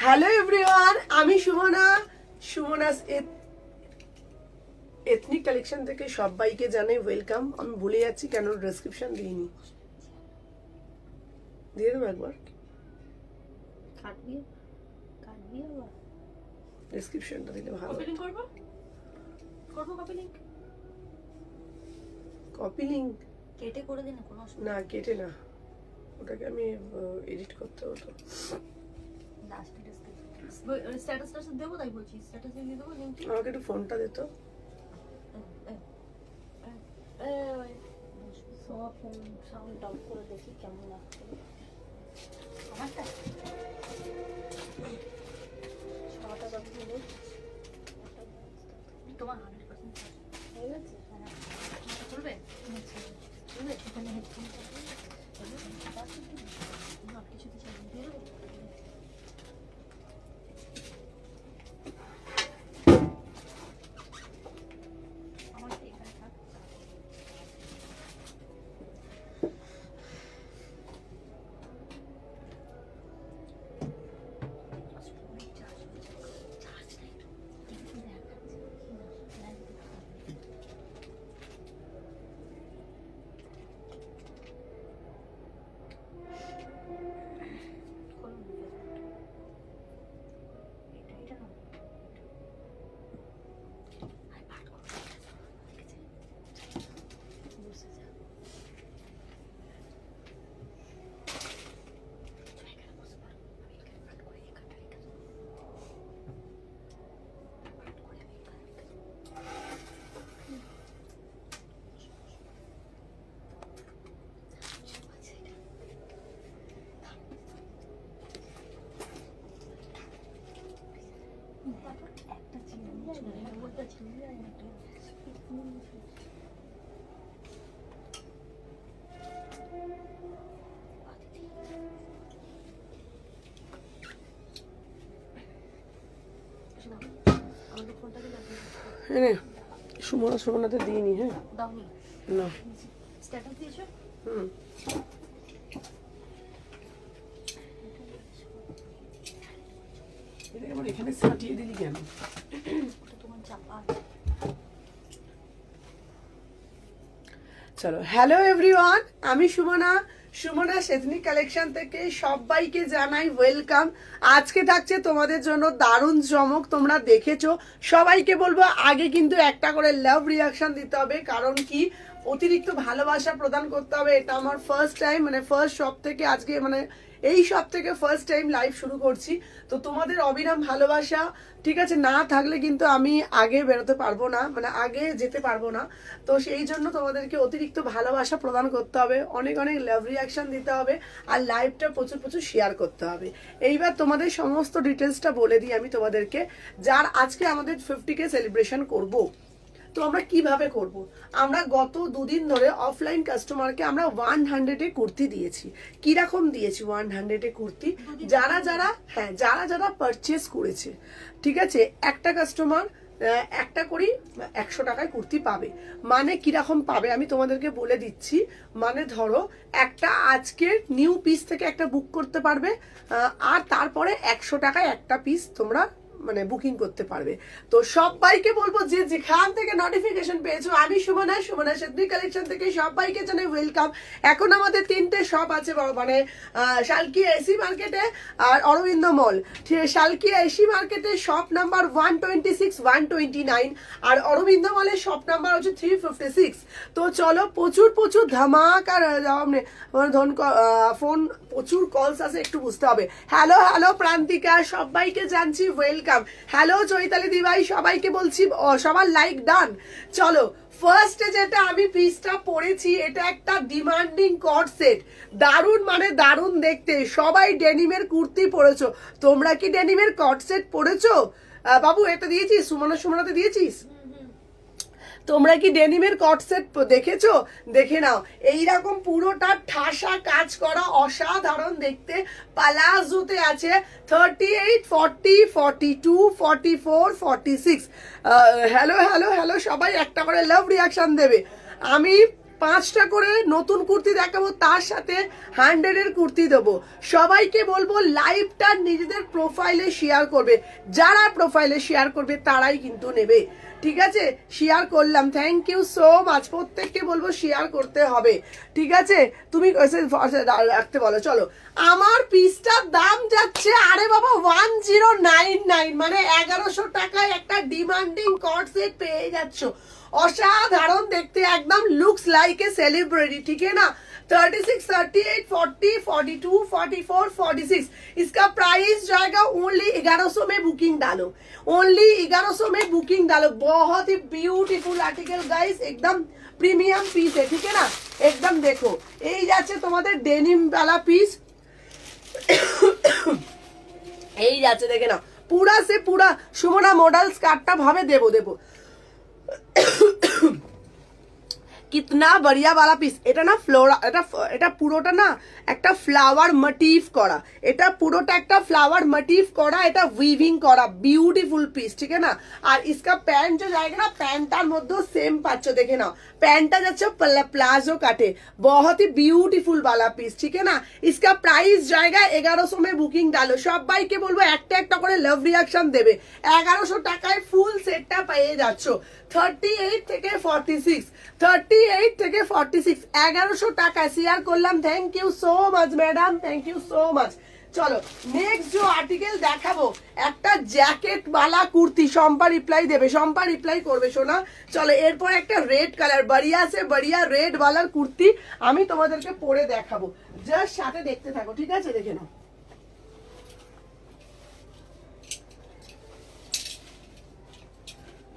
Hello everyone, আমি Sumana's ethnic collection থেকে সবাইকে জানাই ওয়েলকাম। আমি ভুলে যাচ্ছি কেন ডেসক্রিপশন দিইনি, দিয়ে দেবো একবার ডেসক্রিপশনটা দিলে ভালো। কপি লিঙ্ক কেটে করে দিন, কোনো অসুবিধা না, কেটে না, ওটাকে আমি এডিট করতে হতো। স্ট্যাটাসটা দেবো, তাই বলছি স্ট্যাটাস দিয়ে দেবো লিংকটি। আমাকে একটু ফোনটা দিত। ফোন সাউন্ড ডাউন করে দেখি কেমন লাগছে আমারটা। ছটা কত দিলে তোমার 100% হয়ে গেছে। চলবে চলবে, এখানে হেডফোন না কিছু কিছু দিয়ে দেবো। হ্যাঁ, সুমনাতে দিইনি। হ্যাঁ না, স্ট্যাটাস দিয়েছো? এটা আবার এখানে সাটিয়ে দিলি কেন? ওটা তোমার চাপা। চলো, হ্যালো এভরিওয়ান, আমি সুমনাস এথনিক কালেকশন থেকে সবাইকে জানাই ওয়েলকাম। আজকে থাকছে তোমাদের জন্য দারুণ চমক, তোমরা দেখেছো। সবাইকে বলবো আগে কিন্তু একটা করে লাভ রিয়াকশন দিতে হবে, কারণ কি অতিরিক্ত ভালোবাসা প্রদান করতে হবে। এটা আমার ফার্স্ট টাইম, মানে ফার্স্ট শপ থেকে আজকে, মানে এই সব থেকে ফার্স্ট টাইম লাইভ শুরু করছি। তো তোমাদের অবিরাম ভালোবাসা ঠিক আছে না থাকলে কিন্তু আমি আগে বেরোতে পারবো না, মানে আগে যেতে পারবো না। তো সেই জন্য তোমাদেরকে অতিরিক্ত ভালোবাসা প্রদান করতে হবে, অনেক অনেক লাভ রিয়াকশন দিতে হবে, আর লাইভটা প্রচুর প্রচুর শেয়ার করতে হবে। এইবার তোমাদের সমস্ত ডিটেলসটা বলে দিই আমি তোমাদেরকে। যার আজকে আমাদের 50K সেলিব্রেশন করব, তো আমরা কিভাবে করব? আমরা গত দুদিন ধরে অফলাইন কাস্টমারকে আমরা 100-এ কুর্তি দিয়েছি। কিরকম দিয়েছি 100-এ কুর্তি? যারা যারা পারচেস করেছে, ঠিক আছে, একটা কাস্টমার একটা করি 100 টাকায় কুর্তি পাবে। মানে কিরকম পাবে আমি তোমাদেরকে বলে দিচ্ছি। মানে ধরো একটা আজকে নিউ পিস থেকে একটা বুক করতে পারবে, আর তারপরে 100 টাকায় একটা পিস তোমরা মানে বুকিং করতে পারবে। তো সবাইকে বলবো যে যেখান থেকে নোটিফিকেশন পেয়েছো, আমি সুমনাস এথনিক কালেকশন থেকে সবাইকে জানাই ওয়েলকাম। এখন আমাদের 3টে শপ আছে, মানে শালকিয়া এসি মার্কেটে আর অরবিন্দ মল। শালকিয়া এসি মার্কেটে শপ নাম্বার 126, 129, আর অরবিন্দ মলের শপ নাম্বার হচ্ছে 356। তো চলো, প্রচুর প্রচুর ধামাকার ফোন, প্রচুর কলস আছে, একটু বুঝতে হবে। হ্যালো প্রান্তিকা, সবাইকে জানছি ওয়েলকাম। হ্যালো চৈতালি দিভাই, সবাইকে বলছি সবার লাইক ডান। চলো, ফার্স্টে যেটা আমি পিসটা পরেছি, এটা একটা ডিমান্ডিং কট সেট, দারুণ মানে দারুণ দেখতে। সবাই ডেনিমের কুর্তি পরেছো, তোমরা কি ডেনিমের কট সেট পরেছো? বাবু এটা দিয়েছিস, সুমনাতে দিয়েছিস? তোমরা কি ডেনিমের কট সেট দেখেছো? দেখে নাও, এইরকম পুরোটা ঠাসা কাজ করা, অসাধারণ দেখতে। পালাজোতে আছে 38, 40, 42, 44, 46। হ্যালো সবাই একটা করে লাভ রিয়াকশন দেবে। আমি 5টা করে নতুন কুর্তি দেখাবো, তার সাথে 100-এর কুর্তি দেবো। সবাইকে বলবো লাইভটা নিজেদের প্রোফাইলে শেয়ার করবে, যারা প্রোফাইলে শেয়ার করবে তারাই কিন্তু নেবে, ঠিক আছে? শেয়ার করলাম, থ্যাংক ইউ সো মাচ। প্রত্যেককে বলবো শেয়ার করতে হবে, ঠিক আছে? তুমি রাখতে বলো। চলো, আমার পিসটার দাম যাচ্ছে, আরে বাবা 1099, মানে 1100 টাকায় একটা ডিমান্ডিং কর্ড সেট পেয়ে যাচ্ছ। অসাধারণ দেখতে, একদম लुक्स लाइक ए सेलिब्रिटी, ठीक है ना? 36, 38, 40, 42, 44, 46 इसका प्राइस जाएगा ओनली 1100 में। बुकिंग डालो, ओनली 1100 में बुकिंग डालो। बहुत ही ब्यूटीफुल आर्टिकल गाइस, एकदम प्रीमियम पीस है, ठीक है ना? एकदम देखो, এই যাচ্ছে তোমাদের ডেনিম वाला পিস, এই যাচ্ছে, দেখে নাও, পুরা সে পুরা সুমনা মডেল স্কার্টটা ভাবে দেবো দেবো। কিতনা বড়িয়া वाला পিস। এটা না ফ্লোরা, এটা পুরোটা না একটা ফ্লাওয়ার মোটিভ করা, এটা পুরোটা একটা ফ্লাওয়ার মোটিভ করা, এটা উইভিং করা, বিউটিফুল পিস, ঠিক है ना? আর इसका প্যান্ট जो जाएगा ना, প্যান্টটার মধ্যেও সেম পাচ্ছ, দেখে নাও, প্যান্টটা যাচ্ছে প্লাজো কাটে, बहुत ही ब्यूटीफुल वाला পিস, ঠিক है ना? इसका प्राइस जाएगा 1100 में। বুকিং ডালো, সবাইকে বলবো একটা একটা করে লাভ রিঅ্যাকশন দেবে। 1100 টাকায় ফুল সেটটা পেয়ে যাচ্ছ। 38 থেকে 46, 38 থেকে 46, 1100 টাকায় শেয়ার করলাম। Thank you so much madam, thank you so much. চলো নেক্সট যে আর্টিকেল দেখাবো, একটা জ্যাকেট वाला কুর্তি। শম্পা রিপ্লাই দেবে, শম্পা রিপ্লাই করবে সোনা। চলো, এরপর একটা রেড কালার বড়িয়া সে বড়িয়া রেড वाला কুর্তি আমি তোমাদেরকে পরে দেখাবো, জাস্ট সাথে দেখতে থাকো, ঠিক আছে? দেখে নাও।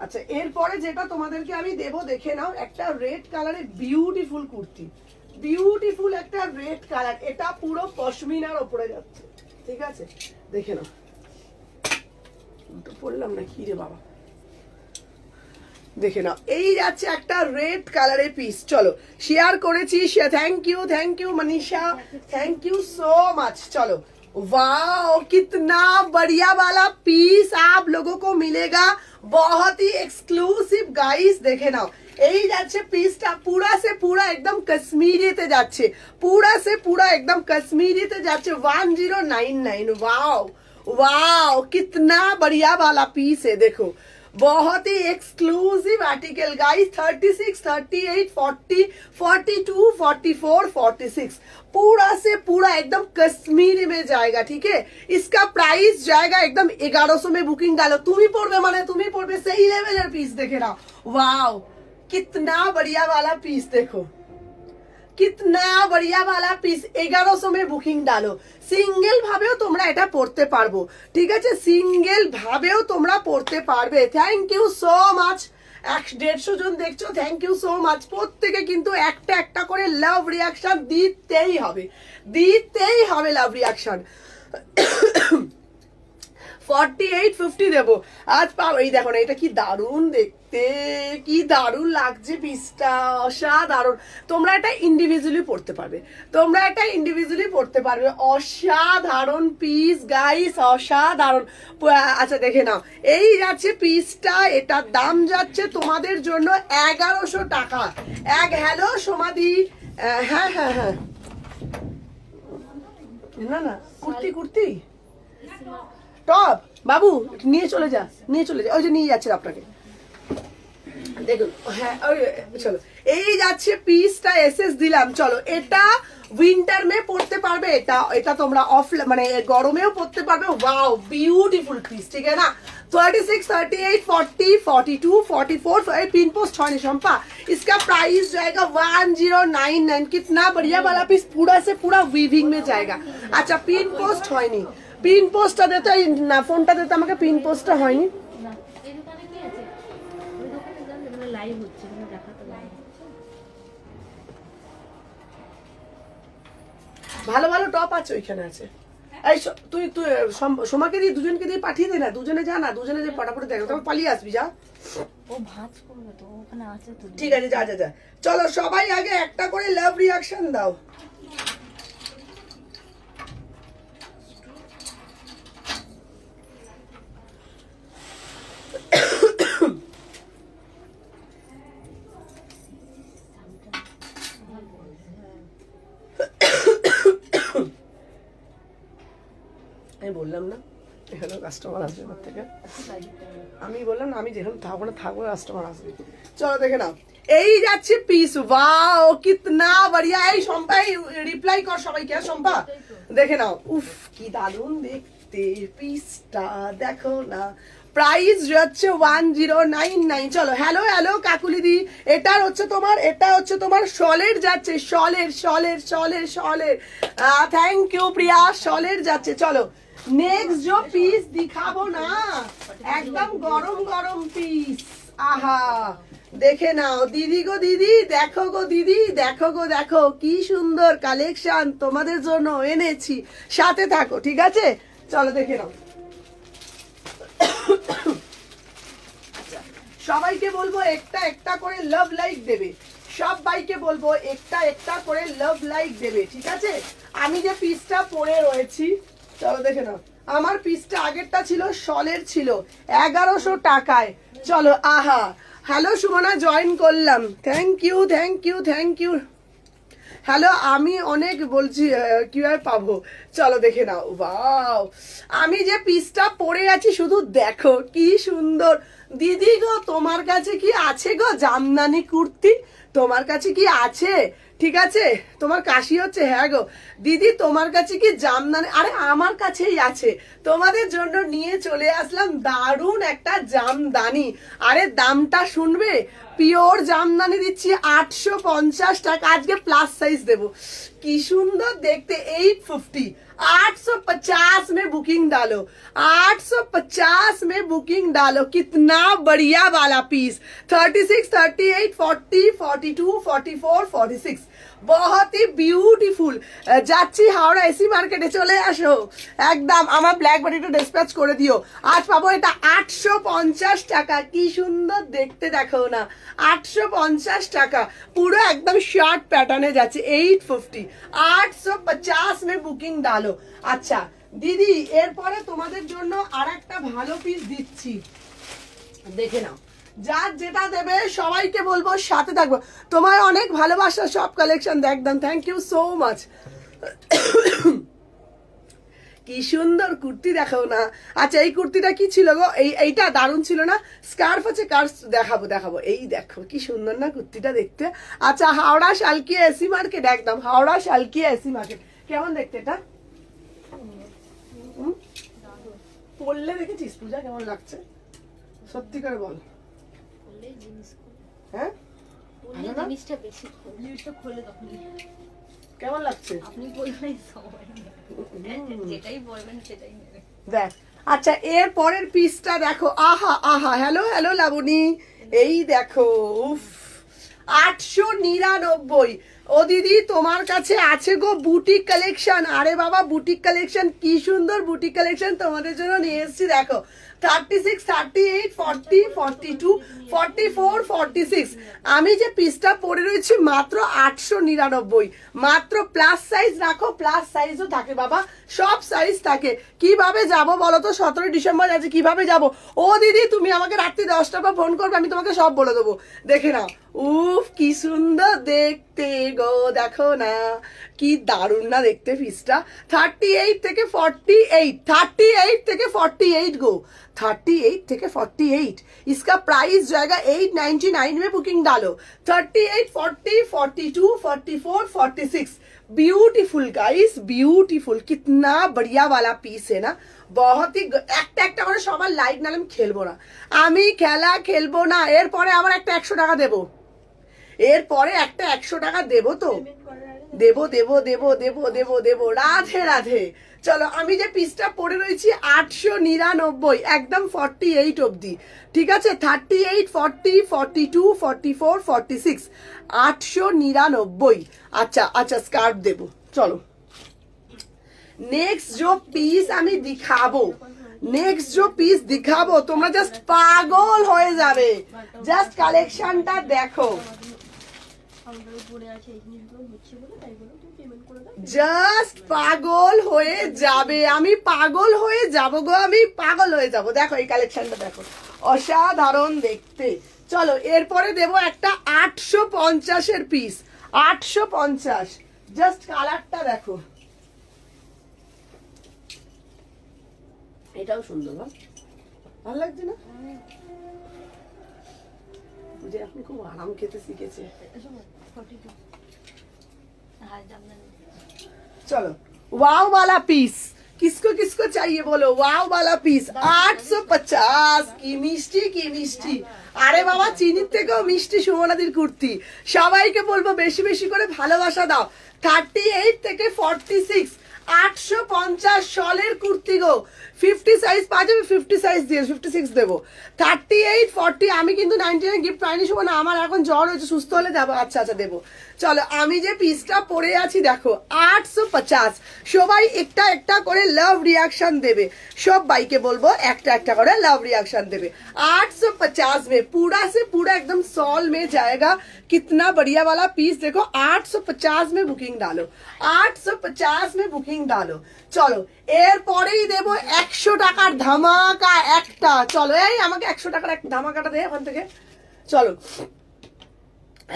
আচ্ছা, এরপরে যেটা তোমাদেরকে আমি দেবো, দেখে নাও, একটা রেড কালারের বিউটিফুল কুর্তি, বিউটিফুল একটা রেড কালার, এটা পুরো পশমিনার উপরে যাচ্ছে, ঠিক আছে? দেখে নাও, পড়লাম না কি রে বাবা, দেখে নাও, এই যাচ্ছে একটা রেড কালারের পিস। চলো, শেয়ার করেছি, thank you Manisha, thank you so much. চলো, वाओ कितना बढ़िया वाला पीस आप लोगों को मिलेगा, बहुत ही एक्सक्लूसिव गाइस। দেখে নাও, এই যাচ্ছে পিসটা, পুরা সে পুরা একদম কাশ্মীরিতে যাচ্ছে, পুরা সে পুরা একদম কাশ্মীরিতে যাচ্ছে। 1099, वाओ वाओ कितना बढ़िया वाला पीस है, देखो, बहुत ही एक्सक्लूसिव आर्टिकल गाइस। 36, 38, 40, 42, 44, 46 पूरा से पूरा एकदम कश्मीरी में जाएगा, ठीक है? इसका प्राइस जाएगा एकदम 1100 में। बुकिंग डालो, तुम्ही पड़বে মানে তুমি পড়বে সেই লেভেলের পিস, দেখে নাও, वाओ कितना बढ़िया वाला पीस, देखो कितना बढ़िया वाला পিস। 1100 में বুকিং ডালো। সিঙ্গেল ভাবেও তোমরা এটা পড়তে পারবো, ঠিক আছে? সিঙ্গেল ভাবেও তোমরা পড়তে পারবে। Thank you so much. 150 জন দেখছো, থ্যাংক ইউ সো মাচ। প্রত্যেকে কিন্তু একটা একটা করে লাভ রিঅ্যাকশন দিতেই হবে, দিতেই হবে লাভ রিঅ্যাকশন। 48, 50 দেবো আজ পাও। এই দেখো না, এটা কি দারুণ দেখতে, কি দারুণ লাগছে পিসটা, অসাধারণ। তোমরা এটা ইন্ডিভিজুয়ালি পড়তে পারবে, তোমরা এটা ইন্ডিভিজুয়ালি পড়তে পারবে। অসাধারণ পিস গাইস, অসাধারণ। আচ্ছা দেখে নাও, এই যাচ্ছে পিসটা, এটার দাম যাচ্ছে তোমাদের জন্য 1100 টাকা। হ্যালো সমাধি, হ্যাঁ হ্যাঁ হ্যাঁ, না না, কুর্তি টপ বাবু নিয়ে চলে যা, নিয়ে চলে যা, ওই যে নিয়ে যাচ্ছে আপনাকে, দেখুন। হ্যাঁ ওই চলো, এই যাচ্ছে পিসটা, এসএস দিলাম। চলো, এটা উইন্টার মে পড়তে পারবে, এটা তোমরা অফ মানে গরমেও পড়তে পারবে। ওয়াও বিউটিফুল পিস, ঠিক আছে না? 36, 38, 40, 42, 44, पिन पोस्ट हॉनी शंपा। इसका प्राइस जाएगा 1099। कितना बढ़िया वाला पीस, पूरा से पूरा वीविंग में जाएगा। अच्छा, पिन पोस्ट হয়নি, পিন পোস্টটা দিতে না, ফোনটা দিতে আমাকে, পিন পোস্টটা হয়নি। না এই দোকানে কি আছে, ওই দোকানে যান, মানে লাইভ হচ্ছে, মানে দেখাতে লাইভ হচ্ছে। ভালো ভালো টপ আছে ওইখানে আছে। এই তুই তুই সোমাকে দিয়ে, দুজনকে দিয়ে পাঠিয়ে দে না, দুজনে যা না, দুজনে যে পটাপটি দেখো, তারপর পালিয়ে আসবি, যা। ও ভাঁজ করবে তো, ওখানে আছে তো। ঠিক আছে, যা যা যা। চলো সবাই আগে একটা করে লাভ রিঅ্যাকশন দাও। বললাম না এখানে কাস্টমার আসবে আমার থেকে, আমি বললাম না আমি যেখানে থাকবো না থাকবো কাস্টমার আসবে। চলো দেখে নাও, এই যাচ্ছে পিস। ওয়াও কিতনা বড়িয়া। এই শম্পা রিপ্লাই কর সবাইকে, শম্পা দেখে নাও, উফ কি দারুণ দেখতে পিসটা, দেখো না। প্রাইস হচ্ছে 1099। চলো হ্যালো হ্যালো কাকুলিদি, এটা হচ্ছে তোমার শলের যাচ্ছে, শলের। থ্যাংক ইউ প্রিয়া, শলের যাচ্ছে। চলো নেক্সট जो পিস দিখাবো না, একদম গরম গরম পিস। আহা দেখে নাও দিদি গো দিদি, দেখো গো দিদি, দেখো কি সুন্দর কালেকশন তোমাদের জন্য এনেছি, সাথে থাকো ঠিক আছে। চলো দেখে নাও। আচ্ছা সবাইকে বলবো একটা একটা করে লাভ লাইক দেবে, সব বাইকে বলবো একটা একটা করে লাভ লাইক দেবে, ঠিক আছে। আমি যে পিসটা পরে রয়েছি, চলো দেখে নাও, আমার পিসটা আগেরটা ছিল শলের, ছিল 1100 টাকায়। চলো আহা হ্যালো সুমনা জয়েন করলাম, থ্যাংক ইউ। হ্যালো আমি অনেক বলছি কিভাবে পাবো, চলো দেখে নাও। ওয়াও আমি যে পিসটা পরে আছি শুধু দেখো কি সুন্দর। দিদি গো তোমার কাছে কি আছে গো জামদানি কুর্তি, তোমার কাছে কি আছে, ঠিক আছে। তোমার কাশি হচ্ছে, হ্যাঁ গো দিদি তোমার কাছে কি জামদানি, আরে আমার কাছেই আছে, তোমাদের জন্য নিয়ে চলে আসলাম দারুণ একটা জামদানি। আরে দামটা শুনবে, পিওর জামদানি দিচ্ছি 850 টাকা, আজকে প্লাস সাইজ দেবো, কি সুন্দর দেখতে। 850, 850 में बुकिंग डालो, 850 में बुकिंग डालो, कितना बढ़िया वाला पीस। 36, 38, 40, 42, 44, 46 बहुत ही বিউটিফুল। যাচ্ছি হাওড়া এসি মার্কেটে, চলে আসো একদম, আমার ব্ল্যাক বডিটা ডিসপ্যাচ করে দিও। আজ পাবো এটা 850 টাকা, কি সুন্দর দেখতে দেখো না, 850 টাকা, পুরো একদম শর্ট প্যাটার্নে যাচ্ছে। 850, 850 में বুকিং ডালো। আচ্ছা দিদি এরপরে তোমাদের জন্য আর একটা ভালো পিস দিচ্ছি, দেখে নাও। যার যেটা দেবে সবাইকে বলবো সাথে থাকবো, তোমার অনেক ভালোবাসা, সব কালেকশন দেখতাম, থ্যাংক ইউ সো মাচ। কি সুন্দর কুর্তি দেখো না। আচ্ছা এই কুর্তিটা কি ছিল গো, এইটা দারুণ ছিল না, স্কার্ফ আছে, দেখাবো। এই দেখো কি সুন্দর না কুর্তিটা দেখতে। আচ্ছা হাওড়া শালকিয়া এসি মার্কেট, একদম হাওড়া শালকিয়া এসি মার্কেট, কেমন দেখতে এটা? পরলে দেখেছিস পূজা কেমন লাগছে, সত্যি করে বল। হ্যাঁ কেমন লাগছে দেখ। আচ্ছা এর পরের পিসটা দেখো, আহা হ্যালো লাবণী, এই দেখো উফ 899। ও দিদি তোমার কাছে আছে গো বুটিক কালেকশন, আরে বাবা বুটিক কালেকশন, কি সুন্দর বুটিক কালেকশন তোমাদের জন্য নিয়ে এসেছি দেখো। 36, 38, 40, 42, 44, 46 আমি যে পিসটা পরে রয়েছি মাত্র 899, মাত্র প্লাস সাইজ রাখো, প্লাস সাইজও থাকে বাবা, সব সাইজ থাকে। কিভাবে যাব বলো তো, 17 ডিসেম্বর আছে, কিভাবে যাব? ও দিদি তুমি আমাকে রাত্রি 10টার পর ফোন করবে, আমি তোমাকে সব বলে দেবো, দেখে নাও। উফ কি সুন্দর দেখতে গো, দেখো না কি দারুণ না দেখতে পিসটা। 38 থেকে 48, 38 থেকে 48 गो, 38 থেকে 48, इसका प्राइस जाएगा 899 में बुकिंग डालो। 38, 40, 42, 44, 46 ब्यूटीफुल गाइस, ब्यूटीफुल, कितना बढ़िया वाला पीस है ना। बहुत ही একটা একটা করে সবার লাইক নালে আমি খেলবো না, আমি খেলা খেলবো না। এরপরে আবার একটা 100 টাকা দেবো, এরপরে একটা 100 টাকা দেবো, তো দেবো রাধে রাধে। চলো আমি যে পিসটা পরে রয়েছি 899, একদম 48 অবধি, ঠিক আছে। 38, 40, 42, 44, 46 899। আচ্ছা স্কার্ফ দেবো। চলো নেক্সট जो পিস আমি দিখাবো, তোমরা জাস্ট পাগল হয়ে যাবে, জাস্ট কালেকশনটা দেখো, জাস্ট পাগল হয়ে যাবে, আমি পাগল হয়ে যাব গো, আমি পাগল হয়ে যাব। দেখো এই কালেকশনটা দেখো, অসাধারণ দেখতে। চলো এরপরে দেবো একটা 850 পিস, 850, জাস্ট কালারটা দেখো, এটাও সুন্দর, ভালো লাগছে না? বুঝে আপনি খুব আরাম খেতে শিখেছে। चलो वाव वाला पीस किसको किसको चाहिए बोलो, वाव वाला पीस 850 কি মিষ্টি কি মিষ্টি। আরে বাবা চিনির থেকেও মিষ্টি সুমনাদির কুর্তি। সবাইকে বলবো বেশি বেশি করে ভালোবাসা দাও। 38 থেকে 46 850 শলের কুর্তি গো। 50 সাইজ পাওয়া যাবে, 50 সাইজ দিয়ে 56 দেবো। 38 40 আমি কিন্তু 99 গিফট পাইনি সুমনা, আমার এখন জ্বর হয়েছে, সুস্থ হলে যাবো। আচ্ছা আচ্ছা দেবো। চলো আমি যে পিসটা পরে আছি দেখো 850। সবাই একটা একটা করে লাভ রিয়াকশন দেবে, সব বাইকে বলবো একটা একটা করে লাভ रिएक्शन देवे। 850 में पूरा से पूरा एकदम सॉल में जाएगा। कितना बढ़िया वाला पीस देखो। 850 में बुकिंग डालो, 850 में बुकिंग डालो। চলো এরপরেই দেবো 100 টাকার ধামাকা একটা। চলো এই আমাকে 100 টাকার এক ধামাকাটা দে ওখান থেকে। চলো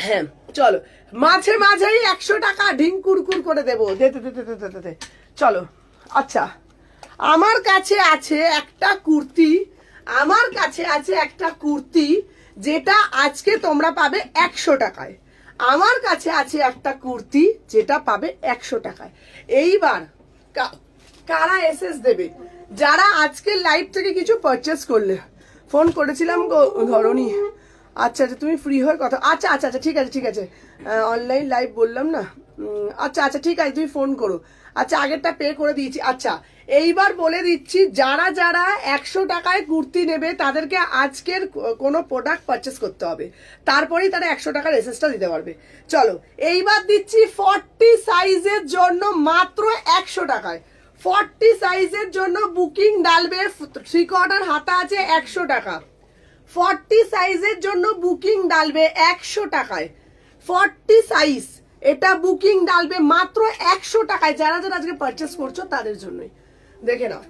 হ্যাঁ চলো মাঝে মাঝেই 100 টাকা ঢিং কুরকুর করে দেবো। দে দে দে দে দে দে। চলো আচ্ছা আমার কাছে আছে একটা কুর্তি, আমার কাছে আছে একটা কুর্তি যেটা আজকে তোমরা পাবে 100 টাকায়। আমার কাছে আছে একটা কুর্তি যেটা পাবে 100 টাকায়। এইবার কারা এসএস দেবে যারা আজকে লাইভ থেকে কিছু পারচেস করলে? ফোন করেছিলাম গো ধরনি। আচ্ছা আচ্ছা তুমি ফ্রি হয়ে কথা, আচ্ছা আচ্ছা আচ্ছা ঠিক আছে ঠিক আছে, অনলাইন লাইভ বললাম না। আচ্ছা আচ্ছা ঠিক আছে তুমি ফোন করো। আচ্ছা আগেরটা পে করে দিয়েছি। আচ্ছা এইবার বলে দিচ্ছি যারা যারা 100 টাকায় কুর্তি নেবে তাদেরকে আজকের কোনো প্রোডাক্ট পারচেস করতে হবে, তারপরেই তারা 100 টাকার এসএসটা দিতে পারবে। চলো এইবার দিচ্ছি 40 সাইজের জন্য মাত্র 100 টাকায়। 40 সাইজের জন্য বুকিং ডালবে, 3/4 হাতা আছে 100 টাকা। 40 সাইজের জন্য বুকিং ডালবে 100 টাকায়। 40 সাইজ এটা বুকিং ডালবে মাত্র 100 টাকায়। যারা যারা আজকে পারচেস করছো তাদের জন্যই দেখে নাও।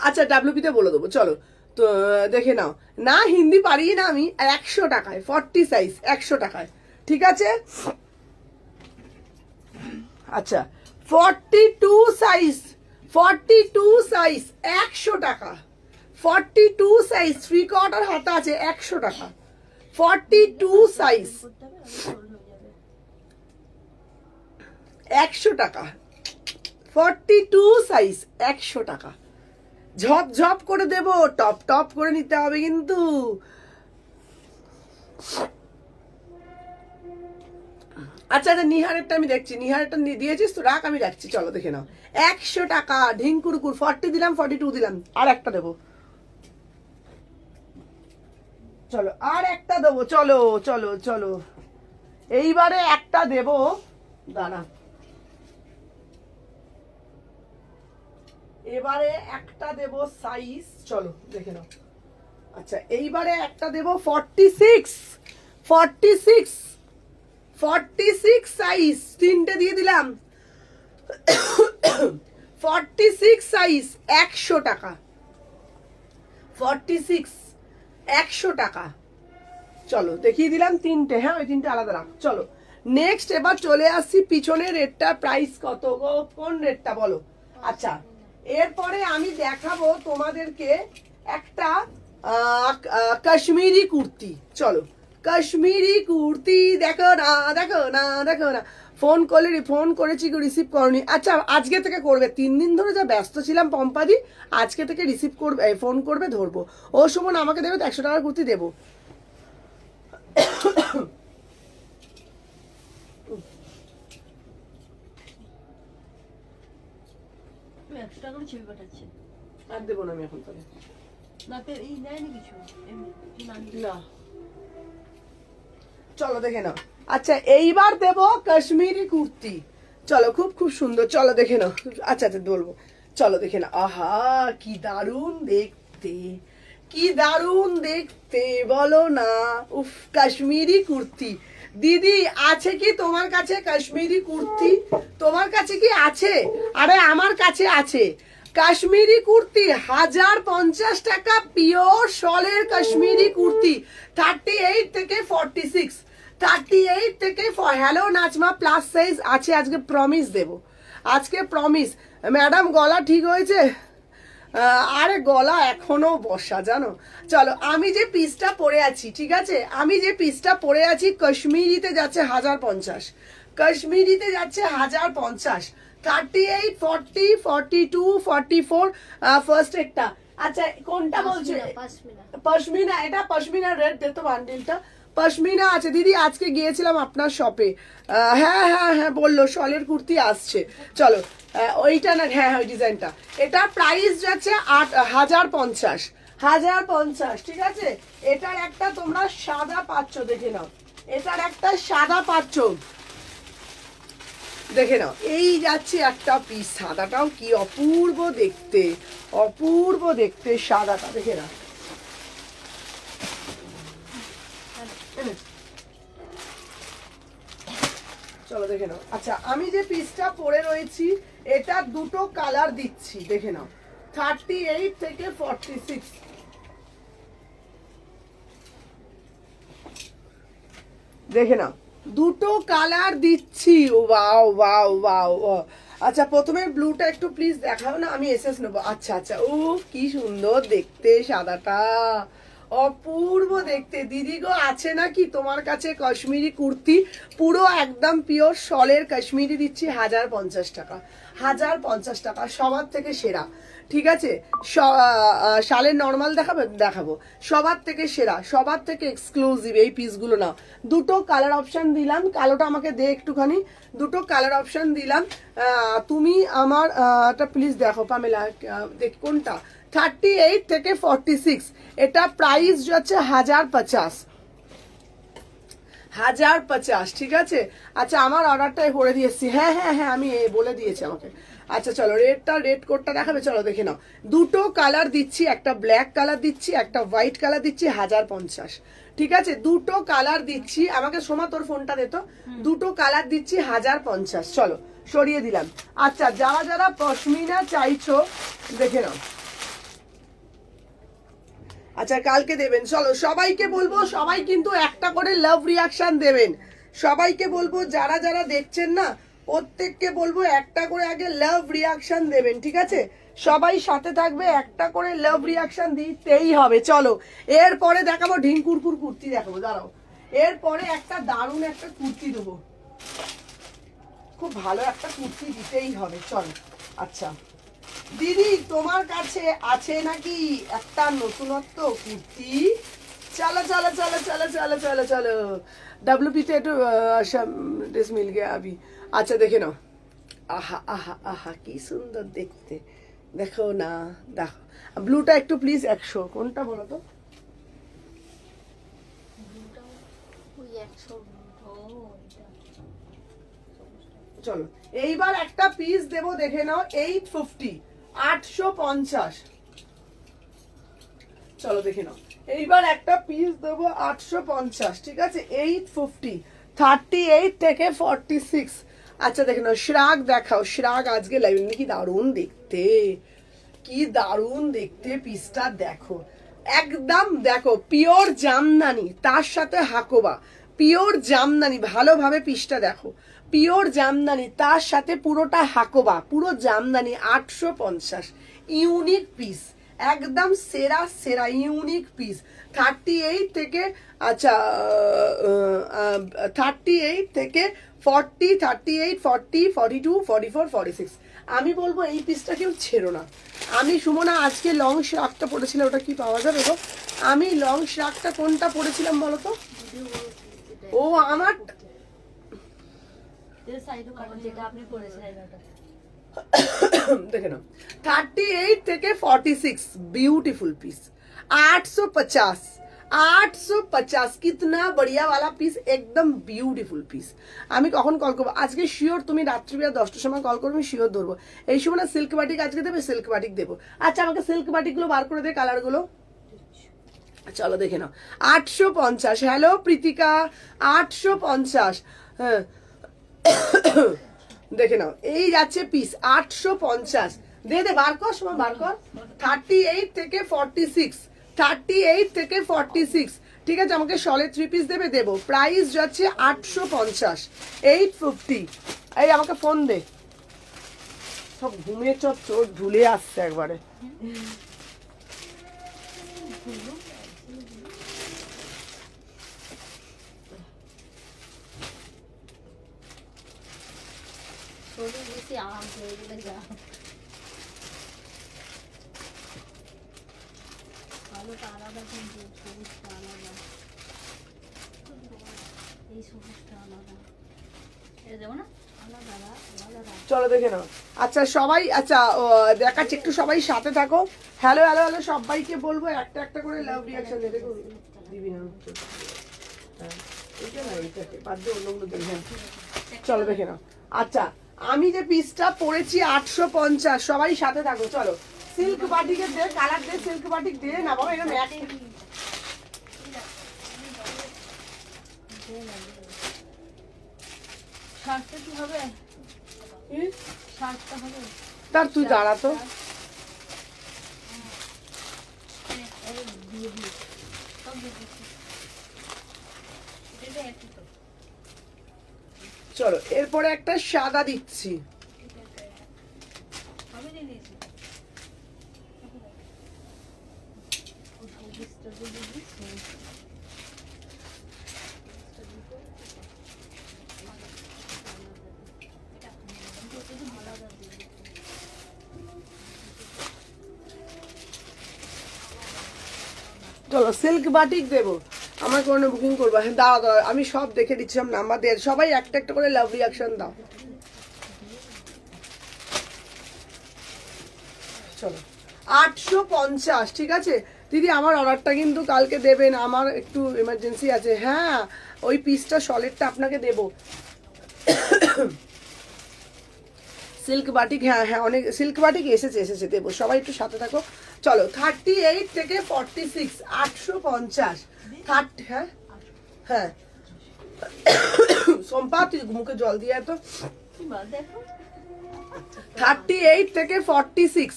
আচ্ছা ডাব্লিউপি তে বলে দেবো। চলো তো দেখে নাও না, হিন্দি পারি না আমি। 100 টাকায় 40 সাইজ 100 টাকায়, ঠিক আছে। আচ্ছা 42 সাইজ 42 সাইজ 100 টাকা। 42 সাইজ 3/4 হাতা আছে 100 টাকা। 42 সাইজ 100 টাকা। 42 সাইজ 100 টাকা। ঝপ ঝপ করে দেব, টপ টপ করে নিতে হবে কিন্তু। আচ্ছা আচ্ছা নিহারেরটা আমি দেখছি, নিহারেরটা দিয়েছিস তো, রাখ আমি রাখছি। চলো দেখে নাও 100 টাকা ঢিঙ্কুরকুর। 40 দিলাম 42 দিলাম, আর একটা দেবো। চলো আর একটা দেবো। চলো চলো চলো এইবারে একটা দেবো, দাঁড়া এবারে একটা দেবো সাইজ। চলো দেখে নাও। আচ্ছা এইবারে একটা দেবো 46 46 46 সাইজ, তিনটে দিয়ে দিলাম। 46 সাইজ 100 টাকা। 46 100 টাকা। চলো দেখিয়ে দিলাম তিনটে, হ্যাঁ ওই তিনটে আলাদা রাখ। চলো নেক্সট এবার চলে আসছি পিছনের রেটটা, প্রাইস কত গো, কোন রেটটা বলো। আচ্ছা এরপরে আমি দেখাবো তোমাদেরকে একটা কাশ্মীরি কুর্তি। চলো কাশ্মীরি কুর্তি দেখো না দেখো না দেখো না। ফোন করলে ফোন করেছি রিসিভ করনি। আচ্ছা আজকে থেকে করবে, 3 দিন ধরে যা ব্যস্ত ছিলাম পম্পাদি, আজকে থেকে রিসিভ করবে, ফোন করবে ধরবো। ও সুমন আমাকে দেবে তো 100 টাকার কুর্তি দেবো। আর দেবো না আমি এখন তাহলে না। চলো দেখে নাও। আচ্ছা এইবার দেবো কাশ্মীরি কুর্তি। চলো খুব খুব সুন্দর, চলো দেখে নাও। আচ্ছা আচ্ছা বলবো, চলো দেখে নাও। আহা কি দারুণ দেখতে, কি দারুণ দেখতে বলো না। উফ কাশ্মীরি কুর্তি। দিদি আছে কি তোমার কাছে কাশ্মীরি কুর্তি? তোমার কাছে কি আছে? আরে আমার কাছে আছে কাশ্মীরি কুর্তি। 1050 টাকা পিওর শলের কাশ্মীরি কুর্তি। 38 থেকে 46, 38 থেকে হ্যালো নাজমা প্লাস সাইজ আছে, আজকে প্রমিস দেবো। আজকে প্রমিস। ম্যাডাম গলা ঠিক হয়েছে? আরে গলা এখনো বসা জানো। চলো, আমি যে পিসটা পরে আছি, ঠিক আছে, আমি যে পিসটা পরে আছি কাশ্মীরিতে যাচ্ছে 1050, কাশ্মীরিতে যাচ্ছে 1050, 38, 40, 42, 44 ফার্স্ট একটা। আচ্ছা কোনটা বলছো? পাশমিনা পশমিনা, এটা পশমিনা রেড দে তো বান্ডিলটা। পশমিনা আছে দিদি, আজকে গিয়েছিলাম আপনার শপে। হ্যাঁ হ্যাঁ হ্যাঁ বললো শলের কুর্তি আসছে। চলো ওইটা না, হ্যাঁ হ্যাঁ ওই ডিজাইনটা। এটার প্রাইস যাচ্ছে 1050, 1050, ঠিক আছে। এটার একটা তোমরা সাদা পাচ্ছ, দেখে নাও, এটার একটা সাদা পাচ্ছ, দেখে নাও। এই যাচ্ছে একটা পিস, সাদাটাও কি অপূর্ব দেখতে, অপূর্ব দেখতে সাদাটা, দেখে নাও। চলো দেখে নাও। আচ্ছা আমি যে পিসটা পরে রয়েছি এটা দুটো কালার দিচ্ছি, দেখে নাও, 38 থেকে 46, দেখে নাও দুটো কালার দিচ্ছি। Wow wow wow. আচ্ছা প্রথমে ব্লুটা একটু প্লিজ দেখাও না, আমি এসএস নেবো। আচ্ছা আচ্ছা, ও কি সুন্দর দেখতে সাদাটা, অপূর্ব দেখতে। দিদি গো আছে নাকি তোমার কাছে কাশ্মীরি কুর্তি? পুরো একদম পিওর শলের কাশ্মীরি দিচ্ছি 1050 টাকা, 1050 টাকা, সবার থেকে সেরা, ঠিক আছে। শালের নর্মাল দেখাবো, দেখাবো, সবার থেকে সেরা, সবার থেকে এক্সক্লুসিভ এই পিসগুলো নাও। দুটো কালার অপশন দিলাম, কালোটা আমাকে দে একটুখানি, দুটো কালার অপশন দিলাম। তুমি আমার এটা প্লিজ দেখো পামেলা, দেখ কোনটা, 38 থেকে 46, এটা প্রাইস যাচ্ছে 1050, 1050, ঠিক আছে। আচ্ছা আমার অর্ডারটা করে দিয়েছি, হ্যাঁ হ্যাঁ হ্যাঁ আমি বলে দিয়েছি আমাকে। আচ্ছা চলো রেডটা, রেড কোডটা দেখাবে, চলো দেখে নাও। দুটো কালার দিচ্ছি, একটা ব্ল্যাক কালার দিচ্ছি, একটা হোয়াইট কালার দিচ্ছি, 1050, ঠিক আছে। দুটো কালার দিচ্ছি, আমাকে সোমা তোর ফোনটা দে তো, দুটো কালার দিচ্ছি 1050, চলো সরিয়ে দিলাম। আচ্ছা যারা যারা পশমিনা চাইছো দেখে নাও। আচ্ছা কালকে দেবেন, চলো সবাইকে বলবো, সবাই কিন্তু একটা করে লাভ রিয়াকশন দেবেন, সবাইকে বলবো যারা যারা দেখছেন না প্রত্যেককে বলবো একটা করে আগে লাভ রিয়াকশন দেবেন, ঠিক আছে। সবাই সাথে থাকবে, একটা করে লাভ রিয়াকশন দিতেই হবে। চলো এরপরে দেখাবো ঢিঙ্কুরকুর কুর্তি দেখাবো, দাঁড়াও, এরপরে একটা দারুণ একটা কুর্তি দেবো, খুব ভালো একটা কুর্তি দিতেই হবে, চলো। আচ্ছা দিদি তোমার কাছে আছে নাকি একটা নতুনত্ব কুর্তি? চলো চলো চলো চলো চলো চলো চলো, ডব্লিউপিতে একটু ড্রেস মিল গিয়া আবি। আচ্ছা দেখে নাও, আহা আহা আহা কি সুন্দর দেখতে, দেখো না, দেখো ব্লুটা একটু প্লিজ 100, কোনটা বলো তো? চলো এইবার একটা পিস দেবো, দেখে নাও, 850, 850, চলো দেখে নাও। এইবার একটা পিস দেবো 850, ঠিক আছে, 850, 38 থেকে 46। আচ্ছা দেখে নাও, শ্রাগ দেখাও, শ্রাগ আজকে লাইভ কি দারুণ দেখতে, কি দারুণ দেখতে পিসটা দেখো, একদম দেখো পিওর জামদানি, তার সাথে হাকোবা, পিওর জামদানি, ভালোভাবে পিসটা দেখো, পিওর জামদানি তার সাথে পুরোটা হাকোবা, পুরো জামদানি, 850, ইউনিক পিস, একদম সেরা সেরা ইউনিক পিস, 38 থেকে, আচ্ছা 38 থেকে 40, 38, 40, 42, 44, 46। আমি বলবো এই পিসটা কেউ ছেড়ো না। আমি সুমনা আজকে লং শ্রাগটা পরেছিলাম, ওটা কি পাওয়া যাবে গো? আমি লং শ্রাগটা কোনটা পরেছিলাম বলো তো? ও আমার যেটা আপনি পরেছিলেন ওটা দেখে নাও, 38 থেকে 46, ब्यूटीफुल पीस, 850, 850, कितना बढ़िया वाला পিস, একদম বিউটিফুল পিস। আমি কখন কল করবো আজকে শিওর, তুমি রাত্রিবেলা 10টার সময় কল করবে, শিওর ধরবো। এই সময় না সিল্ক বাটিক আজকে দেবে, সিল্ক বাটিক দেবো। আচ্ছা আমাকে সিল্ক বাটিকগুলো বার করে দে, কালারগুলো, চলো দেখে নাও। 850, হ্যালো প্রীতিকা, 850, হ্যাঁ দেখে নাও, এই যাচ্ছে পিস 850, দে দে বার কর, সময় বার কর। 38 থেকে 46, 38 থেকে 46, ঠিক আছে। আমাকে শলে 3 পিস দেবে, দেবো। প্রাইস যাচ্ছে 850, 850। এই আমাকে ফোন দে, সব ঘুমের চোর ঢুলে আসছে একবারে। শরীর বেশি আরাম করে দিলে যা আলোটা আলাদা, কিন্তু সবুজটা আলাদা, এই সবুজটা আলাদা, এটা দেবো না আলাদা আলাদা। চলো দেখে নাও। আচ্ছা সবাই, আচ্ছা দেখাচ্ছি একটু, সবাই সাথে থাকো। হ্যালো হ্যালো হ্যালো, সবাইকে বলবো একটা একটা করে লাভ রিয়াকশন দিতে। দিবি না? হ্যাঁ, এটা না, এটাকে বাদ দিয়ে অন্যগুলো দেখে। চলো দেখে নাও। আচ্ছা আমি যে পিসটা পরেছি 850, সবাই সাথে থাকো। চলো সিল্ক বাটিকের দে, কালার দে, সিল্ক বাটিক দে না বাবা, এরকম এক শার্টটা কি হবে? শার্টটা হবে? তার তুই দাঁড়া তো। দিয়ে দিই সব দিয়ে দিচ্ছি, এটা একটু তো। চলো এরপরে একটা সাদা দিচ্ছি। আমি দিয়ে দিয়েছি ও সবুজটা দিয়ে দিই, সবুজটা দিতে আলাদা দিয়ে দিই। চলো সিল্ক বাটিক দেবো, আমার কোনো বুকিং করবো। হ্যাঁ দাও দাও, আমি সব দেখে দিচ্ছি, সব নাম্বার দিয়ে সবাই একটা একটা করে লাভ রিয়াকশন দাও। চলো 850, ঠিক আছে দিদি, আমার অর্ডারটা কিন্তু কালকে দেবেন, আমার একটু এমার্জেন্সি আছে। হ্যাঁ ওই পিসটা সলিডটা আপনাকে দেবো। সিল্ক বাটিক, হ্যাঁ হ্যাঁ অনেক সিল্ক বাটিক এসেছে দেবো, সবাই একটু সাথে থাকো। চলো 38 থেকে 46, 850। 30, হ্যাঁ হ্যাঁ সোমপা তুই মুখে জল দিয়ে এত। দেখো 38 থেকে 46,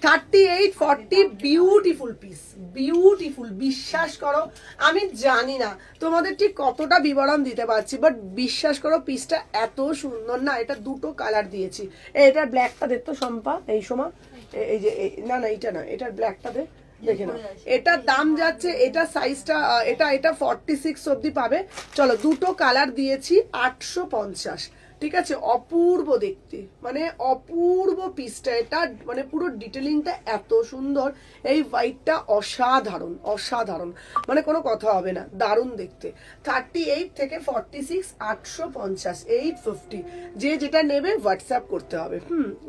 38 40, বিউটিফুল পিস, বিউটিফুল। বিশ্বাস করো আমি জানি না তোমাদের ঠিক কতটা বিবরণ দিতে পারছি, বাট বিশ্বাস করো পিসটা এত সুন্দর না। এটা দুটো কালার দিয়েছি। এটার ব্ল্যাকটা দে তো শম্পা, এই সময় এই যে না না এইটা না, এটার ব্ল্যাকটা দে, দেখে নাও। এটার দাম যাচ্ছে, এটা সাইজটা এটা এটা 46 অবধি পাবে। চলো দুটো কালার দিয়েছি 850, ঠিক আছে। অপূর্ব দেখতে, মানে অপূর্ব পিসটা, এটা মানে পুরো ডিটেলিংটা এত সুন্দর। এই হোয়াইটটা অসাধারণ অসাধারণ, মানে কোনো কথা হবে না, দারুণ দেখতে। 38 থেকে 46, 850, 850। যে যেটা নেবে হোয়াটসঅ্যাপ করতে হবে।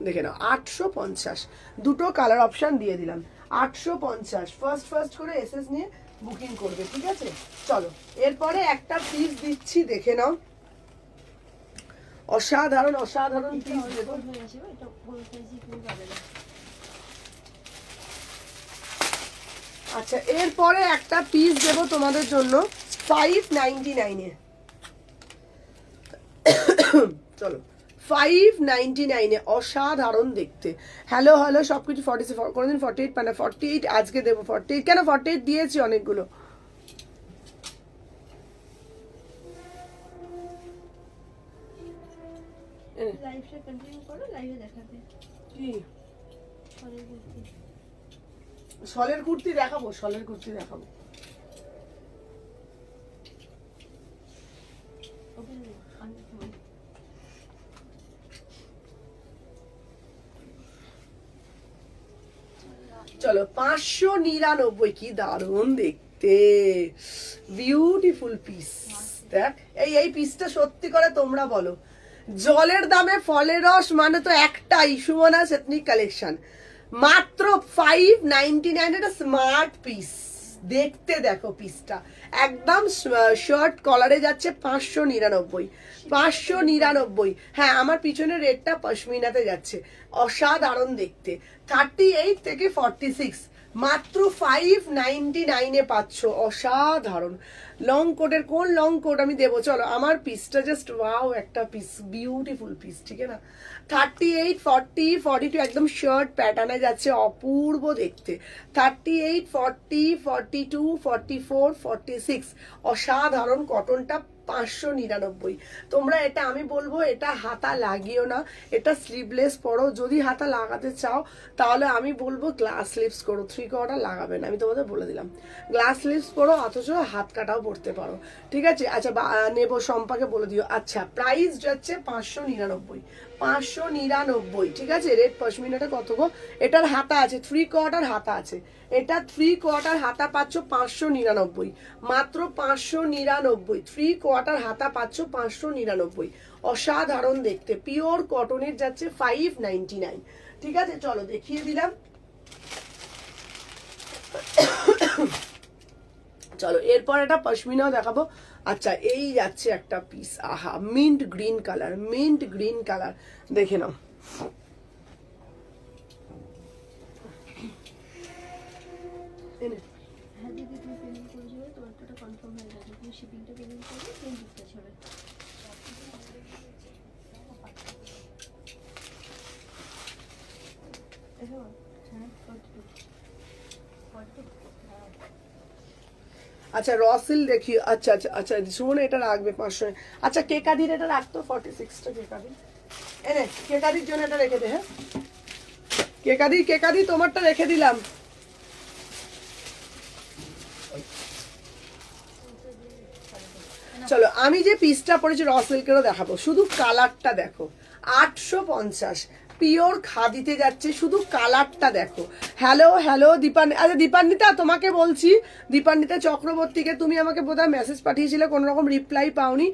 দেখে নাও 850, দুটো কালার অপশন দিয়ে দিলাম। 850 ফার্স্ট করে এসএস নিয়ে বুকিং করবে, ঠিক আছে। চলো এরপরে একটা পিস দিচ্ছি, দেখে নাও। অসাধারণ অসাধারণ পিস দেবো। আচ্ছা এরপরে একটা পিস দেবো তোমাদের জন্য 599-এ। চলো 599-এ, অসাধারণ দেখতে। হ্যালো হ্যালো সবকিছু 47, কোনোদিন 48 পায় না, 48 আজকে দেবো। 48 কেন, 48 দিয়েছি অনেকগুলো। লাইভটা কন্টিনিউ করো, লাইভে দেখাবে কি শরীর বুদ্ধি। শলের কুর্তি দেখাবো, শলের কুর্তি দেখাবো। চলো 599, কি দারুণ দেখতে, বিউটিফুল পিস। দেখ এই পিসটা সত্যি করে তোমরা বলো, জলের দামে ফলের রস মানে তো একটাই, সুমনা এথনিক কালেকশন। মাত্র 599, এটা স্মার্ট পিস। দেখতে দেখো পিসটা একদম শার্ট কলারে যাচ্ছে 599, 599। হ্যাঁ আমার পিছনের রেটটা পশমিনাতে যাচ্ছে, অসাধারণ দেখতে। 38 থেকে 46, মাত্র 599-এ পাচ্ছ, অসাধারণ। লং কোটের কোন লং কোট আমি দেবো, চলো আমার পিসটা জাস্ট ওয়াও একটা পিস, বিউটিফুল পিস, ঠিক আছে না। 38, 40, 42 একদম শার্ট প্যাটার্নে যাচ্ছে, অপূর্ব দেখতে। 38, 40, 42, 44, 46 অসাধারণ কটনটা 599। তোমরা এটা আমি বলবো এটা হাতা লাগিও না, এটা স্লিভলেস পরো। যদি হাতা লাগাতে চাও তাহলে আমি বলবো গ্লাস স্লিভস করো, 3/4 লাগাবে না, আমি তোমাদের বলে দিলাম। গ্লাস স্লিভস পরো, অথচ হাত কাটাও পরতে পারো, ঠিক আছে। আচ্ছা নেবো সম্পাকে বলে দিও। আচ্ছা প্রাইস যাচ্ছে 599, 599, ঠিক আছে। রেড পশমিনাটা কত গো? এটার হাতা আছে 3/4 হাতা আছে, এটা 3/4 হাতা পাচ্ছ 599, মাত্র 599। 3/4 হাতা পাচ্ছ 599, অসাধারণ দেখতে, পিওর কটনের যাচ্ছে 599, ঠিক আছে। চলো দেখিয়ে দিলাম। চলো এরপর একটা পশমিনাও দেখাবো। আচ্ছা এই যাচ্ছে একটা পিস, আহা mint green colour, mint green colour, দেখে নাও। হ্যাঁ দিদি তুমি পেমেন্ট করে যাবে, তোমারটা কনফার্ম হয়ে যাবে, তুমি শিপিংটা পেমেন্ট করবে, তুমি বুকটা ছাড়বে। আচ্ছা রসিল দেখি, আচ্ছা আচ্ছা আচ্ছা শুনুন এটা রাখবে 500। আচ্ছা কেকাদির এটা রাখতো 46টা কেকাদি, এনে কেকাদির জন্য এটা রেখে দে। হ্যাঁ কেকাদি তোমারটা রেখে দিলাম। চলো আমি যে পিসটা পরেছি র সিল্কেরও দেখাবো, শুধু কালারটা দেখো, 850 পিওর খাদিতে যাচ্ছে, শুধু কালারটা দেখো। হ্যালো হ্যালো দীপান্বিতা, আচ্ছা দীপান্বিতা তোমাকে বলছি, দীপান্বিতা চক্রবর্তীকে তুমি আমাকে বোধহয় মেসেজ পাঠিয়েছিলে, কোনো রকম রিপ্লাই পাওনি।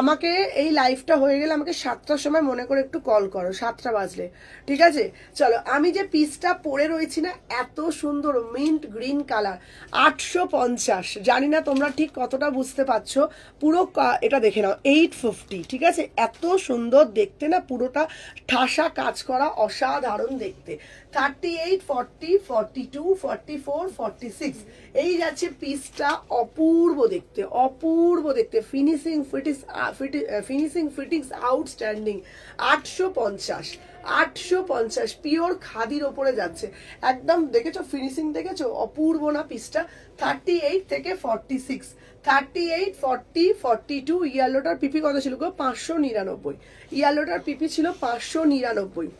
আমাকে এই লাইভটা হয়ে গেলে আমাকে 7টার সময় মনে করে একটু কল করো, 7টা বাজলে, ঠিক আছে। চলো আমি যে পিসটা পরে রয়েছি না, এত সুন্দর মিন্ট গ্রিন কালার, 850, জানি না তোমরা ঠিক কতটা বুঝতে পারছো, পুরো এটা দেখে নাও 850, ঠিক আছে। এত সুন্দর দেখতে না, পুরোটা ঠাসা কাজ করা, অসাধারণ দেখতে। 38, 40, 42, 44, 46 এই যাচ্ছে পিসটা, অপূর্ব দেখতে, অপূর্ব দেখতে, ফিনিশিং ফিটিংস আউটস্ট্যান্ডিং। 850 পিওর খাদির ওপরে যাচ্ছে, একদম দেখেছো ফিনিশিং, দেখেছো অপূর্ব না পিসটা। 38 থেকে 46, 38, 40, 42 ইয়েলোটার পিপি কত ছিল গো? 599, ইয়েলোটার পিপি ছিল 599,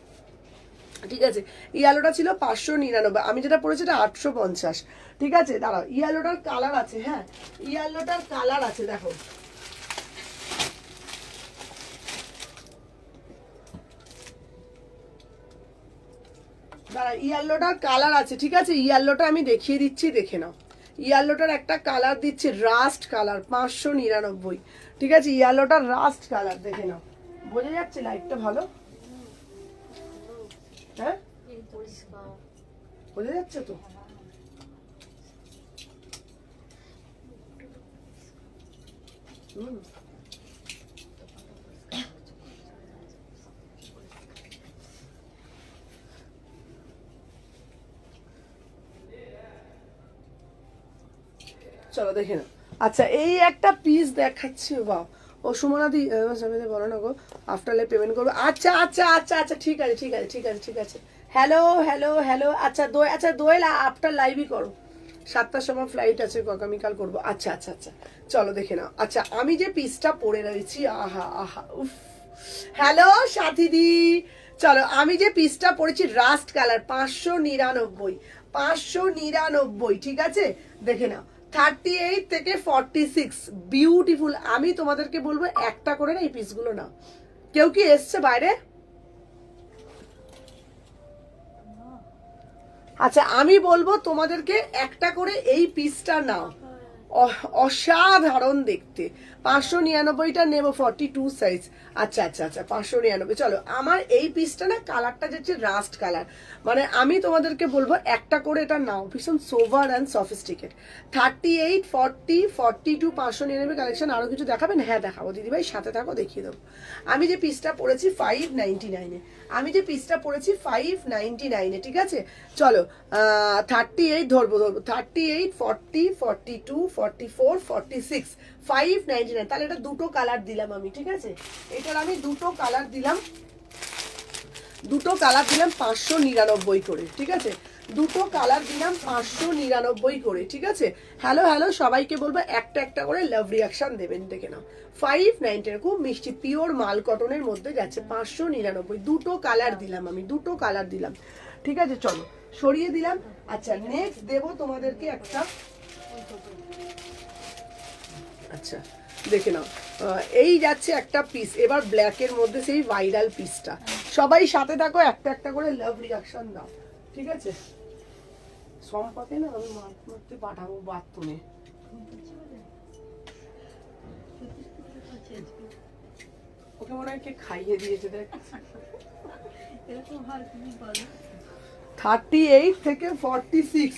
ঠিক আছে। ইয়েলোটা ছিল 599, আমি যেটা পড়েছি এটা 850, ঠিক আছে। দাঁড়াও ইয়েলোটার কালার আছে, হ্যাঁ ইয়েলোটার কালার আছে, দেখো দাঁড়া ইয়েলোটার কালার আছে, ঠিক আছে। ইয়েলোটা আমি দেখিয়ে দিচ্ছি, দেখে নাও। ইয়েলোটার একটা কালার দিচ্ছি, রাস্ট কালার, 599, ঠিক আছে। ইয়েলোটার রাস্ট কালার দেখে নাও, বোঝা যাচ্ছে লাইটটা ভালো? হ্যাঁ বোঝা যাচ্ছে তো? চলো দেখে নাও। আচ্ছা এই একটা পিস দেখাচ্ছি, বাহ ও সুমনাদি বলো না গো, আফটার লাইভ পেমেন্ট করবো। আচ্ছা আচ্ছা আচ্ছা আচ্ছা ঠিক আছে ঠিক আছে ঠিক আছে ঠিক আছে। হ্যালো হ্যালো হ্যালো, আচ্ছা দোয়েল আফটার লাইভই করো, 7টার সময় ফ্লাইট আছে, আগামীকাল করবো। আচ্ছা আচ্ছা আচ্ছা চলো দেখে নাও। আচ্ছা আমি যে পিসটা পরে রয়েছি, আহা আহা উফ, হ্যালো সাথীদি, চলো আমি যে পিসটা পরেছি রাস্ট কালার, 599, 599, ঠিক আছে। দেখে নাও 38 থেকে 46 বিউটিফুল। আমি তোমাদেরকে বলবো একটা করে না এই পিসগুলো নাও। কেউ কি এসছে বাইরে? আচ্ছা আমি বলবো তোমাদেরকে একটা করে এই পিসটা নাও, অসাধারণ দেখতে। 599টা নেবো, 42 সাইজ। আচ্ছা আচ্ছা আচ্ছা 599, চলো। আমার এই পিসটা না কালারটা যাচ্ছে রাস্ট কালার, মানে আমি তোমাদেরকে বলবো একটা করে এটা নাও, ভীষণ সোভার অ্যান্ড সফিস্টিকেট। 38, 40, 42 599 কালেকশন। আরো কিছু দেখাবেন? হ্যাঁ দেখাবো দিদিভাই, সাথে থাকো, দেখিয়ে দেবো। আমি যে পিসটা পড়েছি 599, আমি যে পিসটা পড়েছি 599, ঠিক আছে। চলো 38 ধরবো 38, 40, 42, 44 46 599। তাহলে এটা দুটো কালার দিলাম আমি, ঠিক আছে? এটার আমি দুটো কালার দিলাম 599 করে, ঠিক আছে? দুটো কালার দিলাম 599 করে, ঠিক আছে? হ্যালো হ্যালো সবাইকে বলবো একটা একটা করে লাভ রিয়াকশন দেবেন, দেখে নাও। 590 খুব মিষ্টি পিওর মাল কটনের মধ্যে যাচ্ছে 599। দুটো কালার দিলাম আমি, দুটো কালার দিলাম, ঠিক আছে? চলো সরিয়ে দিলাম। আচ্ছা নেক্সট দেবো তোমাদেরকে একটা, আচ্ছা দেখে নাও, এই যাচ্ছে একটা পিস। এবার ব্ল্যাকের মধ্যে সেই ভাইরাল পিসটা, সবাই সাথে থাকো, একটা একটা করে লাভ রিয়াকশন দাও, ঠিক আছে? সম্পাকে না আমি মারতে পাঠাবো বাথরুমে। ওকে মনে হয় কে খাইয়ে দিয়েছে, দেখ। 38 থেকে 46,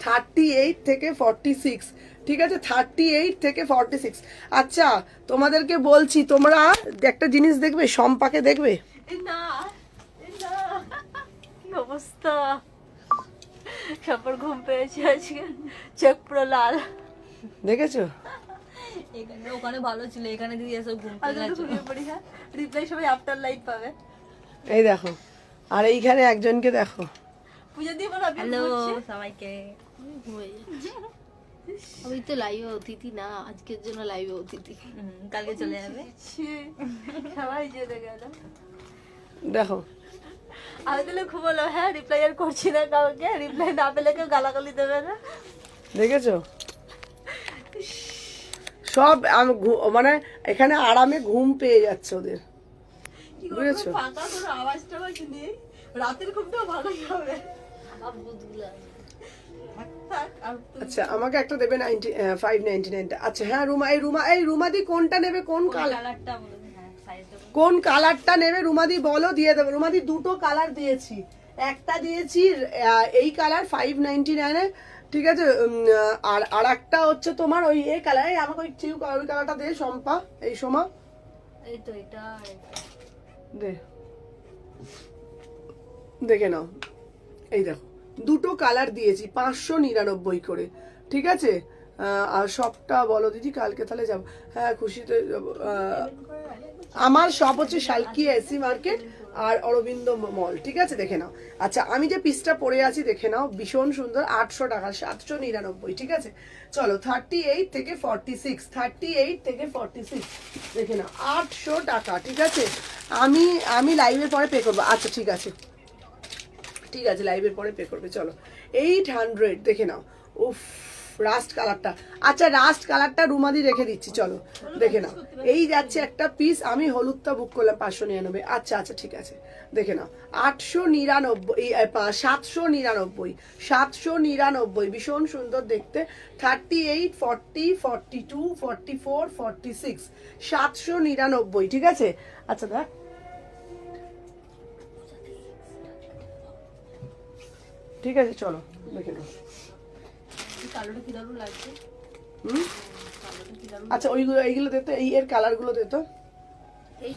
38 থেকে 46, ঠিক আছে? 38 থেকে 46। আচ্ছা তোমাদেরকে বলছি, তোমরা একটা জিনিস দেখবে, সম্পাকে দেখবে। না না, কি অবস্থা, সবার ঘুম পেয়েছে আজকে, চোখ পুরো লাল। দেখেছো? এখানে ওখানে ভালো ছিল, এখানে দিদি এসব ঘুম পেয়ে গেছে। রিপ্লাই সবাই আফটার লাইট পাবে। এই দেখো, আর এইখানে একজনকে দেখো। পূজা দিয়ে বলো হ্যালো সবাইকে। আমি তো লাইভে অতিথি না, আজকের জন্য লাইভে অতিথি। কালকে চলে যাবে। সবাই যেতে গেল। দেখো আমি তাহলে খুব বলো, হ্যাঁ রিপ্লাই আর করছি না কাউকে, রিপ্লাই না পেলে কেউ গালাগালি দেবে না। দেখেছো? সব মানে এখানে আরামে ঘুম পেয়ে যাচ্ছে ওদের, বুঝেছো? ফাঁকা কোনো আওয়াজ টাওয়াজ নেই, রাতের ঘুমটাও ভালোই হবে। আচ্ছা আমাকে একটা দেবে 599। আচ্ছা হ্যাঁ রুমাদি কোনটা নেবে, কোন কালার, কালারটা বলো, হ্যাঁ সাইজটা বলো। কোন কালারটা নেবে রুমাদি বলো, দিয়ে দেবো। রুমাদি দুটো কালার দিয়েছি, একটা দিয়েছি এই কালার 599 এ, ঠিক আছে? আর একটা হচ্ছে তোমার ওই এই কালার। আমাকে ওই কালারটা দে সম্পা, এই সোমা এই তো এটা আর এটা। দে, দেখে নাও। এই দেখো দুটো কালার দিয়েছি 599 করে, ঠিক আছে? আর সবটা বলো দিদি, কালকে তাহলে যাবো। হ্যাঁ খুশিতে যাবো। আমার সব হচ্ছে শালকিয়া এসি মার্কেট আর অরবিন্দ মল, ঠিক আছে? দেখে নাও। আচ্ছা আমি যে পিসটা পরে আছি দেখে নাও, ভীষণ সুন্দর, 800 টাকা, 799, ঠিক আছে? চলো 38 থেকে 46, 38 থেকে 46 দেখে নাও, 800 টাকা, ঠিক আছে? আমি লাইভের পরে পে করবো। আচ্ছা ঠিক আছে, ঠিক আছে লাইভের পরে পে করবে। চলো 800 দেখে নাও। উফ রাস্ট কালারটা, আচ্ছা রাস্ট কালারটা রুমাদি রেখে দিচ্ছি, চলো দেখে নাও। এই যাচ্ছে একটা পিস, আমি হলুদটা বুক করলাম 599। আচ্ছা আচ্ছা ঠিক আছে, দেখে নাও 899, 799, ভীষণ সুন্দর দেখতে। 38 40 42 44 46, 799, ঠিক আছে? আচ্ছা দেখ, ঠিক আছে চলো দেখে নাও। কালোটা কি দারুণ লাগছে। আচ্ছা এইগুলো দে তো, এই এর কালার গুলো দে তো।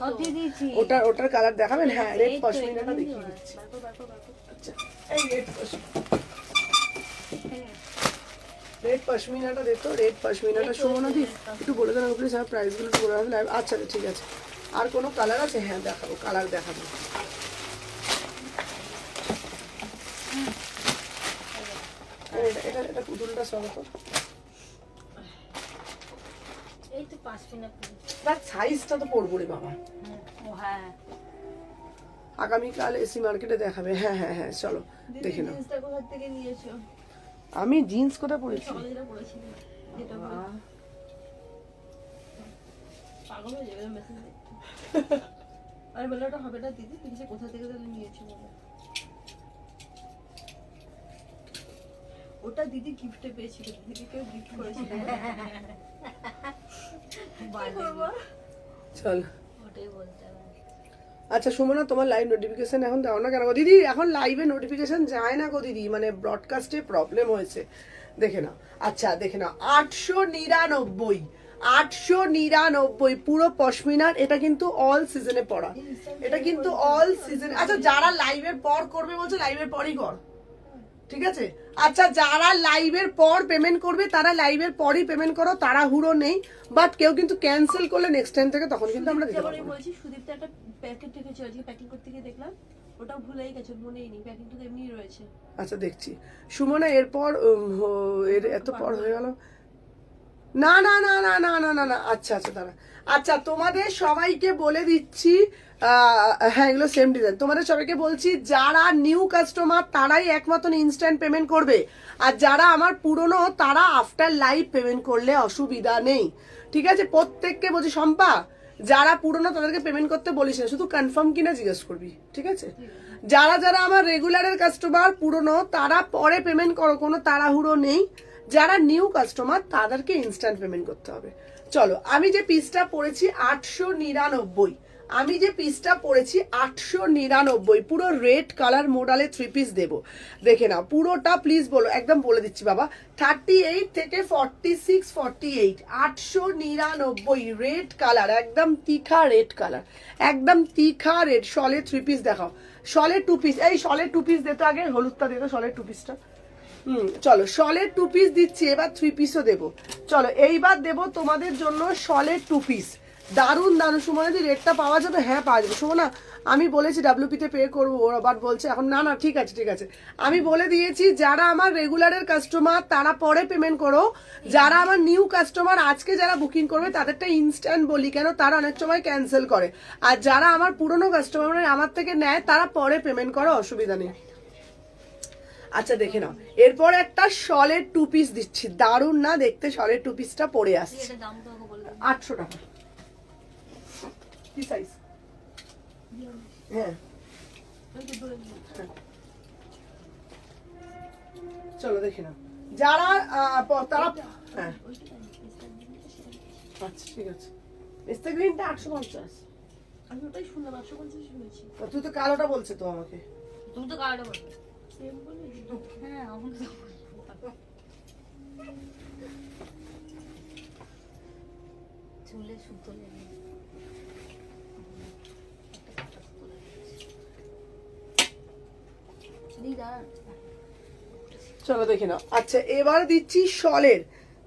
সব দিয়ে দিয়েছি। ওটার কালার দেখাবেন? হ্যাঁ রেড পশমিনাটা দেখিয়ে দিচ্ছি। আচ্ছা এই রেড পশমিনাটা দে তো, রেড পশমিনাটা সুমনা দি একটু বলে দেন প্লিজ, হ্যাঁ প্রাইস গুলো একটু বলে দেন। আচ্ছা ঠিক আছে, আর কোনো কালার আছে? হ্যাঁ দেখাবো, কালার দেখাবো। এটা পুতুলটা সঙ্গে তো, এই তো 5 মিনিট। তার সাইজটা তো পড়বো রে বাবা। ও হ্যাঁ, আগামীকাল এসি মার্কেটে দেখাবে। হ্যাঁ হ্যাঁ হ্যাঁ চলো দেখে নাও। জিন্সটা কোথা থেকে নিয়েছো? আমি জিন্স কোথায় পরেছি? সকালে যেটা পরেছিলাম, যেটা পাগল হয়ে যাবে মেসেজ দেখতে। আরে বলে ওটা হবে না দিদি, তুমি যে কোথা থেকে তাহলে নিয়েছো বলো। ওটা দিদি গিফটে পেয়েছিল, দিদি কেউ গিফট করেছিল। চল ওটাই বলতে হবে। আচ্ছা সুমনা তোমার লাইভ নোটিফিকেশন এখন দাও না কেন গো দিদি? এখন লাইভে নোটিফিকেশন যায় না গো দিদি, মানে ব্রডকাস্টে প্রবলেম হয়েছে, দেখে নাও। আচ্ছা দেখে নাও 899, 899 পুরো পশমিনার। এটা কিন্তু অল সিজনে পড়া, এটা কিন্তু অল সিজন। আচ্ছা যারা লাইভের পর করবে বলছে লাইভের পরই কর, ঠিক আছে? আচ্ছা, যারা লাইভের পর পেমেন্ট করবে তারা লাইভের পরই পেমেন্ট করো, তাড়াহুড়ো নেই। বাট কেউ কিন্তু ক্যান্সেল করলে নেক্সট টাইম থেকে তখন কিন্তু আমরা দিতে যেমন পারবো আমি না। বলছি সুদীপ্তা একটা প্যাকেট রেখেছিল, আজকে প্যাকিং করতে গিয়ে দেখলাম ওটা ভুলেই গেছে, মনেই নেই, প্যাকিংটা তো এমনিই রয়েছে। আচ্ছা দেখছি সুমনা, এরপর এর এত পর হয়ে গেল। না না না না না না না না, আচ্ছা আচ্ছা দাঁড়া। আচ্ছা তোমাদের সবাইকে বলে দিচ্ছি, হ্যাঁ এগুলো সেম ডিজাইন। তোমাদের সবাইকে বলছি যারা নিউ কাস্টমার তারাই একমাত্র ইনস্ট্যান্ট পেমেন্ট করবে, আর যারা আমার পুরনো তারা আফটার লাইভ পেমেন্ট করলে অসুবিধা নেই, ঠিক আছে? প্রত্যেককে বলছি শম্পা, যারা পুরনো তাদেরকে পেমেন্ট করতে বলিস না, শুধু কনফার্ম কিনা জিজ্ঞেস করবি, ঠিক আছে? যারা যারা আমার রেগুলারের কাস্টমার পুরনো তারা পরে পেমেন্ট করো, কোনো তাড়াহুড়ো নেই। যারা নিউ কাস্টমার তাদেরকে ইনস্ট্যান্ট পেমেন্ট করতে হবে। চলো, আমি যে পিসটা পড়েছি 899, আমি যে পিসটা পড়েছি 899, পুরো রেড কালার মোডালে 3 পিস দেবো, দেখে নাও পুরোটা প্লিজ বলো, একদম বলে দিচ্ছি বাবা, 38 থেকে 46, 48, 899 রেড কালার, একদম তিখা রেড কালার, একদম তিখা রেড। শলের 3 পিস দেখাও, শলের 2 পিস, এই শলের 2 পিস দিতে আগে, হলুদটা দিত, শলের 2 পিসটা। চলো শলের 2 পিস দিচ্ছি, এবার 3 পিসও দেবো। চলো এইবার দেবো তোমাদের জন্য শলের 2 পিস, দারুণ দারুণ। সুমনা দি রেটটা পাওয়া যাবে? হ্যাঁ পাওয়া যাবে সুমনা, আমি বলেছি ডাব্লিউপিতে পে করবো, ওরা বাট বলছে এখন না না, ঠিক আছে ঠিক আছে, আমি বলে দিয়েছি যারা আমার রেগুলারের কাস্টমার তারা পরে পেমেন্ট করো, যারা আমার নিউ কাস্টমার আজকে যারা বুকিং করবে তাদেরটা ইনস্ট্যান্ট বলি কেন, তারা অনেক সময় ক্যান্সেল করে, আর যারা আমার পুরনো কাস্টমার মানে আমার থেকে নেয় তারা পরে পেমেন্ট করো, অসুবিধা নেই। আচ্ছা দেখে নাও, এরপর একটা শলের 2 পিস দিচ্ছি, দারুণ না দেখতে? শলের 2 পিসটা পরে আসছে এটা দাম তো বলে দাও। 800 টাকা। কি সাইজ? হ্যাঁ ওই তো ধরে নিই। চলো দেখে নাও, যারা তারা, হ্যাঁ ওইটা জানি, পেস্তা গ্রিনটা সেটা নিয়েছি। আচ্ছা ঠিক আছে। পেস্তা গ্রিনটা 850। আমি ওটাই শুনলাম, 850 শুনেছি। তুই তো কালোটা বলছে তো আমাকে। তুমি তো কার্ডও বলবে সেম বলে। হ্যাঁ আমাকে তো চুলে সুতো লেগে দিদা। চলো দেখে নাও। আচ্ছা এবার দিচ্ছি শলের,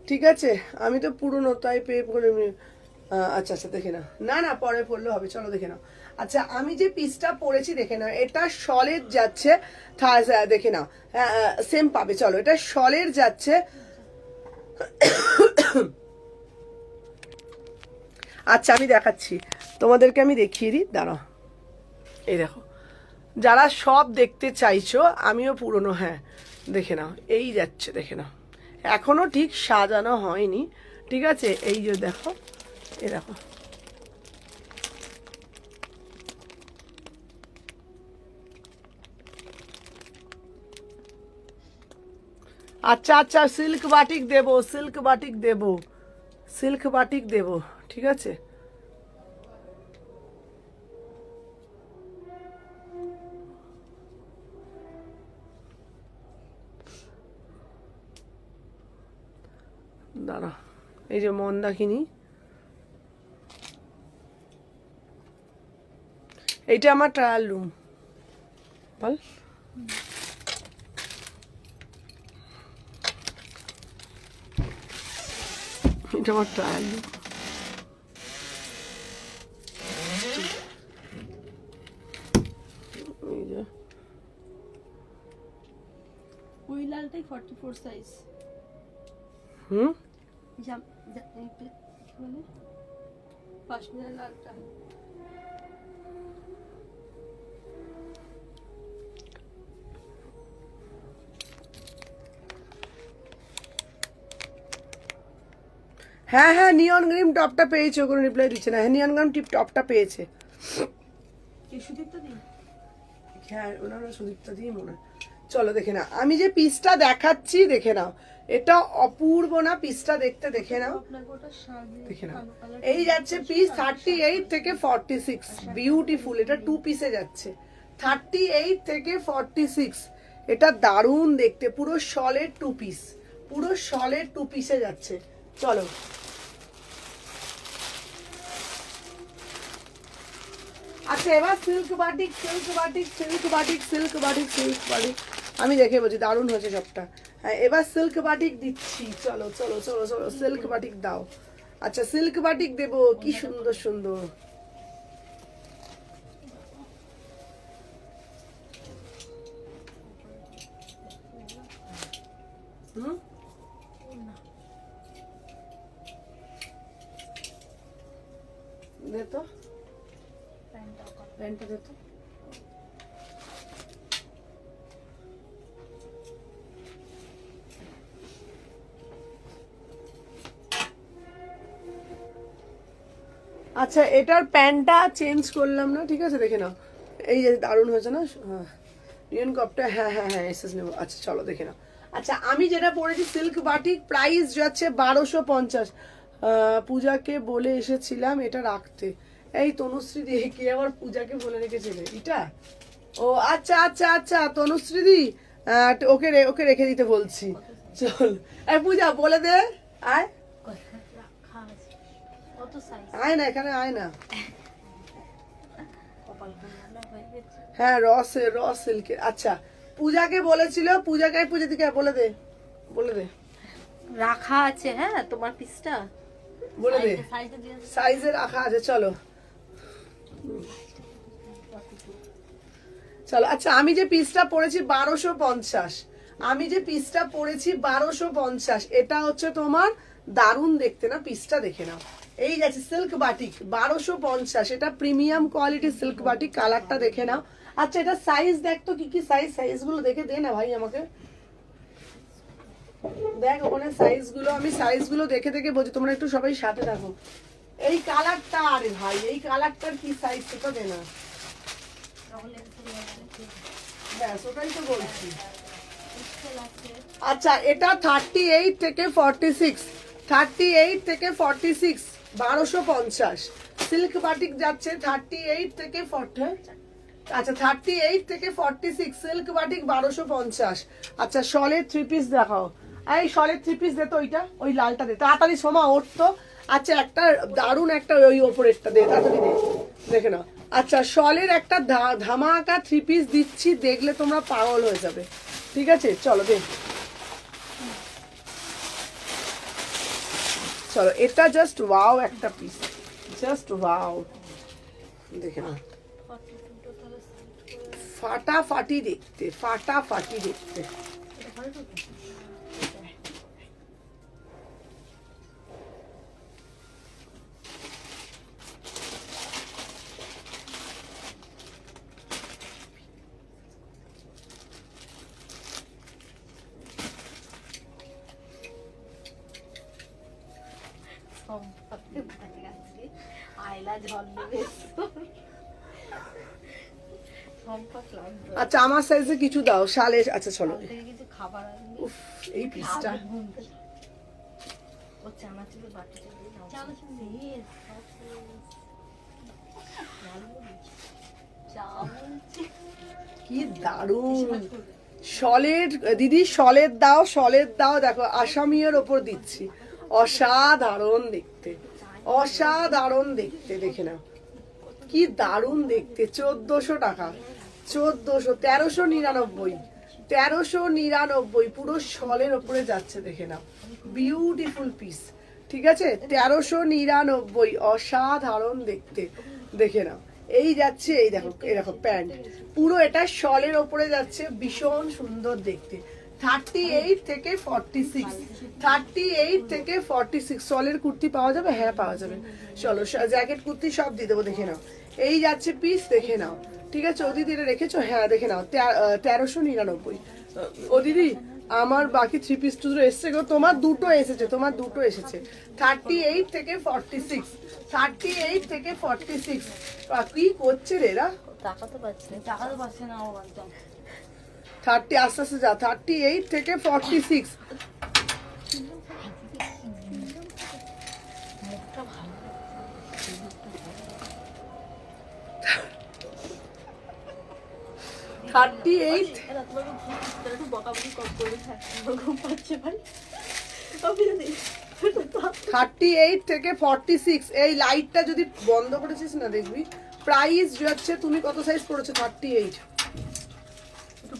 ঠিক আছে? আমি তো পুরনো তাই পে করে আচ্ছা আচ্ছা দেখে নাও, না না পরে পড়লে হবে, চলো দেখে নাও। আচ্ছা আমি যে পিসটা পরেছি দেখে নাও, এটা শলের যাচ্ছে, দেখে নাও সেম পাবে। চলো এটা শলের যাচ্ছে, আচ্ছা আমি দেখাচ্ছি তোমাদেরকে, আমি দেখিয়ে দিই, দাঁড়াও। এই দেখো, যারা সব দেখতে চাইছো, আমিও পুরনো, হ্যাঁ দেখে নাও, এই যাচ্ছে দেখে নাও, এখনো ঠিক সাজানো হয়নি, ঠিক আছে? এই যে দেখো, এই দেখো, আচ্ছা আচ্ছা সিল্ক বাটিক দেবো, সিল্ক বাটিক দেবো, সিল্ক বাটিক দেবো, ঠিক আছে? দাঁড়া, এই যে মন্দাকিনী, এইটা আমার ট্রায়াল রুম, বল। এটা আমার ট্রায়াল রুম। এই যে ওই লালটাই 44 সাইজ। জাম এই কি বলে পাশমিনা লালটা। হ্যাঁ হ্যাঁ নিয়ন গ্রিন টপটা পেয়েছে, কোনো রিপ্লাই দিচ্ছে না। হ্যাঁ নিয়ন গ্রিন টিপ টপটা পেয়েছে, কি সুদীপ্তা দি? হ্যাঁ ওনারা সুদীপ্তা দিয়ে মনে হয়। চলো দেখে নাও, আমি যে পিসটা দেখাচ্ছি দেখে নাও, এটা অপূর্ব না পিসটা দেখতে? দেখে নাও, আপনাকে ওটা সাজে দেখে নাও, কালো কালার এই যাচ্ছে পিস 38 থেকে 46, বিউটিফুল, এটা 2 পিসে যাচ্ছে 38 থেকে 46, এটা দারুণ দেখতে, পুরো শলের 2 পিস, পুরো শলের 2 পিসে যাচ্ছে। চলো আচ্ছা এবার silk batik, silk batik, silk batik, silk batik, silk batik, আমি দেখে বলছি দারুণ হয়েছে সবটা। হ্যাঁ এবার সিল্ক বাটিক দিচ্ছি, চলো চলো চলো চলো সিল্ক বাটিক দাও। আচ্ছা সিল্ক বাটিক দেবো, কি সুন্দর সুন্দর। হুম দে তো প্যান্টটা দে তো। আচ্ছা এটার প্যান্টটা চেঞ্জ করলাম না, ঠিক আছে দেখে নাও। এই যে দারুণ হয়েছে না, হ্যাঁ রিয়ন কপটা, হ্যাঁ হ্যাঁ হ্যাঁ এসএস নেবো। আচ্ছা চলো দেখে নাও। আচ্ছা আমি যেটা পরেছি সিল্ক বাটিক, প্রাইস যাচ্ছে 1250। পূজাকে বলে এসেছিলাম এটা রাখতে। এই তনুশ্রী দি, কি আবার পূজাকে বলে রেখেছিলে এটা? ও আচ্ছা আচ্ছা আচ্ছা তনুশ্রী দি, ওকে ওকে রেখে দিতে বলছি। চল এই পূজা বলে দে, আয় কত সাইজ? আয় না এখানে আয় না। কপাল ভালো হয়ে গেছে। হ্যাঁ র সিল্কের। আচ্ছা পূজাকে বলেছিল, পূজাকে পূজা দিকে বলে দে, বলে দে রাখা আছে হ্যাঁ তোমার পিসটা, বলে দে সাইজে দিয়ে সাইজে রাখা আছে। চলো চলো। আচ্ছা আমি যে পিসটা পরেছি 1250, আমি যে পিসটা পরেছি 1250, এটা হচ্ছে তোমার দারুণ দেখতে না, পিসটা দেখে নাও। এই যাচ্ছে সিল্ক বাটিক 1250, এটা প্রিমিয়াম কোয়ালিটি সিল্ক বাটিক, কালারটা দেখে নাও। আচ্ছা এটা সাইজ দেখ তো কি কি সাইজ, সাইজগুলো দেখে দে না ভাই আমাকে, দেখ ওখানে সাইজগুলো, আমি সাইজগুলো দেখে দেখে বলছি, তোমরা একটু সবাই সাথে থাকো। এই কালারটা, আরে ভাই এই কালারটার কি সাইজ সেটা দে না, ব্যাস ওটাই তো বলছি। আচ্ছা এটা 38 থেকে 46, 38 থেকে 46 1250। সিল্ক বাটিক যাচ্ছে 38 থেকে 40, আচ্ছা 38 থেকে 46 সিল্ক বাটিক 1250। আচ্ছা শলের 3 পিস দেখাও, এই শলের 3 পিস দে তো, ওইটা ওই লালটা দে তাড়াতাড়ি, সোমা ওর তো। আচ্ছা একটা দারুণ একটা ওই ওপরেরটা দে তাড়াতাড়ি দে, দেখে নাও। আচ্ছা শলের একটা ধামাকা 3 পিস দিচ্ছি, দেখলে তোমরা পাগল হয়ে যাবে, ঠিক আছে চলো দে। চলো এটা জাস্ট ওয়াও একটা পিস, জাস্ট ওয়াও, দেখে নাও ফাটাফাটি দেখতে, ফাটাফাটি দেখতে। আয়লা ঝল দেবে। আচ্ছা আমার সাইজে কিছু দাও শালে। আচ্ছা চলো কিছু খাবার আনবি। উফ এই পিসটা ও চানাচুরের বাটিটা দিয়ে দাও। চানাচুর কি দারুণ শলের দিদি, শলের দাও, শলের দাও, দেখো আসামিয়ার ওপর দিচ্ছি, অসাধারণ দেখতে, অসাধারণ দেখতে, দেখে নাও কি দারুণ দেখতে। 1400 টাকা, 1400, 1399, 1399 পুরো শলের ওপরে যাচ্ছে, দেখে নাও বিউটিফুল পিস, ঠিক আছে 1399, অসাধারণ দেখতে, দেখে নাও। এই যাচ্ছে, এই দেখো এই দেখো প্যান্ট, পুরো এটা শলের ওপরে যাচ্ছে, ভীষণ সুন্দর দেখতে। 38 থেকে 46, 38 থেকে 46 শলের কুর্তি পাওয়া যাবে, হ্যাঁ পাওয়া যাবে। চলো জ্যাকেট কুর্তি সব দিয়ে দেবো, দেখে নাও। এই যাচ্ছে পিস, দেখে নাও, ঠিক আছে। ও দিদি এটা রেখেছো, হ্যাঁ দেখে নাও 1399। ও দিদি আমার বাকি 3 পিস টুকরো এসছে গো, তোমার দুটো এসেছে, তোমার দুটো এসেছে। 38 থেকে 46, 38 থেকে 46। কি করছে রে এরা, টাকা তো পাচ্ছে না, টাকা তো পাচ্ছে না ও একদম। 30 আস্তে আস্তে যা, 38 থেকে 46। মুখটা ভালো। 38 এরা তোমাকে একটু বকাবকি কম করে থাকে, ঘুম পাচ্ছে ভাই। 38 থেকে 46। এই লাইটটা যদি বন্ধ করেছিস না দেখবি। প্রাইস যাচ্ছে, তুমি কত সাইজ পড়েছো? 38। একটু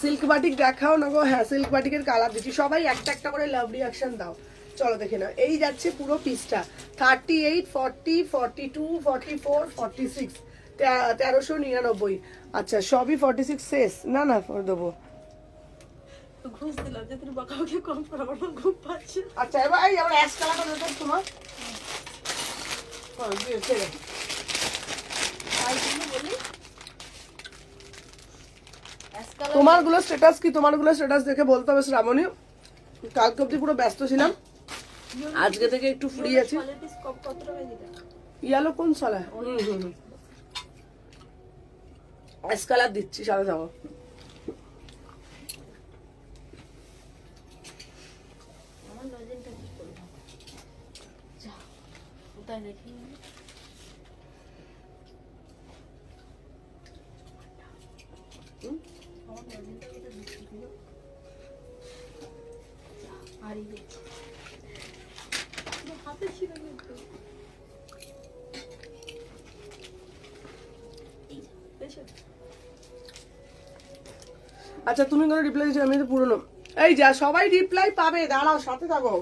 সিল্ক বাটিক দেখাও না গো। হ্যাঁ সিল্ক বাটিকের কালার দিচ্ছি, সবাই একটা একটা করে লাভ রিয়াকশন দাও। চলো দেখে নাও, এই যাচ্ছে পুরো পিসটা 38, 40, 42, 44, 46, 1399। আচ্ছা সবই 46 শেষ, না না দেবো। ঘুষ দিলাম যে তুমি বকাবকি কম করো, আমার ঘুম পাচ্ছে। আচ্ছা এবার এই আমার অ্যাশ কালারটা দেখো তোমার। দিয়ে ছেড়ে। তাই জন্য বলি তোমারগুলো স্ট্যাটাস কি? তোমারগুলো স্ট্যাটাস দেখে বলতে হবে শ্রাবণী। কালকে অব্দি পুরো ব্যস্ত ছিলাম, আজকে থেকে একটু ফ্রি আছি। কত টাকা দিতে? ইয়ালো কোন সালা? অ্যাশ কালার দিচ্ছি, সাথে থাকো। আমার লজেনটা কি করবো? যা ওটা রেখে আমার লজেনটা কোথায় দিচ্ছি? হারিয়ে গেছে। হাতে ছিল কিন্তু। আচ্ছা তুমি কোনো রিপ্লাই দিচ্ছ? আমি তো পুরনো। এই যা সবাই রিপ্লাই পাবে, দাঁড়াও সাথে থাকো।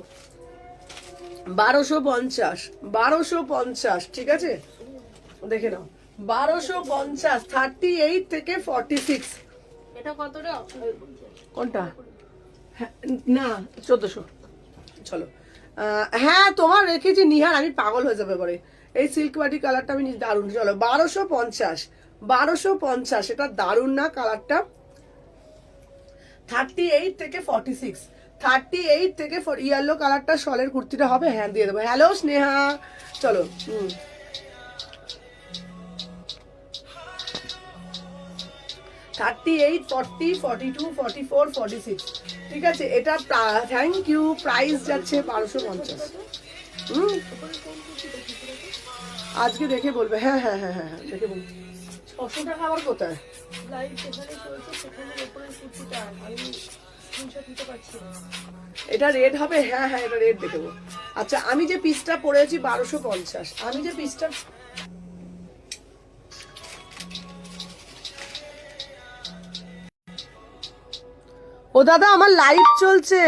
1250, 1250, ঠিক আছে দেখে নাও। 1250, 38 থেকে 46। এটা কত রে? কোনটা? হ্যাঁ, না 1400। চলো হ্যাঁ তোমার রেখেছি নিহার, আমি পাগল হয়ে যাবে পরে। এই সিল্ক বাটি কালারটা আমি দারুণ। চলো 1250, 1250, এটা দারুণ না কালারটা? 38 থেকে 46, 38 থেকে ইয়েলো কালারটা শলের কুর্তিটা হবে। হ্যাঁ দিয়ে দেবো। হ্যালো স্নেহা, চলো 38, 40, 42, 44, 46, ঠিক আছে। এটা থ্যাংক ইউ। প্রাইস যাচ্ছে 1250। আজকে দেখে বলবে। হ্যাঁ হ্যাঁ হ্যাঁ হ্যাঁ হ্যাঁ দেখে বলবে। 600 টাকা আবার কোথায়? লাইভ যেখানে চলছে সেখানে উপরের কুর্তিটা আমি স্ক্রিনশট নিতে পারছি না। এটা রেড হবে? হ্যাঁ হ্যাঁ এটা রেড দেখে দেবো। আচ্ছা আমি যে পিসটা পরেছি 1250, আমি যে পিসটা ও দাদা আমার লাইভ চলছে।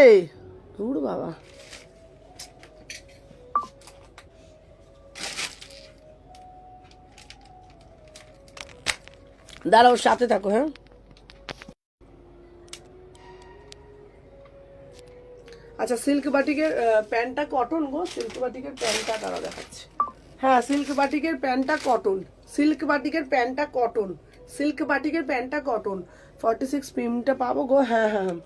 দূর বাবা, দাঁড়াও সাথে থাকো। হ্যাঁ আচ্ছা সিল্ক বাটিকের প্যান্টটা কটন গো। সিল্ক বাটিকের প্যান্টটা তারা দেখাচ্ছে। হ্যাঁ সিল্ক বাটিকের প্যান্টটা কটন, সিল্ক বাটিকের প্যান্টটা কটন, সিল্ক বাটিকের প্যান্টটা কটন। 46 প্রিন্টটা পাবো গো। হ্যাঁ হ্যাঁ হ্যাঁ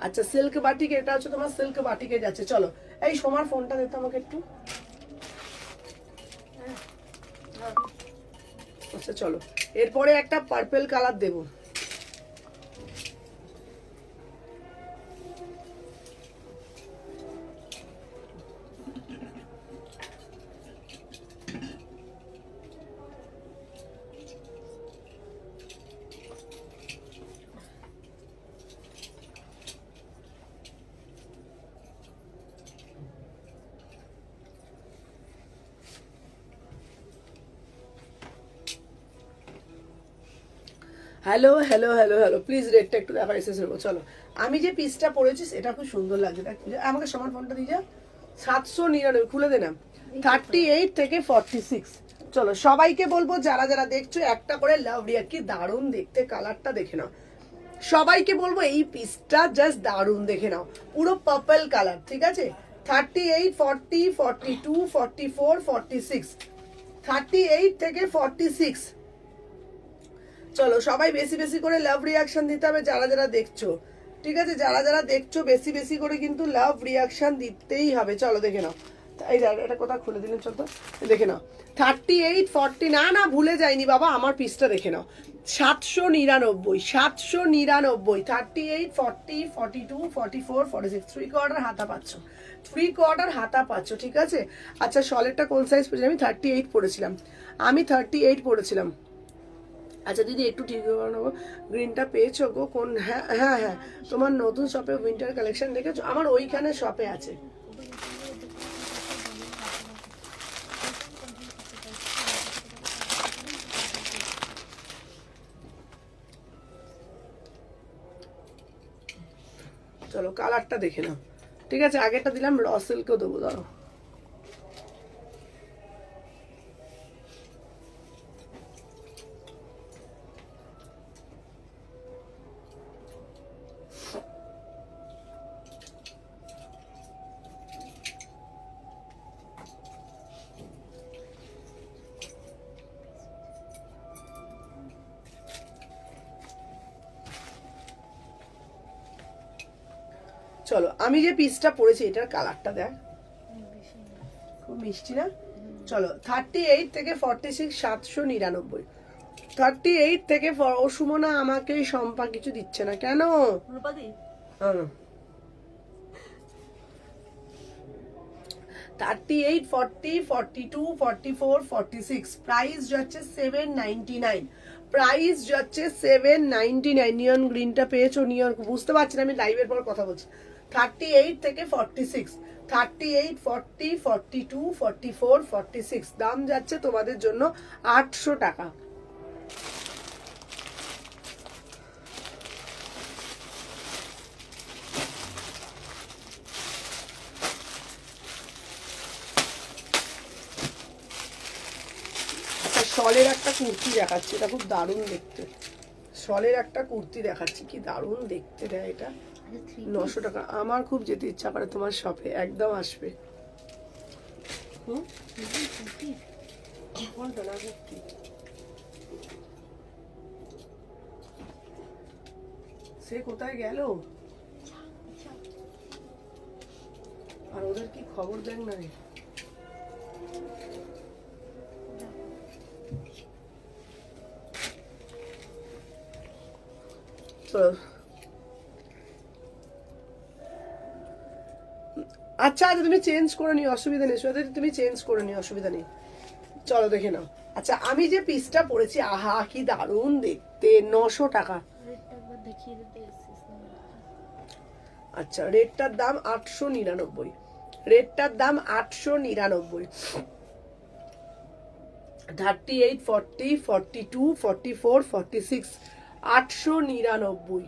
আচ্ছা সিল্ক বাটিক, এটা হচ্ছে তোমার সিল্ক বাটিকে যাচ্ছে। চলো এই সোমার ফোনটা দিতে আমাকে একটু। আচ্ছা চলো এরপরে একটা পার্পল কালার দেবো। Hello hello hello hello please রেটটা একটু দেখা এসে নেবো। চলো আমি যে পিসটা পরেছি এটা খুব সুন্দর লাগছে। আমাকে সমান ফোনটা দিয়ে যা। 799 খুলে দে না। 38 থেকে 46। চলো সবাইকে বলবো যারা যারা দেখছো একটা করে লাভ রিয়া, কি দারুণ দেখতে কালারটা দেখে নাও। সবাইকে বলবো এই পিসটা জাস্ট দারুণ দেখে নাও, পুরো পার্পল কালার, ঠিক আছে। 38, 40, 42, 44, 46, 38 থেকে 46। চলো সবাই বেশি বেশি করে লাভ রিয়াকশন দিতে হবে যারা যারা দেখছো, ঠিক আছে। যারা যারা দেখছো বেশি বেশি করে কিন্তু লাভ রিয়াকশন দিতেই হবে। চলো দেখে নাও। এই এটা কোথায় খুলে দিলেন? চল তো দেখে নাও। 38, 40, না না ভুলে যাইনি বাবা, আমার পিসটা দেখে নাও। 799, 799, 38, 40, 42, 44, 46, 3/4 হাতা পাচ্ছ, 3/4 হাতা পাচ্ছ, ঠিক আছে। আচ্ছা শলেরটা কোন সাইজ পড়েছি? আমি 38 পড়েছিলাম, আমি 38 পড়েছিলাম। আচ্ছা দিদি একটু ঠিক করে নেবো। গ্রিনটা পেয়েছো গো? কোন? হ্যাঁ হ্যাঁ হ্যাঁ তোমার নতুন শপে উইন্টার কালেকশন দেখেছো? আমার ওইখানে শপে আছে। চলো কালারটা দেখে নাও, ঠিক আছে? আগেরটা দিলাম, র সিল্কও দেবো, দাঁড়াও। চলো আমি যে পিসটা পরেছি এটার কালারটা দেখ, খুব মিষ্টি না? চলো 38 থেকে 46 799। 38 থেকে ও সুমনা আমাকে সম্পা কিছু দিচ্ছে না কেন? রূপাদি 38 40 42 44 46 প্রাইস যাচ্ছে 799। প্রাইস যাচ্ছে 799। নিয়ন গ্রিনটা পেয়েছো? নিয়ন বুঝতে পারছি না, আমি লাইভের পর কথা বলছি। 38 থেকে 46, 38 40 42 44 46 দাম যাচ্ছে তোমাদের জন্য 800 টাকা। শলের একটা কুর্তি দেখাচ্ছি, এটা খুব দারুণ দেখতে। শলের একটা কুর্তি দেখাচ্ছি, কি দারুণ দেখতে দেয় এটা। 900 টাকা। আমার খুব যেতে ইচ্ছা করে তোমার শপে, একদম আসবে। কোনটা না কুর্তি? সে কোথায় গেল? আর ওদের কি খবর দেখ না রে। আচ্ছা আচ্ছা তুমি চেঞ্জ করে নিও, অসুবিধা নেই। সোজা তুমি চেঞ্জ করে নিও, অসুবিধা নেই। চলো দেখে নাও। আচ্ছা আমি যে পিসটা পরেছি, আহা কি দারুণ দেখতে, 900 টাকা। আচ্ছা রেটটার দাম 899। রেটটার দাম 899। 38 40 42 44 46 899।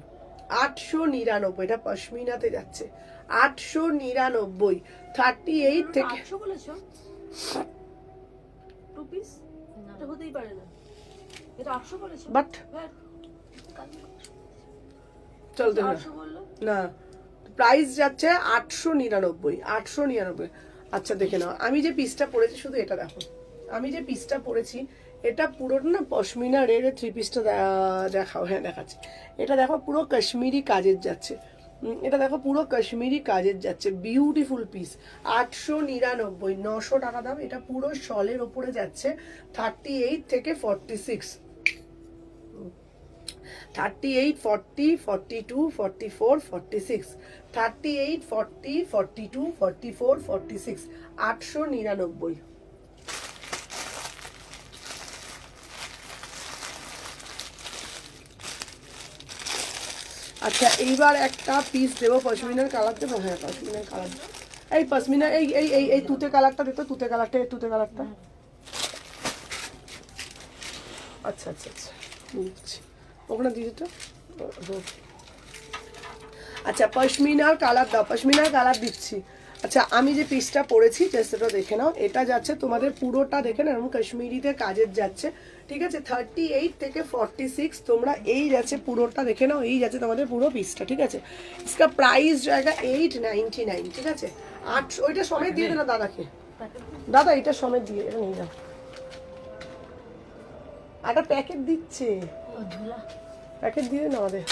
899 এটা পশমিনাতে যাচ্ছে। 899। 38 থেকে 800 বলেছো? 2 পিস? এটা হতেই পারে না। এটা 800 বলেছো? বাট চল দেখো 800 বললো? না, প্রাইস যাচ্ছে 899। 899। আচ্ছা দেখে নাও, আমি যে পিসটা পরেছি শুধু এটা দেখো। আমি যে পিসটা পরেছি এটা পুরোটা না পশমিনা রেড 3 পিসটা দেখাও। হ্যাঁ দেখাচ্ছি। এটা দেখো পুরো কাশ্মীরি কাজের যাচ্ছে। এটা দেখো পুরো কাশ্মীরি কাজের যাচ্ছে, বিউটিফুল পিস। 899, 900 টাকা দাম। এটা পুরো শলের ওপরে যাচ্ছে। 38 থেকে 46, 38 40 42 44 46, 38 40 42 44 46 899। আচ্ছা এইবার একটা পিস দেবো, পশমিনার কালার দেবো। হ্যাঁ পশমিনার কালার, এই পশমিনা এই এই এই এই তুতে কালারটা দিত, তুতে কালারটা, এই তুতে কালারটা। আচ্ছা আচ্ছা আচ্ছা বুঝছি, ওখানে দিয়ে দিত। আচ্ছা পশমিনার কালার দাও, পশমিনার কালার দিচ্ছি। আচ্ছা আমি যে পিসটা পরেছি সেটা দেখে নাও। এটা যাচ্ছে তোমাদের পুরোটা দেখে নাও, এরকম কাশ্মীরিতে কাজের যাচ্ছে, ঠিক আছে? 38 থেকে 46 তোমরা এই যাচ্ছে পুরোটা দেখে নাও। এই যাচ্ছে তোমাদের পুরো পিসটা, ঠিক আছে? इसका প্রাইস জায়গা 899, ঠিক আছে? 8 ওইটা সমেত দিয়ে দে না দাদাকে। দাদা এটা সমেত দিয়ে, এটা নিয়ে যাও। একটা প্যাকেট দিচ্ছে, প্যাকেট দিয়ে না আমাদের।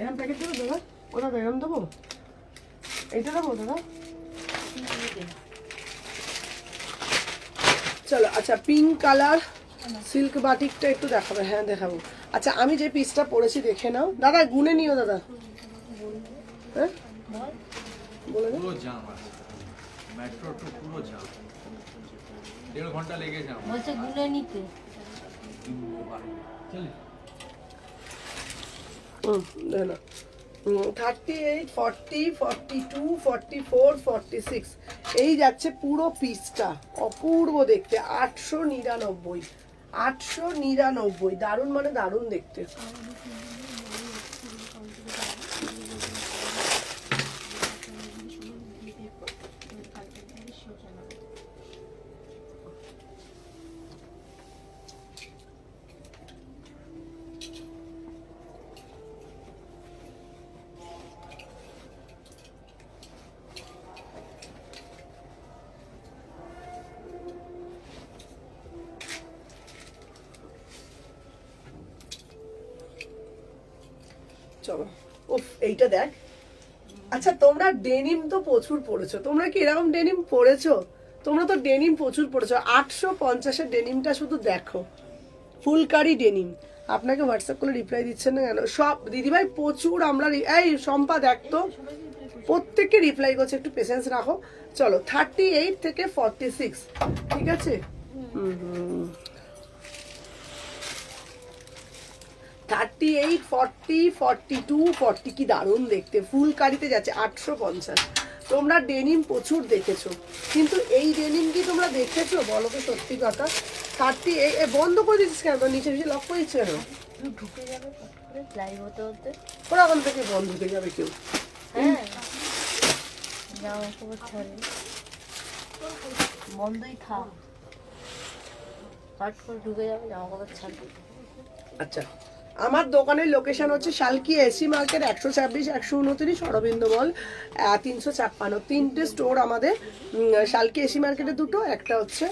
এরম প্যাকেট দেবো দাদা? ওটা এরম দেবো, এইটা দেবো দাদা? চলো আচ্ছা পিঙ্ক কালার সিল্ক বাটিকটা একটু দেখাবে। হ্যাঁ দেখাবো। আচ্ছা আমি যে পিসটা পরেছি দেখে নাও দাদা, গুনে নিও দাদা। হ্যাঁ বলে দাও। পুরো জাম আছে, মেট্রো টু পুরো জাম, 1.5 ঘন্টা লেগে যাম। বলছে গুনে নিতে। চলে দেখে নাও। 38 40 42 44 46 এই যাচ্ছে পুরো পিসটা, অপূর্ব দেখতে। 899, 899, দারুণ মানে দারুণ দেখতে। চলো, উফ এইটা দেখ। আচ্ছা তোমরা ডেনিম তো প্রচুর পড়েছো, তোমরা কি এরকম ডেনিম পড়েছো? তোমরা তো ডেনিম প্রচুর পড়েছো। 850-এর ডেনিমটা শুধু দেখো, ফুলকারি ডেনিম। আপনাকে হোয়াটসঅ্যাপ করে রিপ্লাই দিচ্ছেন না কেন? সব দিদিভাই প্রচুর আমরা এই সম্পা দেখ তো, প্রত্যেককে রিপ্লাই করছে, একটু পেশেন্স রাখো। চলো 38 থেকে 46, ঠিক আছে? 38, 40, 42, 40 কি দারুণ দেখতে, ফুলকারিতে যাচ্ছে 850। তোমরা ডেনিম প্রচুর দেখেছো, কিন্তু এই ডেনিম কি তোমরা দেখেছো বলো তো সত্যি কথা? 38 বন্ধ করে দিচ্ছিস কেন? তোর নিচে নিচে লক করে দিচ্ছে কেন? ঢুকে যাবে লাইভ হতে হতে। ওরকম থেকে বন্ধ ঢুকে যাবে কেউ? হ্যাঁ, জামা কাপড় ছাড়ে বন্ধই থাক, হট করে ঢুকে যাবে, জামা কাপড় ছাড়বে। আচ্ছা, আমার দোকানের লোকেশন হচ্ছে শালকি এসি মার্কেট 126, 129 অরবিন্দ মল 356, 3টে স্টোর আমাদের। শালকি এসি মার্কেটে দুটো, একটা হচ্ছে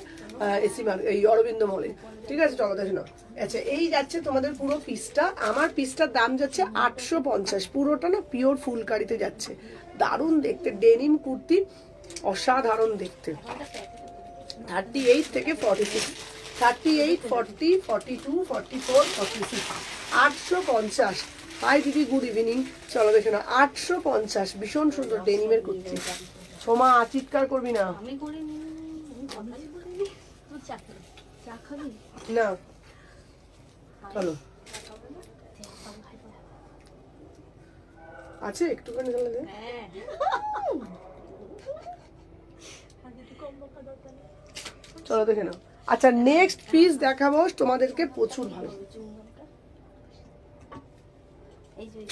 এসি মার্কেট এই অরবিন্দ মলে, ঠিক আছে? চলো দেখে নাও। আচ্ছা এই যাচ্ছে তোমাদের পুরো পিসটা, আমার পিসটার দাম যাচ্ছে 850, পুরোটা না পিওর ফুলকারিতে যাচ্ছে, দারুণ দেখতে ডেনিম কুর্তি, অসাধারণ দেখতে। 38 থেকে 46, 38, 40, 42, 44, 46, 850। হাই দিদি, গুড ইভিনিং। চলো দেখে না, 850, ভীষণ সুন্দর ডেনিমের কুর্তি। সোমা চিৎকার করবি না, আমি করিনি, আমি কথাই বলিনি। তুই চা খাবি? না চলো আছে একটুখানি ঢেলে দে। হ্যাঁ, চলো দেখে নাও। আচ্ছা নেক্সট পিস দেখাবো তোমাদেরকে, প্রচুর ভালো। এই যে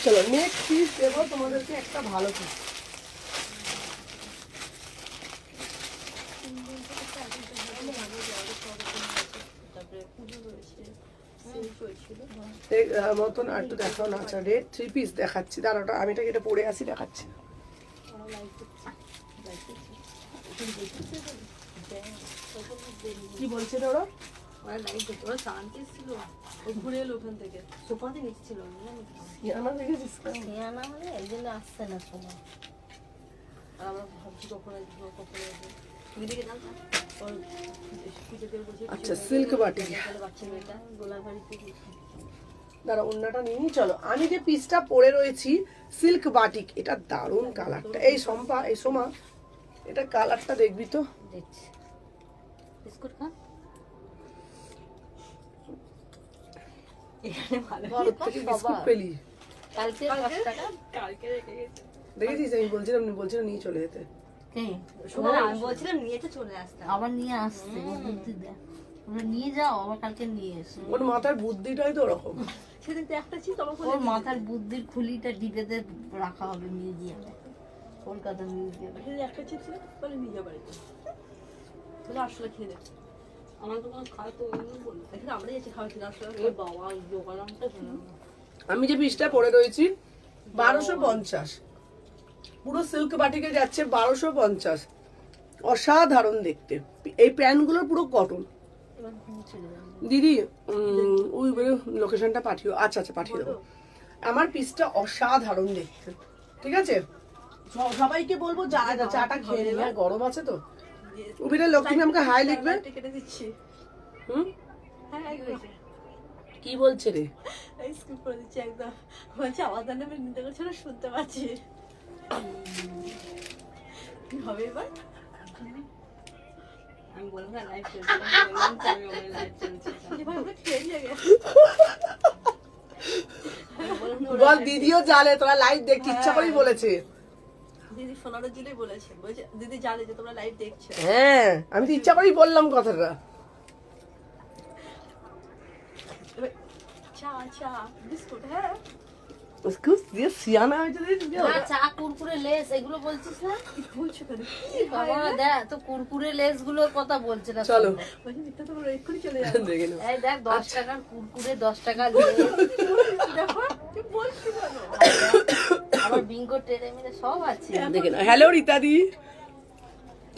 চলো নেক্সট পিস দেবো তোমাদেরকে, একটা ভালো পিস। মতন আর একটু দেখাও না। আচ্ছা রেড 3 পিস দেখাচ্ছি, দাঁড়াটা আমি এটা পরে আসি, দেখাচ্ছি। কি বলছে ওরা? ওরা লাইট দেখতে, ওরা শান্তি ছিল, ও ঘুরে এলো ওখান থেকে, সোফাতে নিচ্ছিল। ইয়ানা দেখেছিস? সিয়ানা হলে এই জন্য আসছে না সময়। আর আমরা ভাবছি কখন আসবো কখন আসবো, দিদিকে জানতাম ওর পুজোতে বসে। আচ্ছা সিল্ক বাটি, বাচ্চা মেয়েটা গোলাবাড়িতে দাঁড়া অন্যটা নিয়ে নিই। চলো আমি যে পিসটা পরে রয়েছি সিল্ক বাটিক, এটা দারুণ কালারটা। এই সম্পা, এই সোমা, এটা কালারটা দেখবি তো? দেখছি বিস্কুট খা। এখানে ভালো ভারত থেকে বিস্কুট পেলি? কালকে 5 টাকা। কালকে রেখে গেছে। দেখেছিস? আমি বলছিলাম নিয়ে চলে যেতে। কে? শোনো না, আমি বলছিলাম নিয়ে তো চলে আসতাম। আবার নিয়ে আসছে, ও বুদ্ধি দেয়। ওরা নিয়ে যাও, আবার কালকে নিয়ে এসো। ওর মাথার বুদ্ধিটাই তো ওরকম। সেদিন তো একটা ছিল, তখন ওর মাথার বুদ্ধির খুলিটা ডিবেতে রাখা হবে মিউজিয়ামে, কলকাতা মিউজিয়ামে। সেদিন একটা চিপ ছিল, বলে নিয়ে যাও বাড়িতে, বলে আসলে খেয়ে দেখ। আমার তো কোনো খাওয়া তো বললো, এখানে আমরা যাচ্ছি খাওয়া ছিল আসলে। এ বাবা, দোকানটা শুনলাম। আমি যে পিসটা পরে রয়েছি 1250, পুরো সিল্ক বাটিকে যাচ্ছে 1250, অসাধারণ দেখতে। এই প্যান্টগুলো পুরো কটন। এবার ঘুমিয়ে চলে যাবে। দিদি ওই লোকেশনটা পাঠিও। আচ্ছা আচ্ছা পাঠিয়ে দেবো। আমার পিসটা অসাধারণ দেখতে, ঠিক আছে? সবাইকে বলবো যারা যা চাটা খেয়ে নেবে, আর গরম আছে তো। উবিরা লক্ষ্মী ম্যামকে হাই লিখবে। কেটে দিচ্ছি। হুম, হ্যাঁ হয়েছে, কি বলছে রে? এই স্কিপ করে দিচ্ছি একদম। বলছে আমাদের নামে নিতে করছে না, শুনতে পাচ্ছি। কি হবে এবার? আমি বললাম না লাইভ চলছে, বললাম তো আমি ওই লাইভ চলছে। এবার আমরা খেয়ে নিয়ে গেছি। বল দিদিও জানে তোরা লাইভ দেখতে, ইচ্ছা করেই বলেছে। দিদি সোনারের জিলেই বলেছে, বলছে দিদি জানে যে তোমরা লাইভ দেখছো। হ্যাঁ আমি তো ইচ্ছা করেই বললাম কথাটা। এবার চা চা বিস্কুট, হ্যাঁ Excuse, দিয়ে সিয়ানা হয়েছে দেখেছিস কি? না, চা, কুরকুরে, লেস এগুলো বলছিস না? কি বলছো কেন? বাবা দেখ তো কুরকুরে লেস গুলোর কথা বলছে না। চলো বলছি মিথ্যা তো এক্ষুনি চলে যাবে। দেখে নাও। এই দেখ 10 টাকার কুরকুরে, 10 টাকা লেস, দেখো কি বলছো কেন? আবার বিঙ্গো টেরে মিলে সব আছে। দেখে নাও। হ্যালো রীতাদি,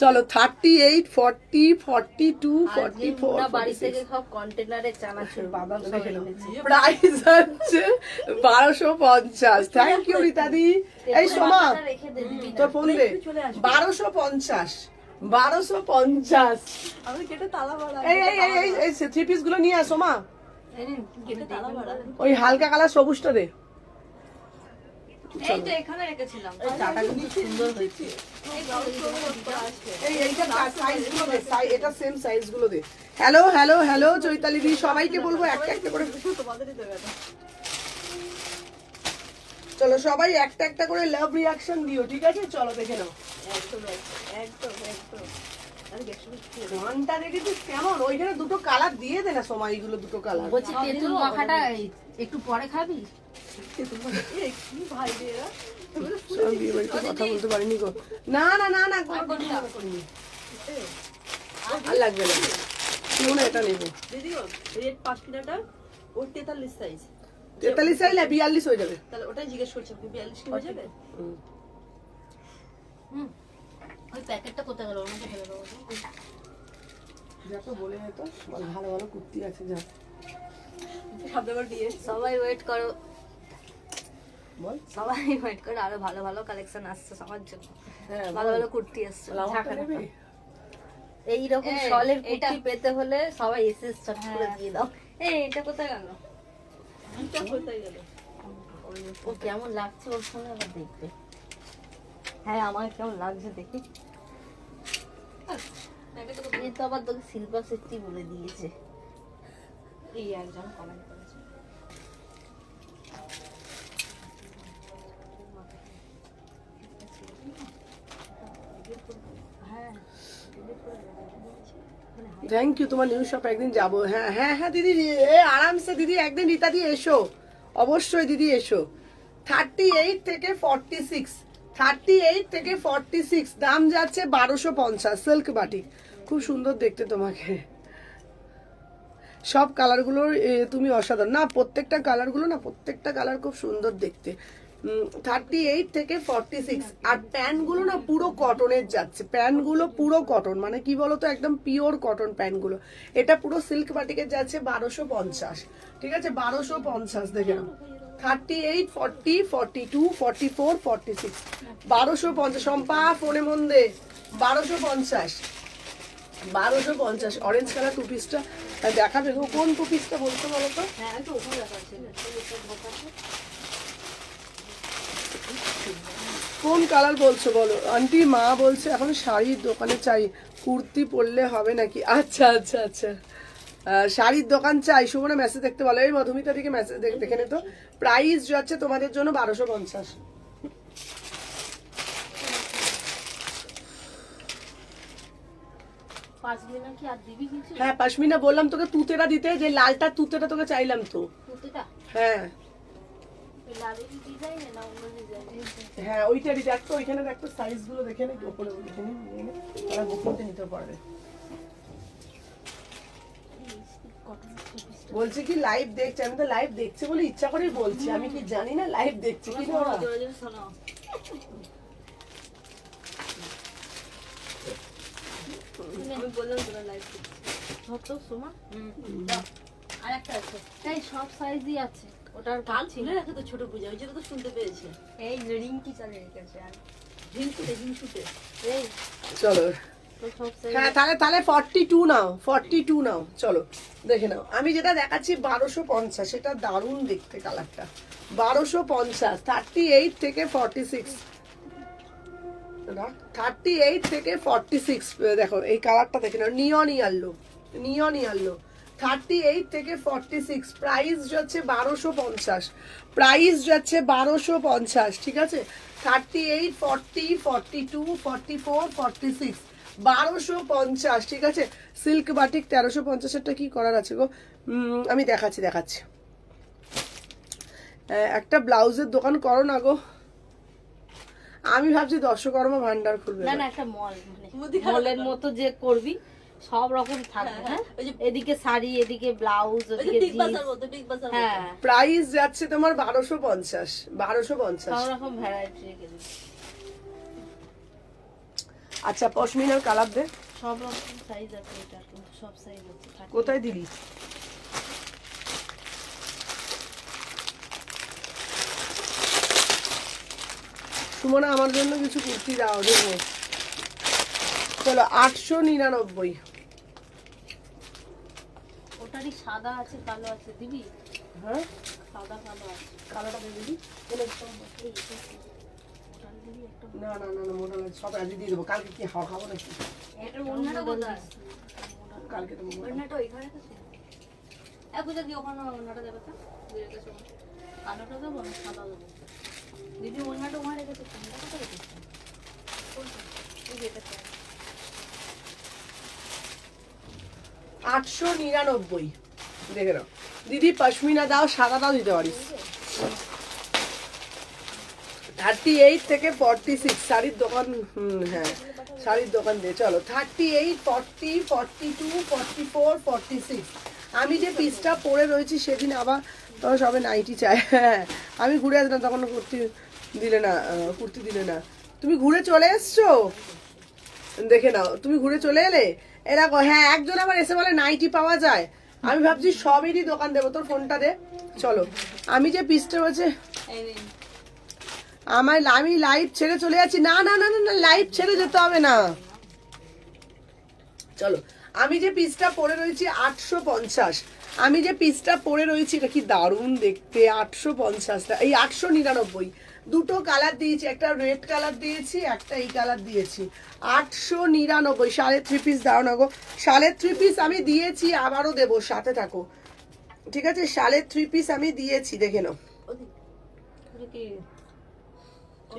চলো 38, 40, 42, আজকে 44, মুন্না বাড়ি 46 থেকে সব কন্টেনারে চানাচুর বাদাম সব দেখে নাও। এনেছে। প্রাইস হচ্ছে 1250। থ্যাংক ইউ রীতাদি। এই সোমা টাকাটা রেখে দে, দিবি না। তোর ফোন দে। চলে আসবে। 1250, 1250। আমি কেটে তালা মারা, এই এই এই এই এই থ্রি পিস গুলো নিয়ে আসো মা। এই নিন, কেটে তালা মারা। ওই হালকা কালার সবুজটা দে। এই তো এখানে রেখেছিলাম। এই চাটা কিন্তু সুন্দর হয়েছে। এই এইটা সাইজ গুলো দে, এটা সেম সাইজ গুলো দে। হ্যালো হ্যালো হ্যালো চৈতালি দি, সবাইকে বলবো একটা একটা করে। তোমাদেরই দেবে না। চলো সবাই একটা একটা করে লাভ রিঅ্যাকশন দিও, ঠিক আছে? চলো দেখে নাও। একদম একদম একদম। আরে দেখছো কি? গানটা দেখেছিস কেমন? ওইখানে দুটো কালার দিয়ে দে না সময়, এগুলো দুটো কালার। বলছি তেঁতুল মাখাটা একটু পরে খাবি? এ কি ভাই রে এরা? সব বিয়ে বাড়িতে কথা বলতে পারিনি গো। না না না না কোনো কিছু করিনি। আর লাগবে না, কেউ না, এটা নেবো। দিদি রেড 5 কিলোটা ওর 43 সাইজ। 43 চাইলে 42 হয়ে যাবে। তাহলে ওটাই জিজ্ঞেস করছি, আপনি 42 কি হয়ে যাবে? হুম, ওই প্যাকেটটা কোথায় গেল? ওনাকে ফেলে দেবো। যা তো বলে তো, বল ভালো ভালো কুর্তি আছে যা। সাবধানে দিয়ে সবাই ওয়েট করো, বল। সবাই ওয়েট করো, আরো ভালো ভালো কালেকশন আসছে সবার জন্য। হ্যাঁ ভালো ভালো কুর্তি আসছে। লাউটা নেবে? এইরকম এই, শলের এটা- কুর্তি পেতে হলে সবাই এসএস চট করে দিয়ে দাও। এই এটা কোথায় গেল? এটা কোথায় গেল? ও কেমন লাগছে ওর সঙ্গে আবার দেখবে। হ্যাঁ আমার কেমন লাগছে দেখি। এ তো আবার তোকে শিল্পা শেট্টি বলে দিয়েছে। এই একজন কমেন্ট করেছে। হ্যাঁ থ্যাংক ইউ, তোমার নিউ শপ একদিন যাবো। হ্যাঁ হ্যাঁ হ্যাঁ দিদি, আরামসে দিদি একদিন রীতা দিয়ে এসো, অবশ্যই দিদি এসো। 38 থেকে 46, 38 থেকে 46 দাম যাচ্ছে 1250। সিল্ক বাটিক, খুব সুন্দর দেখতে তোমাকে। সব কালারগুলোর তুমি অসাধারণ। না প্রত্যেকটা কালারগুলো না, প্রত্যেকটা কালার খুব সুন্দর দেখতে। 38 থেকে 46। আর প্যান্টগুলো না পুরো কটনের যাচ্ছে, প্যান্টগুলো পুরো কটন, মানে কি বলতো একদম পিওর কটন প্যান্টগুলো। এটা পুরো সিল্ক বাটিকের যাচ্ছে 1250, ঠিক আছে? 1250 দেখে নাও। 38, 40, 42, 44, 46, 1250। সম্পা ফোনে মন দে, 1250, 1250। অরেঞ্জ কালার টু পিসটা দেখাবে গো, কোন টু পিসটা বলতে বলো তো? হ্যাঁ একটু ওখানে রাখা আছে না, কোন কালার বলছো বলো? আন্টি মা বলছে এখন শাড়ির দোকানে চাই, কুর্তি পরলে হবে নাকি? আচ্ছা আচ্ছা আচ্ছা, শাড়ির দোকান চাই। সুমনা মেসেজ দেখতে বলো। এই মধুমিতা থেকে মেসেজ দেখে নে তো। প্রাইস যাচ্ছে তোমাদের জন্য 1250। পাঁচ দিন কি আর দিবি কিছু? হ্যাঁ পাশমিনা বললাম তোকে তুতেটা দিতে, যে লালটা তুতেটা তোকে চাইলাম তো। কুর্তিটা হ্যাঁ লালের ডিজাইনে না অন্য ডিজাইনে? হ্যাঁ ওইটারই দেখ তো, ওইখানে দেখ তো সাইজ গুলো দেখে নে, ওপরে দেখে নে, তারা বুকিংটা নিতে পারবে। বলছি কি লাইভ দেখছে, আমি তো লাইভ দেখছে বলে ইচ্ছা করেই বলছি, আমি কি জানি না লাইভ দেখছে কি না ওরা? জোরে জোরে শোনাও। আমি বললাম তোরা লাইভ করছিস। ছোট সোমা আর একটা আছে, তাই সব সাইজই আছে। ওটার কাল খুলে রাখে তো ছোট পূজা, ওই জন্য তো শুনতে পেয়েছে। এই রিংকি চালে রেখেছে। আর হিংসুটে হিংসুটে। এই চলো তো সব সাইজ হ্যাঁ তাহলে তাহলে 42 নাও, 42 নাও। চলো দেখে নাও, আমি যেটা দেখাচ্ছি 1250, সেটা দারুণ দেখতে কালারটা। 1250, 38 থেকে 46, 38 থেকে 46। দেখো এই কালারটা দেখে নাও, নিয়ন ইয়ালো, নিয়ন ইয়ালো। 38 থেকে 46, প্রাইস যাচ্ছে 1250, প্রাইস যাচ্ছে 1250, ঠিক আছে? 38, 40, 42, 44, 46, 1250, ঠিক আছে। সিল্ক বাটিক 1350-এরটা কি করার আছে গো, আমি দেখাচ্ছি। একটা ব্লাউজের দোকান করো না গো, আমি ভাবছি দর্শকর্মা ভান্ডার খুলবে। না না, একটা মল মুদিখানা মলের দোকান। মতো যে করবি সব রকম থাকবে। হ্যাঁ, হ্যাঁ, ওই যে- এদিকে শাড়ি, এদিকে ব্লাউজ, ওই যে ওদিকে বিগ বাজার জিন্স। মতো, বিগ বাজার মতো। হ্যাঁ, প্রাইস যাচ্ছে তোমার 1250, 1250। সব রকম ভ্যারাইটি রেখে দিবি। আচ্ছা পশমিনার কালার দে, সব রকম সাইজ আছে, এটা কিন্তু সব সাইজ আছে। কোথায় দিলি? সুমনা আমার জন্য কিছু কুর্তি দাও দেখবো। চলো 899। ওটারই সাদা আছে, কালো আছে, দিবি? হ্যাঁ সাদা কালো আছে। কালারটা দিয়ে দিবি। এই, ওটার দিবি একটা। না মোটা লাগে, সব আজকে দিয়ে দেবো। কালকে কি হাওয়া খাবো নাকি? এটার ওড়নাটা কোথায়? কালকে তো মোটা। ওড়নাটা ওইখানে আছে। পূজা কি ওখানে ওড়নাটা দেবে তো? দিয়ে রেখেছো। কালোটা দেবো না সাদা দেবো? দিদি ওড়নাটা ওখানে রেখেছে, কোনটা কোথায় রেখেছে? কোনটা? এই যে এটা। 899 দেখে নাও দিদি, পশমিনা দাও, সাদাটাও দিতে পারিস। 38 থেকে 46 শাড়ির দোকান, হ্যাঁ শাড়ির দোকান দিয়ে চলো। 38, 40, 42, 44, 46। আমি যে পিসটা পরে রয়েছি সেদিন আবার তখন সবে নাইটি চাই। হ্যাঁ আমি ঘুরে আসলাম তখন কুর্তি দিলে না। তুমি ঘুরে চলে এসছো, দেখে নাও তুমি ঘুরে চলে এলে। এরকম হ্যাঁ, একজন আবার এসে বলে নাইটি পাওয়া যায়। আমি ভাবছি সবেরই দোকান দেবো। তোর ফোনটা দে। চলো আমি যে পিসটা রয়েছে, এই নিন। আমি লাইভ ছেড়ে চলে যাচ্ছি। না লাইভ ছেড়ে যেতে হবে না। চলো আমি যে পিসটা পরে রয়েছি 850, আমি যে পিসটা পরে রয়েছি এটা কি দারুণ দেখতে। 850, এই 899। দুটো কালার দিয়েছি, একটা রেড কালার দিয়েছি, একটা এই কালার দিয়েছি। 899। শালের 3 পিস দাও না গো। শালের 3 পিস আমি দিয়েছি, আবারও দেবো, সাথে থাকো ঠিক আছে। শালের 3 পিস আমি দিয়েছি, দেখে নাও। ওদি, ওটা কি?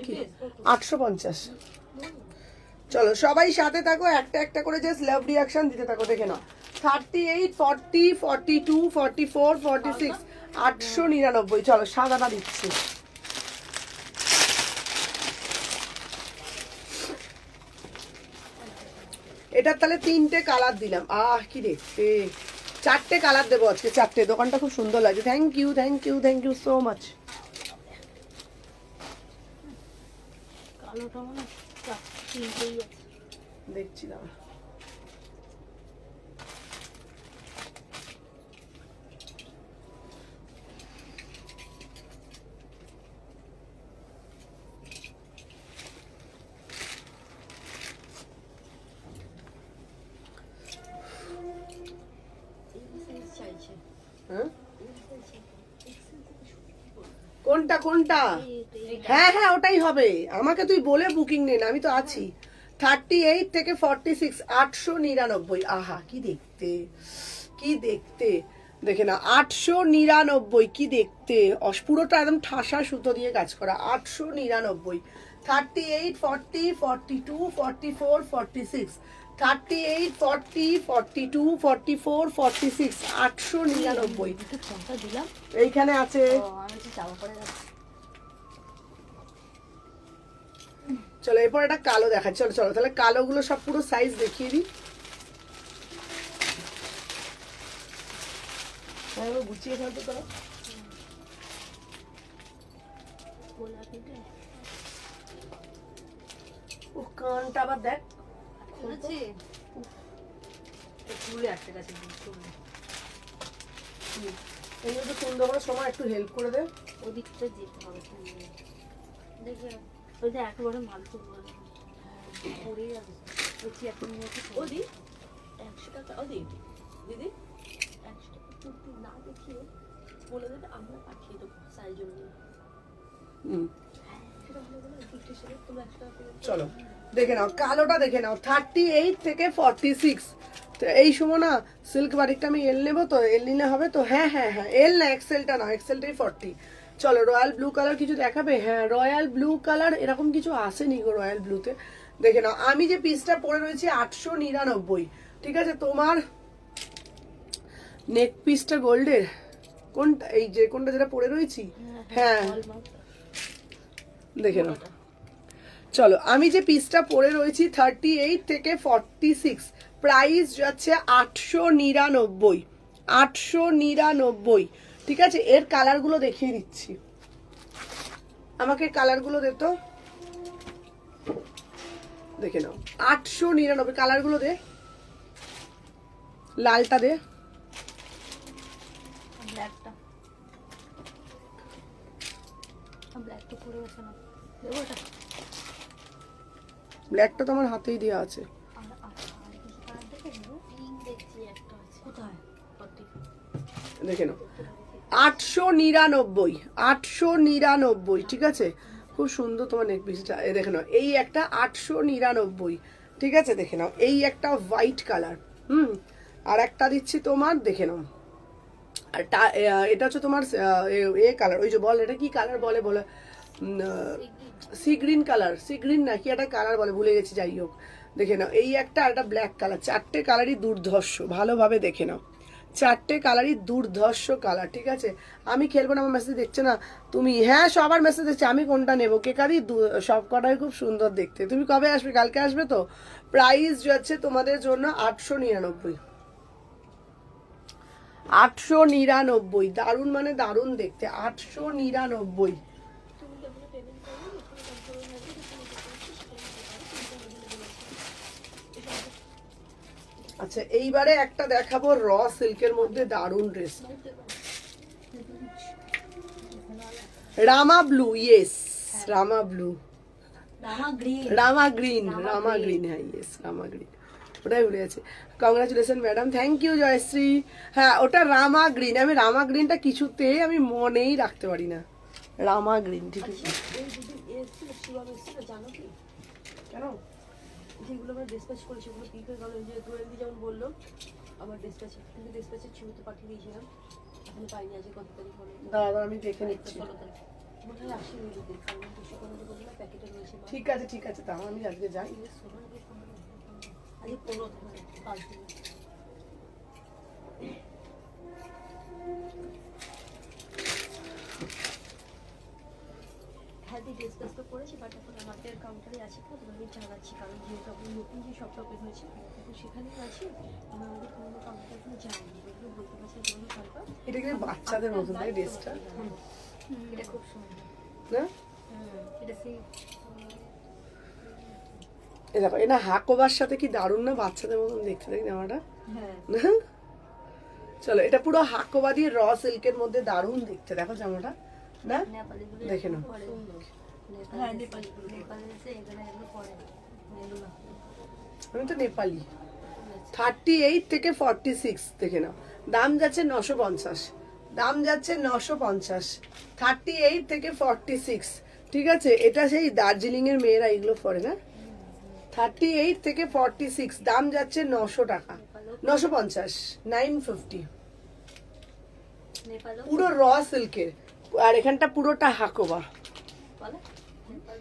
কি? 850। চলো সবাই সাথে থাকো, একটা একটা করে জাস্ট লাভ রিয়াকশন দিতে থাকো, দেখে নাও। 38, 40, 42, 44, 46, 899। চলো সাদাটা দিচ্ছি। এটার তাহলে 3টে কালার দিলাম। কি দেখতে, 4টে কালার দেবো আজকে, 4টে। দোকানটা খুব সুন্দর লাগছে। Thank you so much. কালোটা মানে তিনটেই আছে। দেখছি দাঁড়া। চাইছে। হ্যাঁ কোনটা? হ্যাঁ ওটাই হবে। আমাকে তুই বলে বুকিং নে না, আমি তো আছি। 38 থেকে 46, 899। আহা কি দেখতে দেখে না। 899 কি দেখতে। পুরোটা একদম ঠাসা সুতো দিয়ে কাজ করা। 899। 38, 40, 42, 44, 46, 38, 40, 42, 44, 46, 899। দুটো ফোনটা দিলাম। এইখানে আছে। আমি তো চাপা পড়ে যাচ্ছি। চলো এরপর একটা কালো দেখাচ্ছি। চলো তাহলে কালোগুলো সব পুরো সাইজ দেখিয়ে দিই। গুছিয়ে ফেলতে পারো। গোলাপিটা ও কানটা আবার দেখ। খুলেছি। চুলে আটকে গেছে, চুলে। এই তো সুন্দর করে সময় একটু হেল্প করে দে। ওদিকটা যেতে হবে। দেখি ওই যে একেবারে মালতো পড়ে যাবে। বলছি এখন ওদি 100 টাকা। ওদি দিদি 100 টাকা। চুক্তি না দেখিয়ে বলে দেবে, আমরা পাঠিয়ে দেবো সাইজ অনুযায়ী। হুম, সেটা হলে বলে গিফট হিসেবে তোমরা 100 টাকা পেয়ে চলো দেখে নাও কালোটা দেখে নাও। 38 থেকে 46। তো এই সময় না সিল্ক বাটিকটা আমি এল নেবো তো, এল নিলে হবে তো? হ্যাঁ এল না, এক্সেলটা না, এক্সেলটাই 40। চলো রয়্যাল ব্লু কালার কিছু দেখাবে? হ্যাঁ রয়্যাল ব্লু কালার এরকম কিছু আসেনি গো রয়্যাল ব্লুতে। দেখে নাও আমি যে পিসটা পরে রয়েছি 899, ঠিক আছে? তোমার নেক পিসটা গোল্ডের কোনটা, এই যে কোনটা যেটা পরে রয়েছি? হ্যাঁ দেখে নাও। চলো আমি যে পিসটা পরে রয়েছি 38 থেকে 46, প্রাইস যাচ্ছে 899, 899, ঠিক আছে? এর কালারগুলো দেখিয়ে দিচ্ছি, আমাকে কালারগুলো দে তো, দেখে নাও 899 কালারগুলো দে, লালটা দে, ব্ল্যাকটা ব্ল্যাক তো পরে আছে না, দেবো এটা? ব্ল্যাকটা তো আমার হাতেই দেওয়া আছে। আর কিছু কালার দেখে নেবো। পিঙ্ক দেখছি একটা আছে কোথায়? 40 দেখে নাও 899, 899, ঠিক আছে? খুব সুন্দর তোমার নেক পিসটা। এই দেখে নাও এই একটা 899, ঠিক আছে? দেখে নাও এই একটা হোয়াইট কালার, আর একটা দিচ্ছি তোমার, দেখে নাও। আর এটা হচ্ছে তোমার এ কালার, ওই যে বল এটা কি কালার বলে বলে, sea green colour, sea green না কি একটা কালার বলে, ভুলে গেছি, যাই হোক। দেখে নাও এই একটা, আর একটা ব্ল্যাক কালার, চারটে কালারই দুর্ধর্ষ, ভালোভাবে দেখে নাও, চারটে কালারই দুর্ধর্ষ কালার, ঠিক আছে? আমি খেলবো না, আমার মেসেজ দেখছে না তুমি? হ্যাঁ সবার মেসেজ দেখছে, আমি কোনটা নেবো কেকারি, সব কটাই খুব সুন্দর দেখতে। তুমি কবে আসবে? কালকে আসবে তো? প্রাইস যাচ্ছে তোমাদের জন্য 899, 899, দারুণ মানে দারুণ দেখতে, 899। আচ্ছা এইবারে একটা দেখাবো র সিল্কের মধ্যে দারুণ ড্রেস, রামা ব্লু, ইয়েস রামা ব্লু, রামা গ্রিন, রামা গ্রিন, রামা গ্রিন, হ্যাঁ ইয়েস রামা গ্রিন, ওটাই ভুলে গেছে। Congratulation madam, thank you Jayashree. হ্যাঁ ওটা রামা গ্রিন, আমি রামা গ্রিনটা কিছুতেই আমি মনেই রাখতে পারি না, রামা গ্রিন, ঠিক আছে? এই দুদিন এসেছিল শিবাম এসেছিল জানো কি? কেন? যেগুলো আমরা ডিসপ্যাচ করেছি সেগুলো পিক হয়ে গেল, যে দোয়েলদি যেমন বললো আমার ডিসপ্যাচে, কিন্তু ডিসপ্যাচের ছবিতে পাঠিয়ে দিয়েছিলাম, এখন পাইনি, আজকে কত তারিখ হলো? দাদা আমি দেখে নিচ্ছি। 16 তারিখ বোধহয় আসি রোজদের, কারণ দুশো কোনো বললো না প্যাকেটে রয়েছে মা। ঠিক আছে ঠিক আছে, তাহলে আমি আজকে যাই। আজকে 15 তারিখ, 5 দিন। হ্যাঁ দি ডিসকাস তো করেছি, বাট এখন আমাদের কাউন্টারে আছে তো, আমি চালাচ্ছি, কারণ যেহেতু আপনি নতুন যে শপটা ওপেন হয়েছে এখন সেখানেই আছি, আমি আমাদের পুরোনো কাউন্টারে এখনো যাইনি, এগুলো বলতে পারছি জন্য কালকা। এটা কিন্তু বাচ্চাদের মতন তাই ড্রেসটা, এটা খুব সুন্দর, না? এটা সেই এ দেখো এটা হাকোবার সাথে কি দারুণ না, বাচ্চাদের মতন দেখতে দেখি জামাটা, হ্যাঁ না? চলো এটা পুরো হাকোবা দিয়ে র সিল্কের মধ্যে দারুণ দেখতে, দেখো জামাটা, না? নেপালিগুলো দেখে নাও। পরে সুন্দর, হ্যাঁ, নেপালিগুলো নেপালে এসে এখানে এগুলো পরে এগুলো আমি তো নেপালি। 38 থেকে 46, দেখে নাও দাম যাচ্ছে 950, দাম যাচ্ছে 950, 38 থেকে 46, ঠিক আছে? এটা সেই দার্জিলিং এর মেয়েরা এগুলো পরে না। 38 থেকে 46, দাম যাচ্ছে 900 টাকা, 950, 950, নেপালও পুরো র সিল্কের, আর এখানটা পুরোটা হাকোবা। বলে নেপাল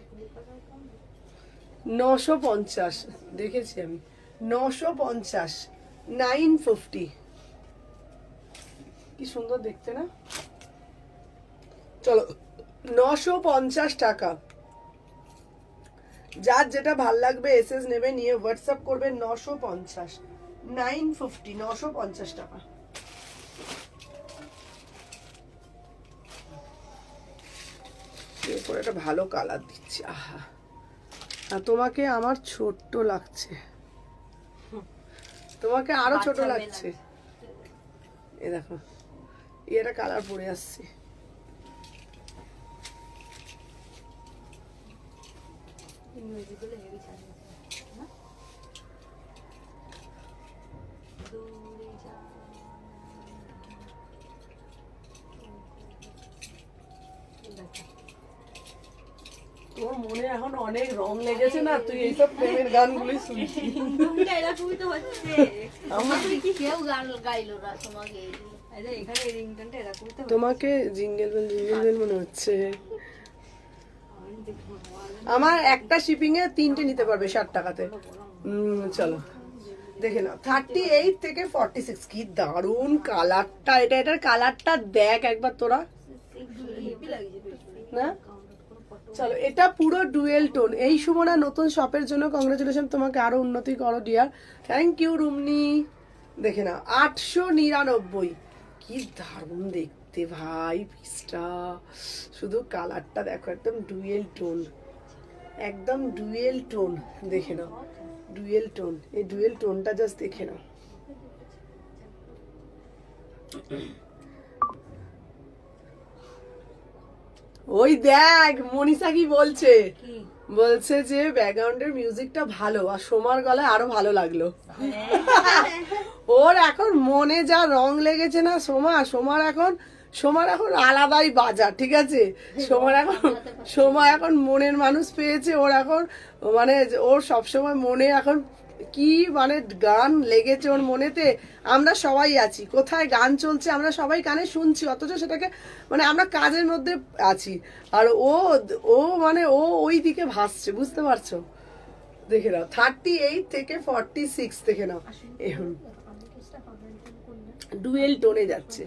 950 দেখেছি আমি, 950, 950, কি সুন্দর দেখতে না? চলো 950 টাকা, যার যেটা ভাল লাগবে এসএস নেবে, নিয়ে হোয়াটসঅ্যাপ করবে, 950, 950, 950 টাকা। এরপর একটা ভালো কালার দিচ্ছি, আহা, আর তোমাকে আমার ছোট্ট লাগছে, তোমাকে আরো ছোট বাচ্চা মেয়ে লাগছে, এ দেখো এই একটা কালার পরে আসছে, মিউজিকগুলো হেভি চালিয়েছে না, দূরে যা তোর মনে এখন অনেক রং লেগেছে না, তুই এইসব প্রেমের গানগুলোই শুনছিস। এরকমই তো হচ্ছে, আমার তুমি কি কেউ গান গাইলো না তোমাকে, আরে এখানে এই রিংটনটা এরা করতে হবে। তোমাকে জিঙ্গেল বেল মনে হচ্ছে। আমার একটা শিপিং এ 3টে নিতে পারবে 60 টাকাতে। চলো দেখে নাও 38 থেকে 46 কি দারুন কালারটা, এটার কালারটা দেখ একবার তোরা হেভি লাগছে না। চলো এটা পুরো ডুয়েল টোন। এই সুমনা নতুন শপের জন্য কংগ্রেচুলেশন, তোমাকে আরো উন্নতি করো ডিয়ার, থ্যাংক ইউ রুমনি। দেখে নাও 899, কি দারুণ দেখতে ভাই পিসটা, শুধু কালারটা দেখো একদম ডুয়েল টোন, একদম ডুয়েল টোন। দেখে নাও ডুয়েল টোন, এই ডুয়েল টোনটা জাস্ট দেখে নাও। ওই দেখ মনীষা কি বলছে, কি বলছে যে ব্যাকগ্রাউন্ডের মিউজিকটা ভালো আর সোমার গলায় আরো ভালো লাগলো। ওর এখন মনে যা রং লেগেছে না সোমার এখন আলাদাই বাজার, ঠিক আছে। সোমা এখন মনের মানুষ পেয়েছে, ওর এখন মানে ওর সবসময় মনে এখন কি মানে গান লেগেছে ওর মনেতে। আমরা সবাই আছি, কোথায় গান চলছে আমরা সবাই কানে শুনছি, অথচ সেটাকে মানে আমরা কাজের মধ্যে আছি, আর ও মানে ও ওই দিকে ভাসছে, বুঝতে পারছো। দেখে নাও 38 থেকে 46 দেখে নাও, এখন ডুয়েল টোনে যাচ্ছে।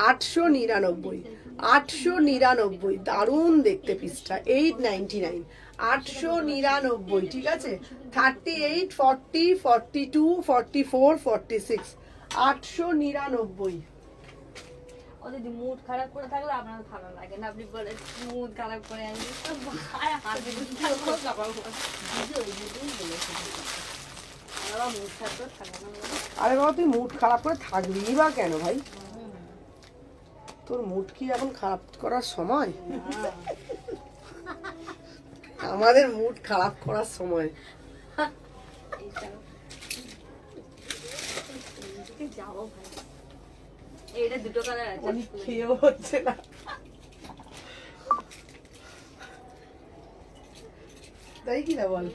899 দারুণ দেখতে পিসটা। 899 899, ঠিক আছে। 38 40 42 44 46 899। ও যদি মুড খারাপ করে থাকলে আপনার ভালো লাগে না, আপনি বলে মুড খারাপ করে আসবে তো ভাই হাতে খাবার মুড খারাপ করে থাকে না। আরে বাবা তুই মুড খারাপ করে থাকবি বা কেন ভাই, তোর মুড কি এখন খারাপ করার সময়? আমাদের মুড খারাপ করার সময়। যাবো ভাই, এইটা দুটো কালার আছে, খেয়েও হচ্ছে না। তাই কি না বল।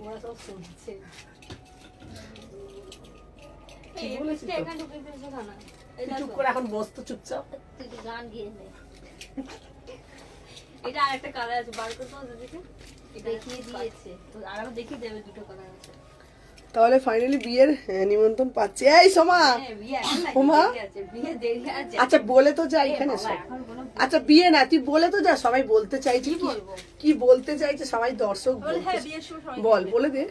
ওরা সব শুনছে। কি এই বলেছিস পিসটা তো? এখানে ঢুকে ফেলছে কেন? তুই এটা চুপ তো। করে এখন বসতো চুপচাপ। তুই তো গান গিয়ে নে। এটা আরেকটা কালার আছে, বার করতে হবে দেখে। দেখিয়ে দিয়েছে তো, আরো দেখিয়ে দেবে দুটো কালার আছে। তাহলে ফাইনালি বিয়ের নিমন্ত্রণ পাচ্ছি। এই সোমা, হ্যাঁ, বিয়ে এখন না, ওমা। দেরি আছে, বিয়ে দেরি আছে। আচ্ছা বলে তো যা এ এখানে বাবা, সব। এখন কোনো আচ্ছা বিয়ে না, তুই বলে তো যা, সবাই বলতে চাইছে কি কি বলবো? কি বলতে চাইছে সবাই দর্শক বলে বলতে হ্যাঁ বিয়ের সময় সবাই বল, বলে দে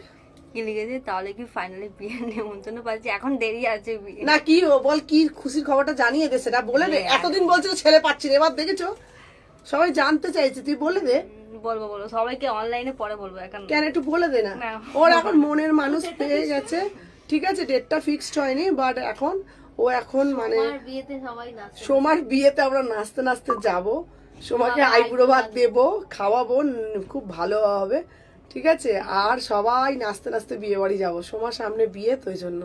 কি লিখেছে তাহলে কি ফাইনালি বিয়ের নিমন্ত্রণ পাচ্ছি, এখন দেরি আছে বিয়ে। না কি বল, কি খুশির খবরটা জানিয়ে দে, সেটা বলে দে। এতদিন বলছিল ছেলে পাচ্ছি না, এবার দেখেছো সবাই জানতে চাইছে, তুই বলে দে। বলবো সবাইকে অনলাইনে পরে বলবো এখন। কেন একটু বলে দে না। না। ওর এখন মনের মানুষ পেয়ে গেছে, ঠিক আছে, ডেটটা ফিক্সড হয়নি, বাট এখন ও এখন মানে আমার বিয়েতে সবাই নাচে। সোমার বিয়েতে আমরা নাচতে নাচতে যাব, সোমাকে আইবুড়ো ভাত দেবো, খাওয়াবো, খুব ভালো হবে, ঠিক আছে। আর সবাই নাচতে নাচতে বিয়ে বাড়ি যাবো, সোমার সামনে বিয়ে তো, ওই জন্য।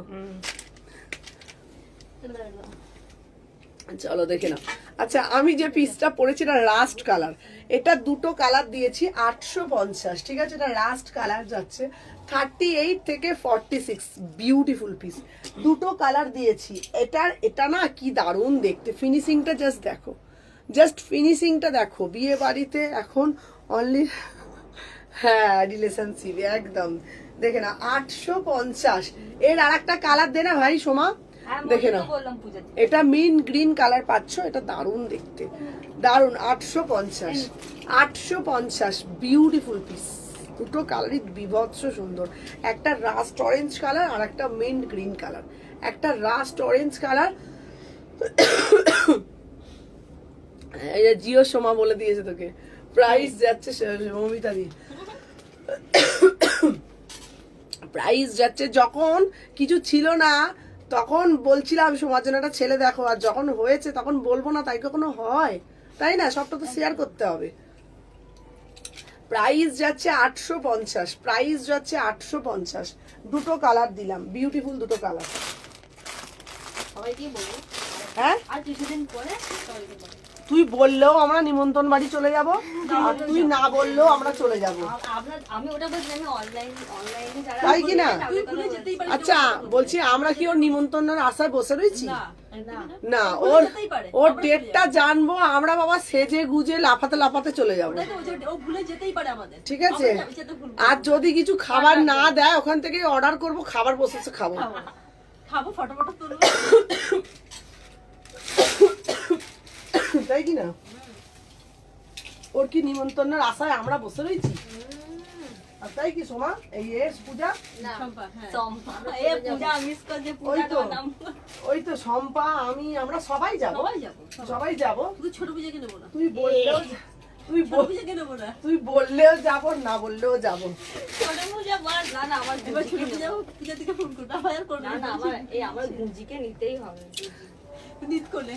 চলো দেখে নাও। আচ্ছা আমি যে পিসটা পরেছি এটা রাস্ট কালার, এটা দুটো কালার দিয়েছি 850, ঠিক আছে। এটা রাস্ট কালার যাচ্ছে 38 থেকে 46, বিউটিফুল পিস, দুটো কালার দিয়েছি। এটা না কি দারুণ দেখতে, ফিনিশিংটা জাস্ট দেখো, জাস্ট ফিনিশিংটা দেখো। বিয়ে বাড়িতে এখন অনলি হ্যাঁ রিলেশনশিপ একদম। দেখে না 850। এর আর একটা কালার দে না ভাই সোমা, দেখে নাও। বললাম পূজাতে এটা মিন গ্রিন কালার পাচ্ছ, এটা দারুণ দেখতে, দারুণ। 850 বিউটিফুল পিস, দুটো কালারই বিভৎস সুন্দর। একটা রাস্ট অরেঞ্জ কালার আর একটা মিন্ট গ্রিন কালার, একটা রাস্ট অরেঞ্জ কালার। এই যে জিও সোমা বলে দিয়েছে তোকে, প্রাইস যাচ্ছে মমিতা দি, প্রাইস যাচ্ছে। যখন কিছু ছিল না তখন বলছিলাম সোমার জন্য একটা ছেলে দেখো, আর যখন হয়েছে তখন বলবো না, তাই কখনো হয়? তাই না, সবটা তো শেয়ার করতে হবে। প্রাইস যাচ্ছে 850, প্রাইস যাচ্ছে 850, দুটো কালার দিলাম, বিউটিফুল দুটো কালার। সবাইকে বলবো, হ্যাঁ আর কিছুদিন পরে সবাইকে বলবো। তুই বললেও আমরা নিমন্ত্রণ বাড়ি চলে যাব, আর তুই না বললেও আমরা চলে যাব, আমি ওটা বলছি, আমি অনলাইনে যারা তাই কি না? তুই ভুলে যেতেই পারিস। আচ্ছা বলছি, আমরা কি ওর নিমন্ত্রণের আশায় বসে রয়েছি? না না না, ভুলে ওর যেতেই পারে। ওর আমরা ডেটটা জানবো, আমরা বাবা সেজে গুজে লাফাতে লাফাতে চলে যাব, ওটাই তো বলছি, ও ভুলে যেতেই পারে আমাদের। ঠিক আছে? আমরা যাবো, যেতে ভুলবো। আর যদি কিছু খাবার না দেয় ওখান থেকে অর্ডার করব, খাবার বসে বসে খাবো। খাবো, ফটো ফটো তুলবো। তাই কি না? ওর কি নিমন্ত্রণের আশায় আমরা বসে রয়েছি? আর তাই কি সোমা? এই এস পূজা, না সম্পা, হ্যাঁ। সম্পা এ পূজা মিস কর যে ওই পূজা তো। নাম। ওই তো শম্পা, আমি, আমরা সবাই যাব, সবাই যাবো। সবাই যাব। শুধু ছোট পূজাকে নেবো না। তুই বললেও তুই ছোট বল- পূজাকে নেবো না। তুই বললেও যাব, না বললেও যাব। ছোট পূজা বাদ। না না আমার এবার ছোট গুঞ্জিকে পূজা নেবো। পূজা থেকে ফোন করবো, আমার আর করবো না না আমার গুঞ্জিকে নিতেই হবে। নিত করলে।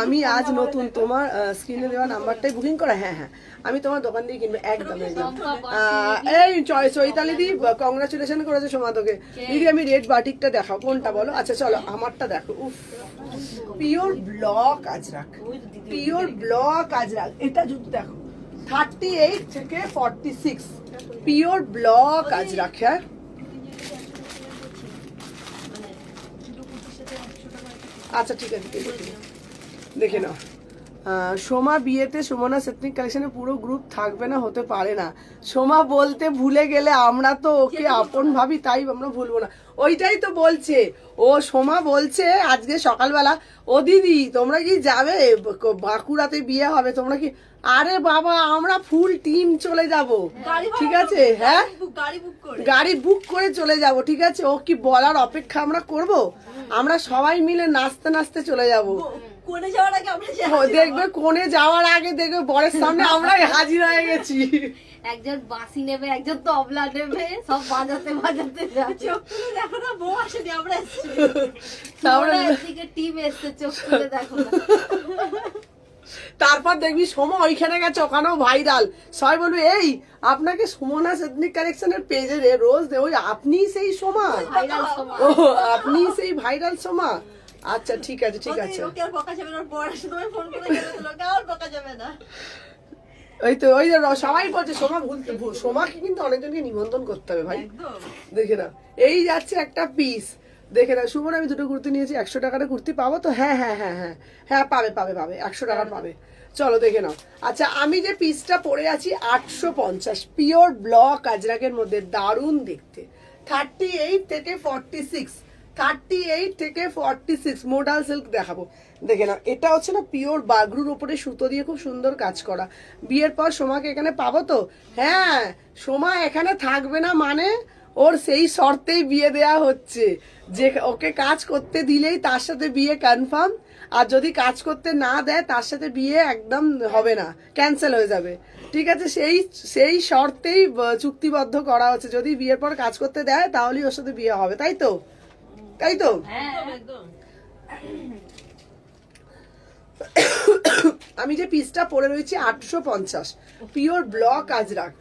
আমি আজ নতুন তোমার স্ক্রিনে দেওয়া নাম্বারটাই বুকিং করা। হ্যাঁ হ্যাঁ, আমি তোমার দোকান দিয়ে কিনবো, একদম একদম। এই চৈতালি দি কংগ্রাচুলেশন করেছে সোমা তোকে। দিদি আমি রেড বাটিকটা দেখাও, কোনটা বলো? আচ্ছা চলো আমারটা দেখো। উফ, pure block Ajrak, pure block Ajrak. এটা জুতো দেখো, 38 থেকে 46 পিওর ব্লক আজরাক। হ্যাঁ আচ্ছা ঠিক আছে, ঠিক আছে, দেখে নাও। সোমা বিয়েতে সুমনা এথনিক কালেকশনে পুরো গ্রুপ থাকবে না, হতে পারে না। সোমা বলতে ভুলে গেলে, আমরা তো ওকে আপন ভাবি, তাই আমরা ভুলবো না। ওইটাই তো বলছে ও, সোমা বলছে আজকে সকালবেলা, ও দিদি তোমরা কি যাবে, বাঁকুড়াতে বিয়ে হবে, তোমরা কি? আরে বাবা, আমরা ফুল টিম চলে যাব, ঠিক আছে? হ্যাঁ, গাড়ি বুক করে। গাড়ি বুক করে চলে যাব, ঠিক আছে? ও কি বলার অপেক্ষা আমরা করব? আমরা সবাই মিলে নাচতে নাচতে চলে যাব। কোনে যাওয়ার আগে আমরা দেখবে কোণে যাওয়ার আগে দেখবে বরের সামনে আমরা হাজির হয়ে গেছি। একজন বাঁশি নেবে, একজন তবলা নেবে, সব বাজাতে বাজাতে যাচ্ছে। চোখ তুলে দেখো না, বউ আসেনি, আমরা এসেছি। তারপরে এদিকে টিম এসছে, চোখ খুলে দেখো না। তারপর দেখবি সোমা ওইখানে গেছে, ওখানেও ভাইরাল। সবাই বলবে এই আপনাকে সুমনা এথনিক কালেকশনের পেজে রোজ দে, ওই আপনি সেই সোমা, ভাইরাল সময়। ও আপনি সেই ভাইরাল সোমা। আচ্ছা ঠিক আছে, ঠিক আছে। ওকে আর বকা যাবে না, ওর বর আসে তোমায় ফোন করে গেলে তো লোকে আর বকা যাবে না। ওই তো ওই যে সবাই বলছে সোমা সোমাকে কিন্তু অনেকজনকে নিমন্ত্রণ করতে হবে ভাই। একদম। দেখে না, এই যাচ্ছে একটা পিস, দেখে না। সুমন আমি দুটো কুর্তি নিয়েছি, 100 টাকার কুর্তি পাবো তো? হ্যাঁ হ্যাঁ হ্যাঁ হ্যাঁ হ্যাঁ, পাবে পাবে পাবে, 100 টাকার পাবে। চলো দেখে নাও। আচ্ছা আমি যে পিসটা পরে আছি 850, পিওর ব্লক আজরাকের মধ্যে, দারুণ দেখতে। 38 থেকে 46, 38 থেকে 46 মোডাল সিল্ক দেখাবো, দেখে নাও। এটা হচ্ছে না পিওর বাগরুর উপরে সুতো দিয়ে খুব সুন্দর কাজ করা। বিয়ের পর সোমাকে এখানে পাবো তো? হ্যাঁ, সোমা এখানে থাকবে না মানে ওর সেই শর্তেই বিয়ে দেয়া হচ্ছে, যে ওকে কাজ করতে দিলেই তার সাথে বিয়ে কনফার্ম, আর যদি কাজ করতে না দেয় তার সাথে বিয়ে একদম হবে না, ক্যান্সেল হয়ে যাবে, ঠিক আছে? সেই শর্তেই চুক্তিবদ্ধ করা হচ্ছে, যদি বিয়ের পর কাজ করতে দেয় তাহলেই ওর সাথে বিয়ে হবে, তাই তো? তাই তো? একদম একদম। আমি যে পিসটা পরে রয়েছি 850, পিওর ব্লক আজরাক,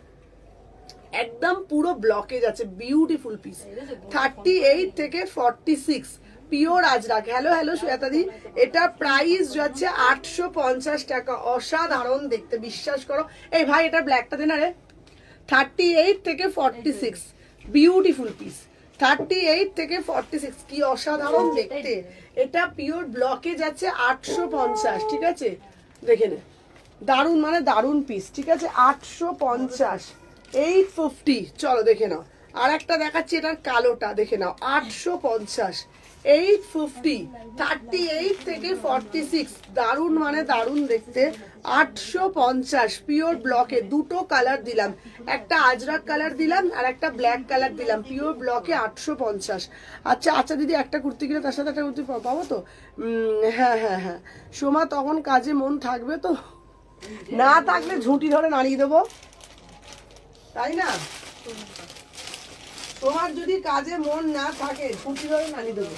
একদম পুরো ব্লকে যাচ্ছে, বিউটিফুল পিস। 38 থেকে 46 পিওর আজরাক। হ্যালো হ্যালো শ্বেতাদি, এটা প্রাইস যাচ্ছে 850 টাকা। অসাধারণ দেখতে, বিশ্বাস করো। এই ভাই এটা ব্ল্যাকটা দে না রে। 38 থেকে 46 বিউটিফুল পিস, 38 থেকে 46, কি অসাধারণ দেখতে। এটা পিওর ব্লকে যাচ্ছে 850, ঠিক আছে? দেখে নে, দারুণ মানে দারুণ পিস, ঠিক আছে? 850, 850। চলো দেখে নাও, আর একটা দেখাচ্ছি, এটার কালোটা দেখে নাও, 850, 850, 38 থেকে 46, দারুণ মানে দারুণ দেখতে। 850 পিওর ব্লকে, দুটো কালার দিলাম, একটা আজরাক কালার দিলাম আর একটা ব্ল্যাক কালার দিলাম, পিওর ব্লকে 850। আচ্ছা আচ্ছা দিদি, একটা কুর্তি কিনে তার সাথে একটা কুর্তি পাবো তো? হ্যাঁ হ্যাঁ হ্যাঁ। সোমা তখন কাজে মন থাকবে তো? না থাকলে ঝুঁটি ধরে নাড়িয়ে দেবো, তাই না? তোমার যদি কাজে মন না থাকে ঝুঁটি ধরে নাড়িয়ে দেবো।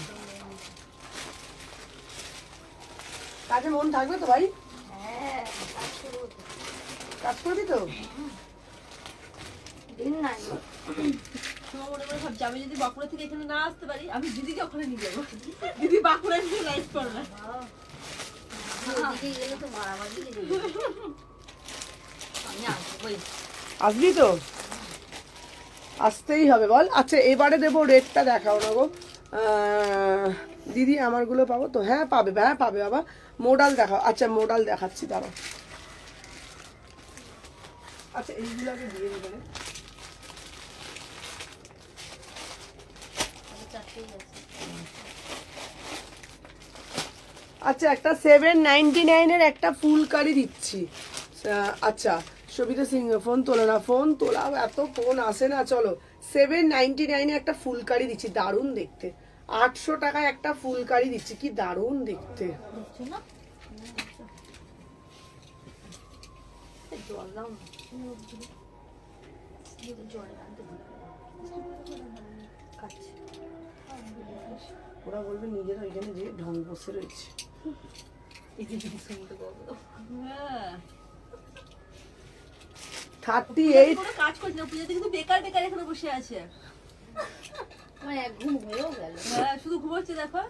কাজে মন থাকবে তো ভাই? হ্যাঁ, কাজ করবি তো? দিন নাই। তোমার মনে মনে ভাবছি, আমি যদি বাঁকুড়া থেকে এখানে না আসতে পারি, আমি দিদিকে ওখানে নিয়ে যাবো। দিদি বাঁকুড়ায় নিয়ে লাইট করবে। ওদিকে গেলে তো মারামারি লেগে যাবে। আমি আসবোই। আসবি তো, আসতেই হবে বল। আচ্ছা এবারে দেবো রেটটা, দেখাও না গো দিদি, আমারগুলো পাবো তো? হ্যাঁ পাবে, হ্যাঁ পাবে বাবা। মোডাল দেখাও। আচ্ছা মোডাল দেখাচ্ছি, দাঁড়াও। আচ্ছা এইগুলোকে দিয়ে দেবে। তাহলে চারটেই আছে। আচ্ছা একটা 799-এর একটা ফুলকারি দিচ্ছি। আচ্ছা সবিতা সিং ফোন তোলো না, ফোন তোলাও, এত ফোন আসে না। চলো 799-এ একটা ফুলকারি দিচ্ছি, দারুণ দেখতে। 800 টাকায় একটা ফুলকারি দিচ্ছি, কি দারুণ দেখতে। দেখছো না? এই জল দাও না। জল আনতে খাচ্ছি। ওরা বলবে নিজেরা ওইখানে যে ঢং বসে রয়েছে। এই যে শুনতে পাবো। হ্যাঁ 38 কোনো কাজ করছে না, পূজাতে কিন্তু বেকার বেকার এখানে বসে আছে। আমার এক ঘুম হয়েও গেল। হ্যাঁ শুধু ঘুমোচ্ছে দেখো।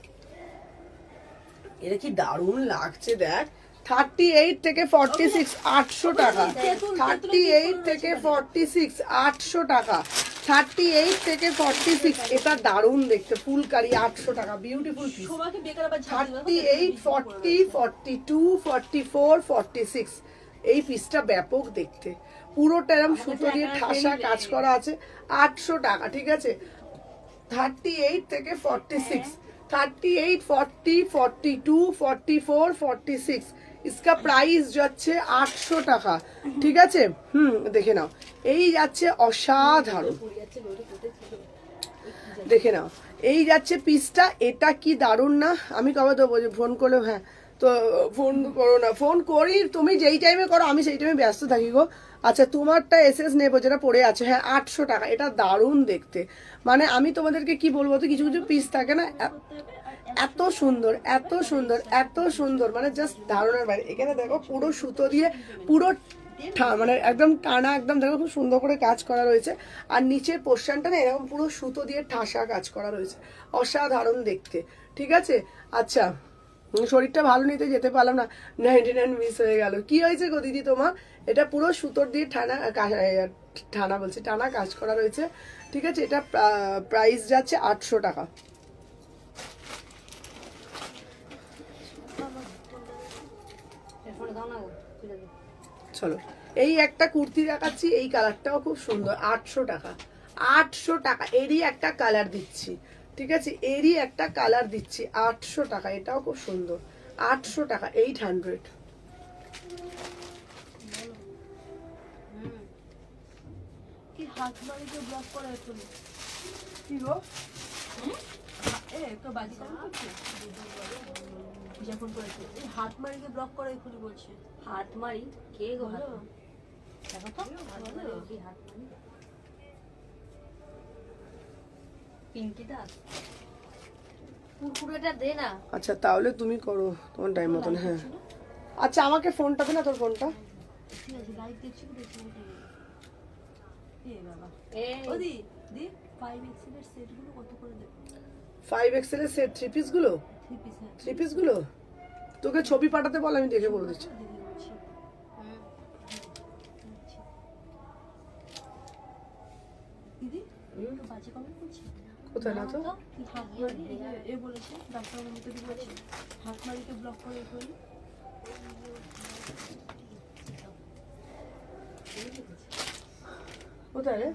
এটা কি দারুণ লাগছে দেখ। 38 থেকে 46 800 টাকা। 38 থেকে 46 800 টাকা। 38 থেকে 46 এটা দারুণ দেখতে, ফুলকারি 800 টাকা, বিউটিফুল পিস। তোমাকে বেকার আবার ঝাড় দিবে। 38 40 42 44 46 এই পিসটা ব্যাপক দেখতে, পুরোটা এরকম সুতো দিয়ে ঠাসা কাজ করা আছে। 800 টাকা, ঠিক আছে। 38 থেকে 46, 38 40 42 44 46 इसका प्राइस যাচ্ছে 800 টাকা, ঠিক আছে। দেখে নাও, এই যাচ্ছে অসাধারণ, দেখে নাও এই যাচ্ছে পিসটা। এটা কি দারুণ না? আমি কবে দেবো, যে ফোন করলে হ্যাঁ তো ফোন করো না, ফোন করি তুমি যেই টাইমে করো, আমি সেই টাইমে ব্যস্ত থাকি গো। আচ্ছা তোমারটা এসএস নেবো, যেটা পড়ে আছে, হ্যাঁ 800 টাকা। এটা দারুণ দেখতে, মানে আমি তোমাদেরকে কি বলবো, তো কিছু কিছু পিস থাকে না, এত সুন্দর এত সুন্দর এত সুন্দর, মানে জাস্ট ধারণার বাইরে। এখানে দেখো পুরো সুতো দিয়ে পুরো মানে একদম টানা, একদম দেখো খুব সুন্দর করে কাজ করা রয়েছে। আর নিচের পোর্শনটা না এরকম পুরো সুতো দিয়ে ঠাসা কাজ করা রয়েছে, অসাধারণ দেখতে, ঠিক আছে। আচ্ছা শরীরটা ভালো নিতে যেতে পারলাম না, 99 মিস হয়ে গেল। কি হয়েছে গো দিদি তোমার? এটা পুরো সুতোর দিয়ে টানা বলছি, টানা কাজ করা রয়েছে, ঠিক আছে। এটা প্রাইস যাচ্ছে 800 টাকা। এরপরে দাও না গো, তুলে দে। চলো এই একটা কুর্তি দেখাচ্ছি, এই কালারটাও খুব সুন্দর, 800 টাকা। 800 টাকা এরই একটা কালার দিচ্ছি, ঠিক আছে, এরই একটা কালার দিচ্ছি 800 টাকা। এটাও খুব সুন্দর, 800 টাকা, 800। কি হাত বাড়িতে ব্লক করা একটু। কি গো? এ তো বাজি কেমন করছে? পূজা ফোন করেছে, এই হাত মারিকে ব্লক করা এক্ষুনি বলছে। হাত মারি? কে গো হাত বলো। মারি? দেখো তো হাত মারি, কি হাত মারি? পিঙ্কি দাস, কুরকুরেটা দে না। আচ্ছা তাহলে তুমি করো তোমার টাইম মতন, হ্যাঁ। আচ্ছা আমাকে ফোনটা দে না, তোর ফোনটা। ঠিক আছে লাইভ দেখছি কি দেখছি না। এ বাবা এই ওদি দি 5XL এর সেটগুলো কত করে দেব? 5XL এর সেট 3 পিস গুলো, 3 পিস হ্যাঁ 3 পিস গুলো তোকে ছবি পাঠাতে বল, আমি দেখে বলে দিচ্ছি। দিদি বলছি। দিদি তো বাজে কমেন্ট করছে। কোথায় না তো? কি হাত মারি এই যে এ বলেছে, ডাক্তার মমিতা দি বলেছে হাত মারিকে ব্লক করে এক্ষুনি। কোথায় রে?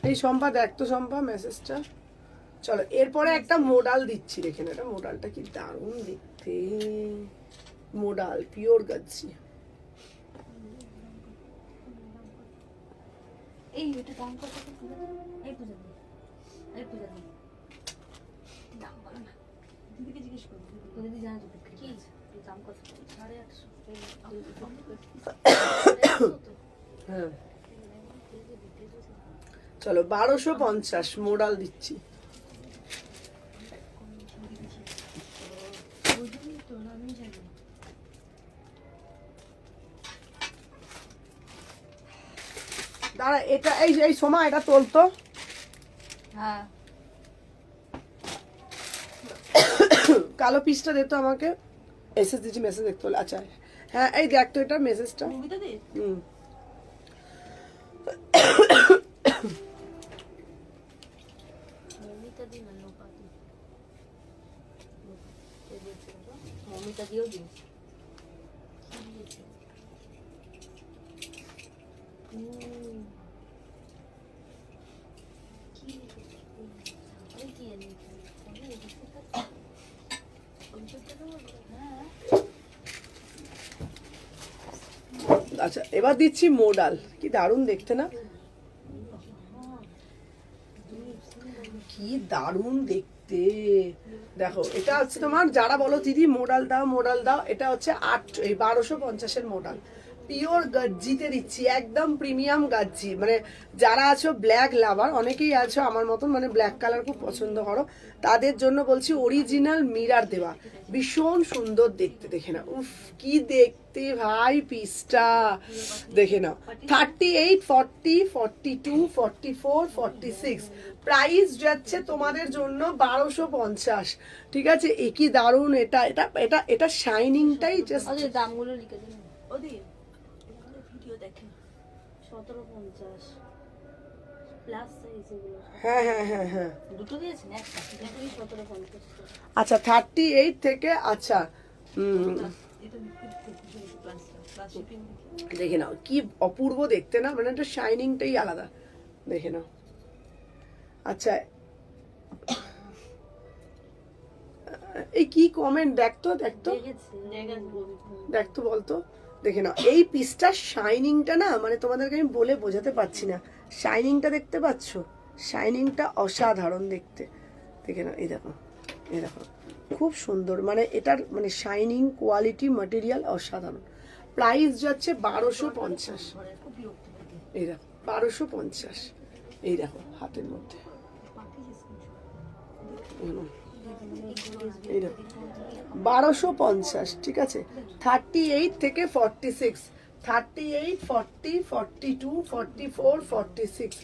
এই শম্পা দেখ তো, শম্পা মেসেজটা। চলো এরপরে একটা মোডাল দিচ্ছি, দেখেন এটা মোডালটা কি দারুণ দেখতে, মোডাল পিওর গাছি। এই এটা দাম কত করে পূজা দি? এই পূজা দি, এই পূজা দি, দাম বলো না। দিদিকে জিজ্ঞেস করবো। পূজা দি জানা তো কি এই দাম কত? 850। হ্যাঁ চলো 1250 মোডাল দিচ্ছি। বুঝলি তো আমি জানি। দাঁড়া এটা এই এই সময় এটা তোলতো, হ্যাঁ কালো পিসটা দে তো আমাকে। এসএস দিচ্ছি, মেসেজ দেখতে হলে। আচ্ছা হ্যাঁ, এই দেখ তো এটা মেসেজটা। মুভিটা দে। হুম, মমিতা দিন না লোপা দিন। এই দিয়েছে তো, মমিতা দিয়েও দিয়েছে। কি দিয়েছে? কি লিখেছে? আমি কি জানি? আমি লিখেছি কাজ। পঞ্চাশটা তো বলবো। হ্যাঁ আচ্ছা এবার দিচ্ছি মোডাল। কি দারুণ দেখতে না, কি দারুণ দেখতে। দেখো এটা হচ্ছে তোমার, যারা বলো দিদি মোডাল দাও মোডাল দাও, এটা হচ্ছে 1250-এর মোডাল। পিওর গাজ্জিতে দিচ্ছি, একদম প্রিমিয়াম গাজ্জি। মানে যারা আছো ব্ল্যাক লাভার, অনেকেই আছো আমার মতন, মানে ব্ল্যাক কালার খুব পছন্দ করো, তাদের জন্য বলছি অরিজিনাল মিরার দেওয়া, ভীষণ সুন্দর দেখতে। দেখে নাও, উফ কি দেখতে ভাই পিসটা, দেখে নাও। 38, 40, 42, 44, 46 প্রাইস যাচ্ছে তোমাদের জন্য 1250। ঠিক আছে, একই দারুণ। এটা এটা এটা এটা শাইনিংটাই জাস্ট। ওদের দামগুলো লিখে দিন। ওদি ওখানে ভিডিও দেখে 1750 প্লাস সাইজ এগুলো। হ্যাঁ হ্যাঁ হ্যাঁ হ্যাঁ। দুটো দিয়েছেন একটা, দুটোই 1750। আচ্ছা 38 থেকে, আচ্ছা এটা প্লাস শিপিং দেখে নাও কি অপূর্ব দেখতে না, মানে একটা শাইনিংটাই আলাদা। দেখে নাও। আচ্ছা এই কি কমেন্ট, দেখতো দেখতো দেখেছে দেখতো বলতো। দেখে নাও এই পিসটার শাইনিংটা না, মানে তোমাদেরকে আমি বলে বোঝাতে পারছি না। শাইনিংটা দেখতে পাচ্ছ, শাইনিংটা অসাধারণ দেখতে। দেখে নাও, এই দেখো, এই দেখো খুব সুন্দর, মানে এটার মানে শাইনিং কোয়ালিটি ম্যাটেরিয়াল অসাধারণ। প্রাইস যাচ্ছে 1250। ঘরে খুব বিরক্ত লাগে। এই দেখো 1250, এই দেখো হাতের মধ্যে, এই দেখো 1250। ঠিক আছে, 38 থেকে 46, 38, 40, 42, 44, 46।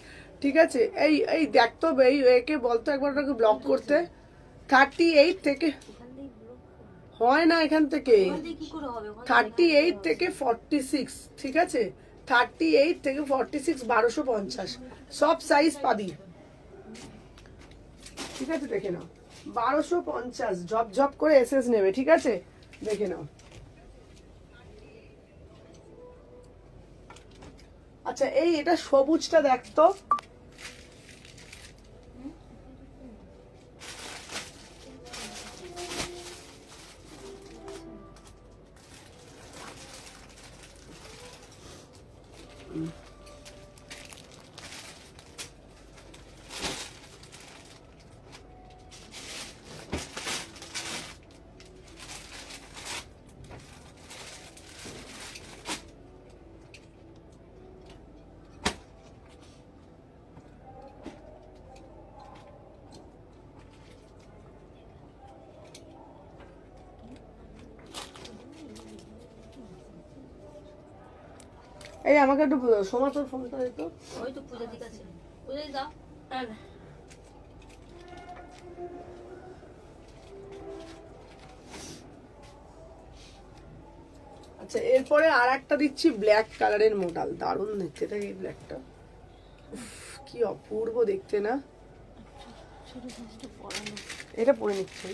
ঠিক আছে, এই এই দেখতো এই একে বলতো একবার ওটাকে ব্লক করতে। 38 থেকে হয় না, এখান থেকে কি করে হবে? 38 থেকে 46। ঠিক আছে, 38 থেকে 46, 1250 সব সাইজ পাবি। ঠিক আছে, দেখে নাও 1250, ঝপ ঝপ করে এসএস নেবে। ঠিক আছে, দেখে নাও। আচ্ছা এই এটা সবুজটা দেখতো, এই আমাকে একটু সোমা তোর ফোনটা দিত। ওই তো পূজা দিক আছে, পূজা দাও। আচ্ছা এরপরে আর একটা দিচ্ছি ব্ল্যাক কালারের মোডাল, দারুণ দেখতে থাকে এই ব্ল্যাকটা, কি অপূর্ব দেখতে না। ছোট সাইজটা পরানো। এটা পরে নিচ্ছি।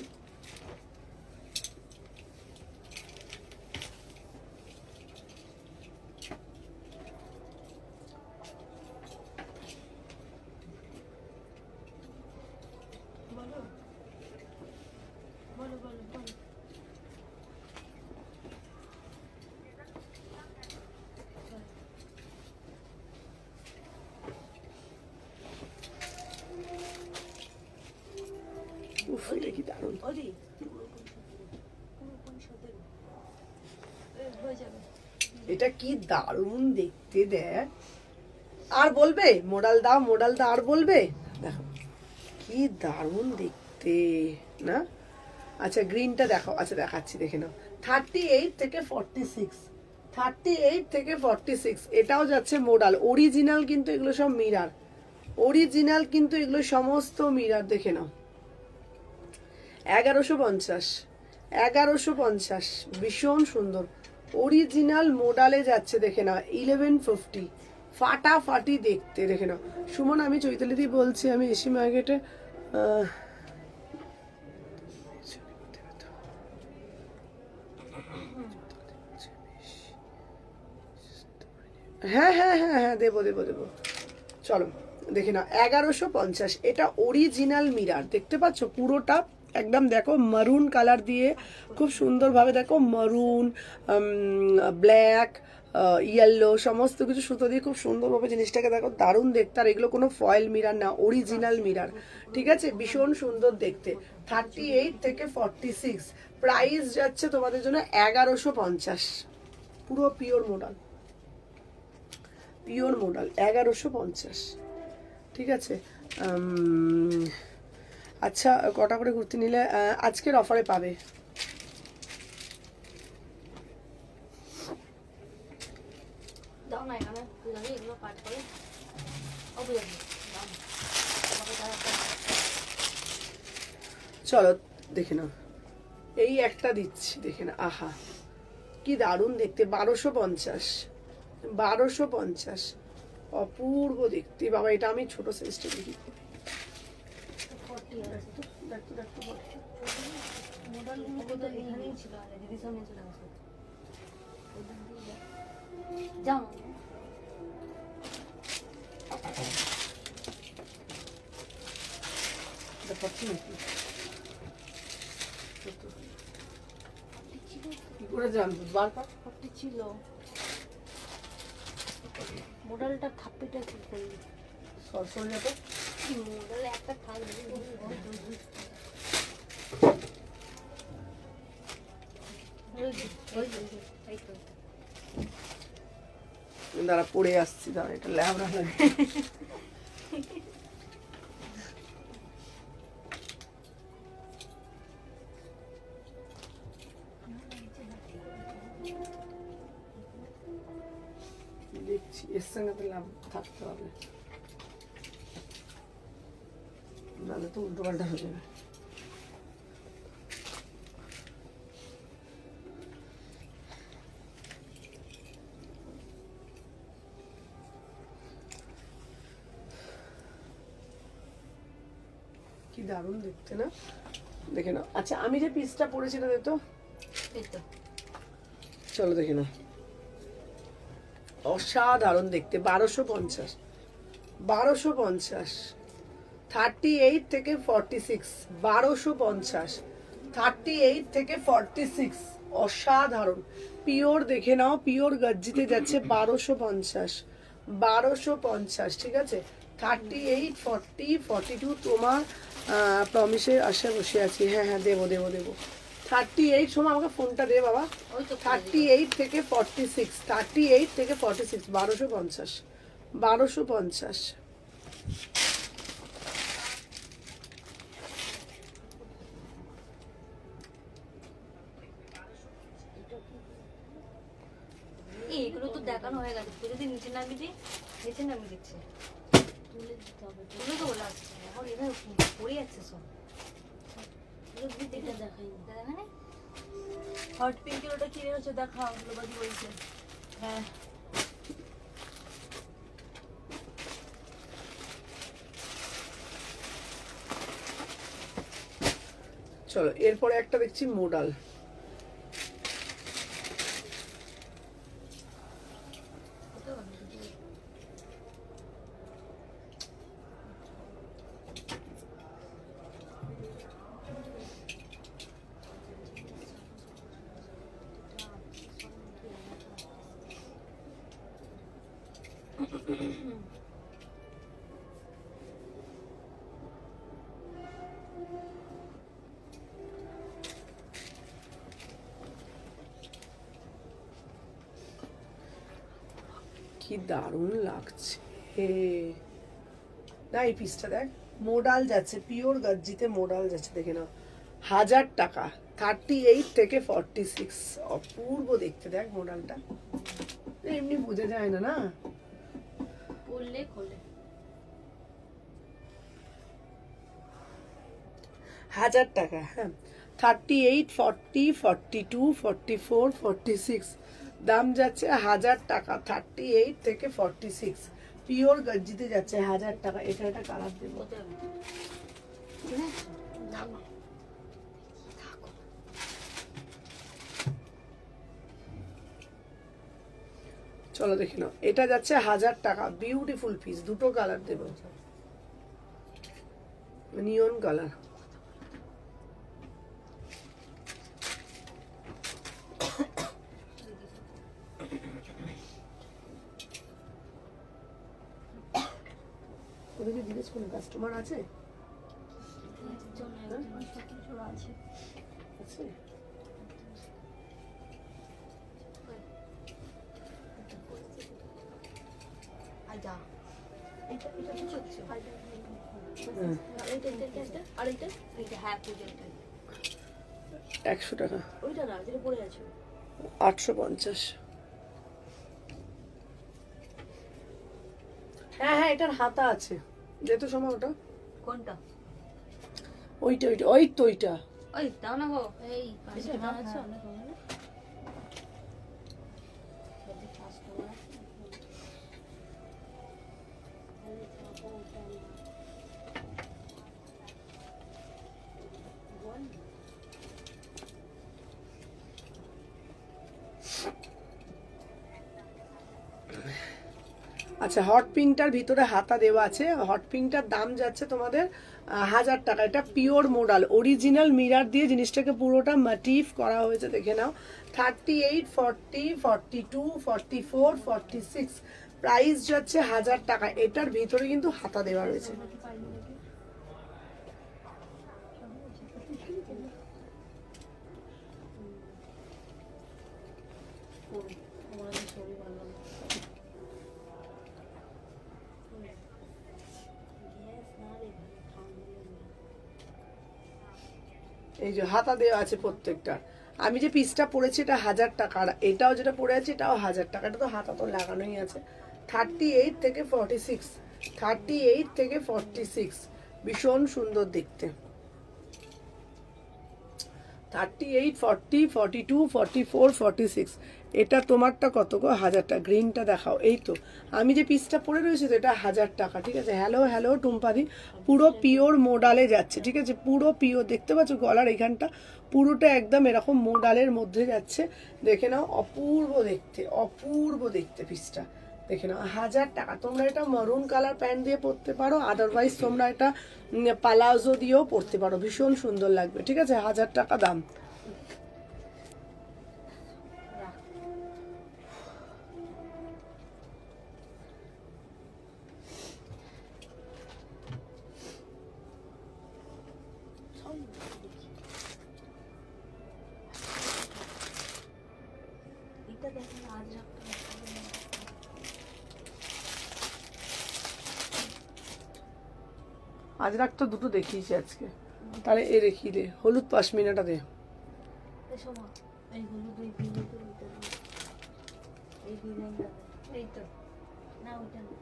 বলো বলো বলো বলো। উফ এটা কি দারুণ। ওদি পুরো 17 হয়ে যাবে। এটা কি দারুণ দেখতে দেখ। আর বলবে মোডাল দাও মোডাল দাও, আর বলবে দেখো কি দারুণ দেখতে না। আচ্ছা গ্রিনটা দেখো, আচ্ছা দেখাচ্ছি দেখে নাও। 38 থেকে 46, 38 থেকে 46 এটাও যাচ্ছে মোডাল। অরিজিনাল কিন্তু এগুলো সব মিরার, অরিজিনাল কিন্তু এগুলো সমস্ত মিরার। দেখে নাও 1150, 1150, ভীষণ সুন্দর অরিজিনাল মোডালে যাচ্ছে, দেখে না 1150, ফাটাফাটি দেখতে, দেখে না। সুমন আমি চৈতালিদি বলছি, আমি এসি মার্কেটে হ্যাঁ হ্যাঁ হ্যাঁ হ্যাঁ দেবো দেবো দেবো, চলো দেখে না 1150। এটা অরিজিনাল মিরার, দেখতে পাচ্ছ পুরোটা একদম, দেখো মারুন কালার দিয়ে খুব সুন্দরভাবে, দেখো মারুন, ব্ল্যাক, ইয়েলো, সমস্ত কিছু সুতো দিয়ে খুব সুন্দরভাবে জিনিসটাকে দেখো, দারুণ দেখতে। আর এগুলো কোনো ফয়েল মিরার না, অরিজিনাল মিরার, ঠিক আছে, ভীষণ সুন্দর দেখতে। 38 থেকে 46, প্রাইস যাচ্ছে তোমাদের জন্য 1150, পুরো পিওর মোডাল, পিওর মোডাল 1150, ঠিক আছে। আচ্ছা কটা করে কুর্তি নিলে আজকের অফারে পাবে? দাও না এখানে পূজাদি এগুলো কাট করে। ও পূজাদি দাও না। আমাকে দাও একটা। চলো দেখে নাও, এই একটা দিচ্ছি, দেখে না, আহা কি দারুণ দেখতে, 1250, 1250, অপূর্ব দেখতে বাবা। এটা আমি ছোট সাইজটা দেখি, 40 আছে তো। দেখতে দেখতে বলো। মোডালগুলো কোথায়? এখানেই ছিল, আরে দিদির সামনে চলে আসো। ওদিক দিয়ে যাও। যাও না। এটা পাচ্ছি নাকি? কি করে জানবো, বারবার 40 ছিল। মোডালটা থাপ্পিটা কি করলি? সরসরে যাবে। মোডালে একটা থাকবে। এই তো। দাঁড়া পড়ে আসছি, দাঁড়া এটা ল্যাবড়া লাগে। দেখছি এর সঙ্গে তো লাভ থাকতে হবে, নাহলে তো উল্টো পাল্টা হয়ে যাবে। কি দারুণ দেখতে না, দেখে নাও। আচ্ছা আমি যে পিসটা পরেছি এটা দেখতো, এই তো। চলো দেখে নাও, অসাধারণ দেখতে, 1250, 1250, 38 থেকে 46, 1250, 38 থেকে 46, অসাধারণ পিওর, দেখে নাও পিওর গজ্জিতে যাচ্ছে 1250, 1250, ঠিক আছে। 38, 40, 42 তোমার প্রমিসের আশায় বসে আছি, হ্যাঁ হ্যাঁ দেবো দেবো দেবো। 38 সময় আমাকে ফোনটা দে বাবা। ওই তো 38 থেকে 46, 38 থেকে 46, 1250, 1250। এইগুলো তো দেখানো হয়ে গেছে। তুই যদি নিচে নামি দিই, নিচে নামি দিচ্ছে। তুলে দিতে হবে। তুলে তো বলে আসছে। এখন এখানে পড়ে যাচ্ছে সব। এটা দেখাইনি। দেখানে? হট পিঙ্কের ওটা কিনে হচ্ছে, দেখা লোবাদি বলছে। হ্যাঁ। চলো এরপরে একটা দেখছি মোডাল, কি দারুণ লাগছে না। এই পিসটা দেখ, মোডাল যাচ্ছে, পিওর গজ্জিতে মোডাল যাচ্ছে, দেখে নাও, 1000 টাকা, 38 থেকে 46, অপূর্ব দেখতে, দেখ মোডালটা, এমনি বোঝা যায় না না। পড়লে খোলে। 1000 টাকা। হ্যাঁ, 38, 40, 42, 44, 46 দাম যাচ্ছে 1000 টাকা। 38 থেকে 46 পিওর গজ্জিতে যাচ্ছে 1000 টাকা। এটা একটা কালার দেবো। কোথায় হবে? চলো দেখে নাও, এটা যাচ্ছে 1000 টাকা। বিউটিফুল পিস, দুটো কালার দেবো, নিয়ন কালার। ওদিকে জিজ্ঞেস কোনো কাস্টমার আছে? আছে আছে। আচ্ছা, এটা এটা কি হচ্ছে? হুম। আর এটা এইটা হ্যাঁ পুজোটাই। 100 টাকা। ওইটা না, যেটা পড়ে আছে 850। হ্যাঁ হ্যাঁ, এটার হাতা আছে, যেহেতু সময় ওটা কোনটা? ওইটা ওইটা ওই তো ওইটা। ওই দাও না গো। এই পাশে হ্যাঁ, আছে হ্যাঁ। অনেক অনেক আচ্ছা, হট পিঙ্কটার ভিতরে হাতা দেওয়া আছে। হট পিঙ্কটার দাম যাচ্ছে তোমাদের 1000 টাকা। এটা পিওর মোডাল, অরিজিনাল মিরার দিয়ে জিনিসটাকে পুরোটা মোটিভ করা হয়েছে, দেখে নাও। 38, 40, 42, 44, 46 প্রাইস যাচ্ছে 1000 টাকা। এটার ভিতরে কিন্তু হাতা দেওয়া রয়েছে। আমাদের সবই ভালো লাগে। গ্যাস না রে ভাই, ঠান্ডা লাগে। এই যে হাতা দেওয়া আছে প্রত্যেকটা। আমি যে পিসটা পরেছি এটা 1000 টাকা, আর এটাও যেটা পরে আছে এটাও 1000 টাকা। এটা তো হাতা তো লাগানোই আছে। 38 থেকে 46, 38 থেকে 46 ভীষণ সুন্দর দেখতে। 38, 40, 42, 44, 46 এটা তোমারটা কত গো? 1000 টাকা। গ্রিনটা দেখাও। এই তো আমি যে পিসটা পরে রয়েছে তো এটা 1000 টাকা, ঠিক আছে। হ্যালো হ্যালো টুম্পাদি, পুরো পিওর মোডালে যাচ্ছে, ঠিক আছে। পুরো পিওর, দেখতে পাচ্ছ গলার এখানটা পুরোটা একদম এরকম মোডালের মধ্যে যাচ্ছে। দেখে নাও, অপূর্ব দেখতে, অপূর্ব দেখতে পিসটা, দেখে নাও। 1000 টাকা। তোমরা এটা মারুন কালার প্যান্ট দিয়ে পরতে পারো, আদারওয়াইজ তোমরা এটা পালাজো দিয়েও পরতে পারো, ভীষণ সুন্দর লাগবে, ঠিক আছে। 1000 টাকা দাম। এটা দেখেন আজ রাখতে আজরাক তো দুটো দেখিয়েছি আজকে, তাহলে এ দেখিয়ে দে, হলুদ পাশমিনাটা দে। শোনো, এই হলুদ ওই ভিডিওতে ওইটা এই ডিজাইনটা এই তো না, ওইটা না,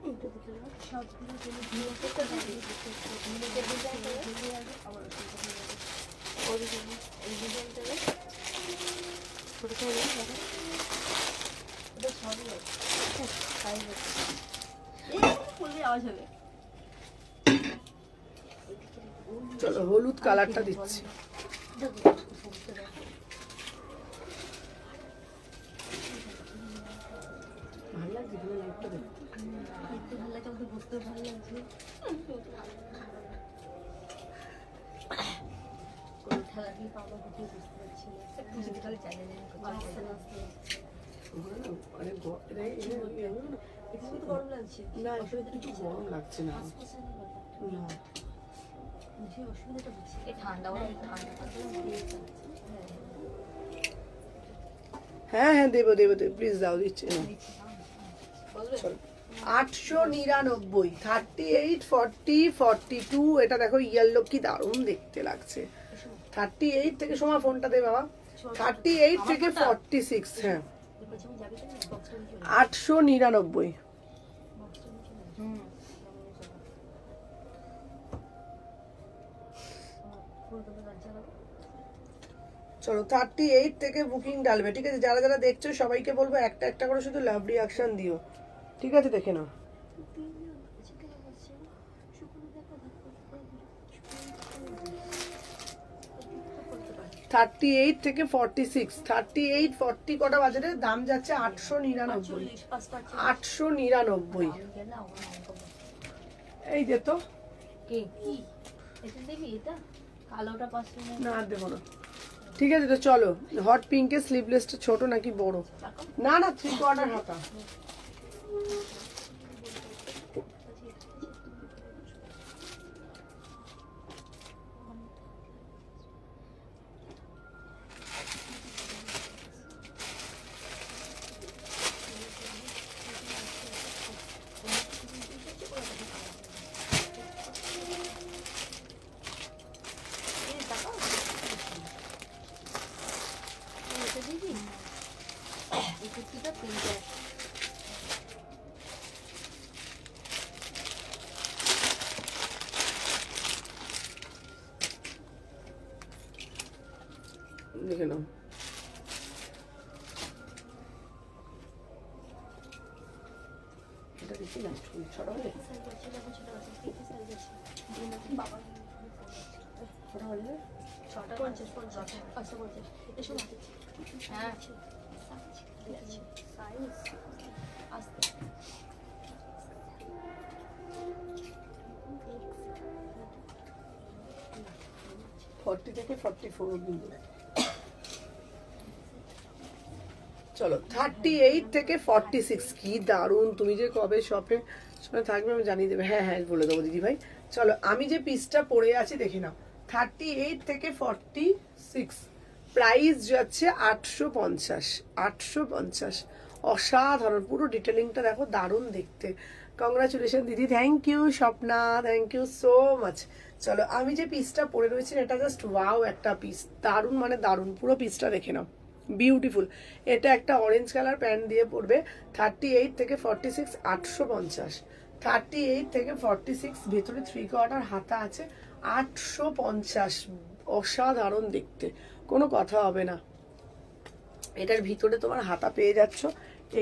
এইটা দেখে নাও। সবগুলো তুমি ভিডিওতে তো ভিডিওতে ডিজাইন করে আবার ওই ডিজাইনটা ছোটো করে দেখেন, এটা সবই আছে সাইজ আছে। এই বললে আওয়াজ হবে। চলো হলুদ কালারটা দিচ্ছি। ভালো লাগছে এখানে লাইটটা দে। দেখতে ভালো লাগে, আমাদের বুঝতেও ভালো লাগছে। কোনো খেলা দিয়ে পাবো কোথায় বুঝতে পারছি না। পুজো খালি চ্যানেল আসতে আসতে ওখানে না অনেক এটা কিন্তু গরম লাগছে না, একটু গরম লাগছে না। না বুঝে অসুবিধাটা হচ্ছে। এই ঠান্ডা বলে ঠান্ডা হ্যাঁ হ্যাঁ, দেবো দেবো দেবো, প্লিজ দাও, দিচ্ছি না। বলবে? চলো 899, 38, 40, 42 এটা দেখো ইয়েলো, কি দারুণ দেখতে লাগছে। 38 থেকে সময় ফোনটা দে বাবা। 38 থেকে 46, হ্যাঁ বলছি আমি যাবি তো বক্সটা নিয়ে চলে 899। বক্সটা নিয়ে চলে হুম। চলো 38 থেকে বুকিং ডালবে, ঠিক আছে? যারা যারা দেখছো সবাইকে বলবো একটা একটা করে শুধু লাভ রিয়াকশন দিও, ঠিক আছে? দেখে নাও। 38 থেকে 46, 38 40 কটা বাজারে দাম যাচ্ছে 899, 899। এই যে তো কে কি এটা দেবি? এটা কালোটা 500 না আর দেবো না, ঠিক আছে? তো চলো, হট পিঙ্কের স্লিভলেসটা ছোট নাকি বড়? না না 3/4 হাতা। দেখে নাও, এটা দেখি লাস্ট ছড়া হলে ছড়া হলে হ্যাঁ 40 থেকে 44 অবধি। চলো 38 থেকে 46, কি দারুণ! তুমি যে কবে শপে থাকবে আমি জানিয়ে দেবে। হ্যাঁ হ্যাঁ বলে দেবো দিদি ভাই। চলো আমি যে পিসটা পরে আছি দেখে নাও, 38 থেকে 46, প্রাইস যাচ্ছে 850, 850। অসাধারণ, পুরো ডিটেলিংটা দেখো, দারুণ দেখতে। কংগ্রাচুলেশন দিদি, thank you Swapna, thank you so much. চলো আমি যে পিসটা পরে রয়েছি এটা জাস্ট ওয়াও একটা পিস, দারুণ মানে দারুণ, পুরো পিসটা দেখে নাও, বিউটিফুল। এটা একটা অরেঞ্জ কালার প্যান্ট দিয়ে পরবে। 38 থেকে 46, 850। 38 থেকে 46, ভেতরে 3/4 হাতা আছে, 850। অসাধারণ দেখতে, কোনো কথা হবে না। এটার ভিতরে তোমার হাতা পেয়ে যাচ্ছ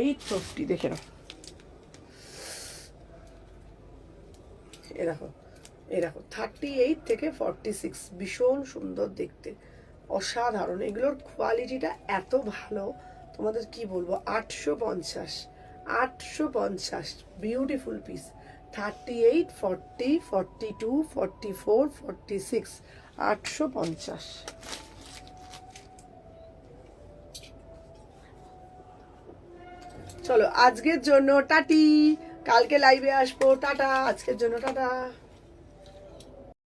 850, দেখে নাও। এ দেখো, এই দেখো 38 থেকে 46, ভীষণ সুন্দর দেখতে, অসাধারণ। এগুলোর কোয়ালিটিটা এত ভালো, তোমাদের কি বলবো। 850, 850, বিউটিফুল পিস। 38, 40, 42, 44, 46, 850। চলো আজকের জন্য টাটি, কালকে লাইভে আসবো, টাটা। আজকের জন্য টাটা।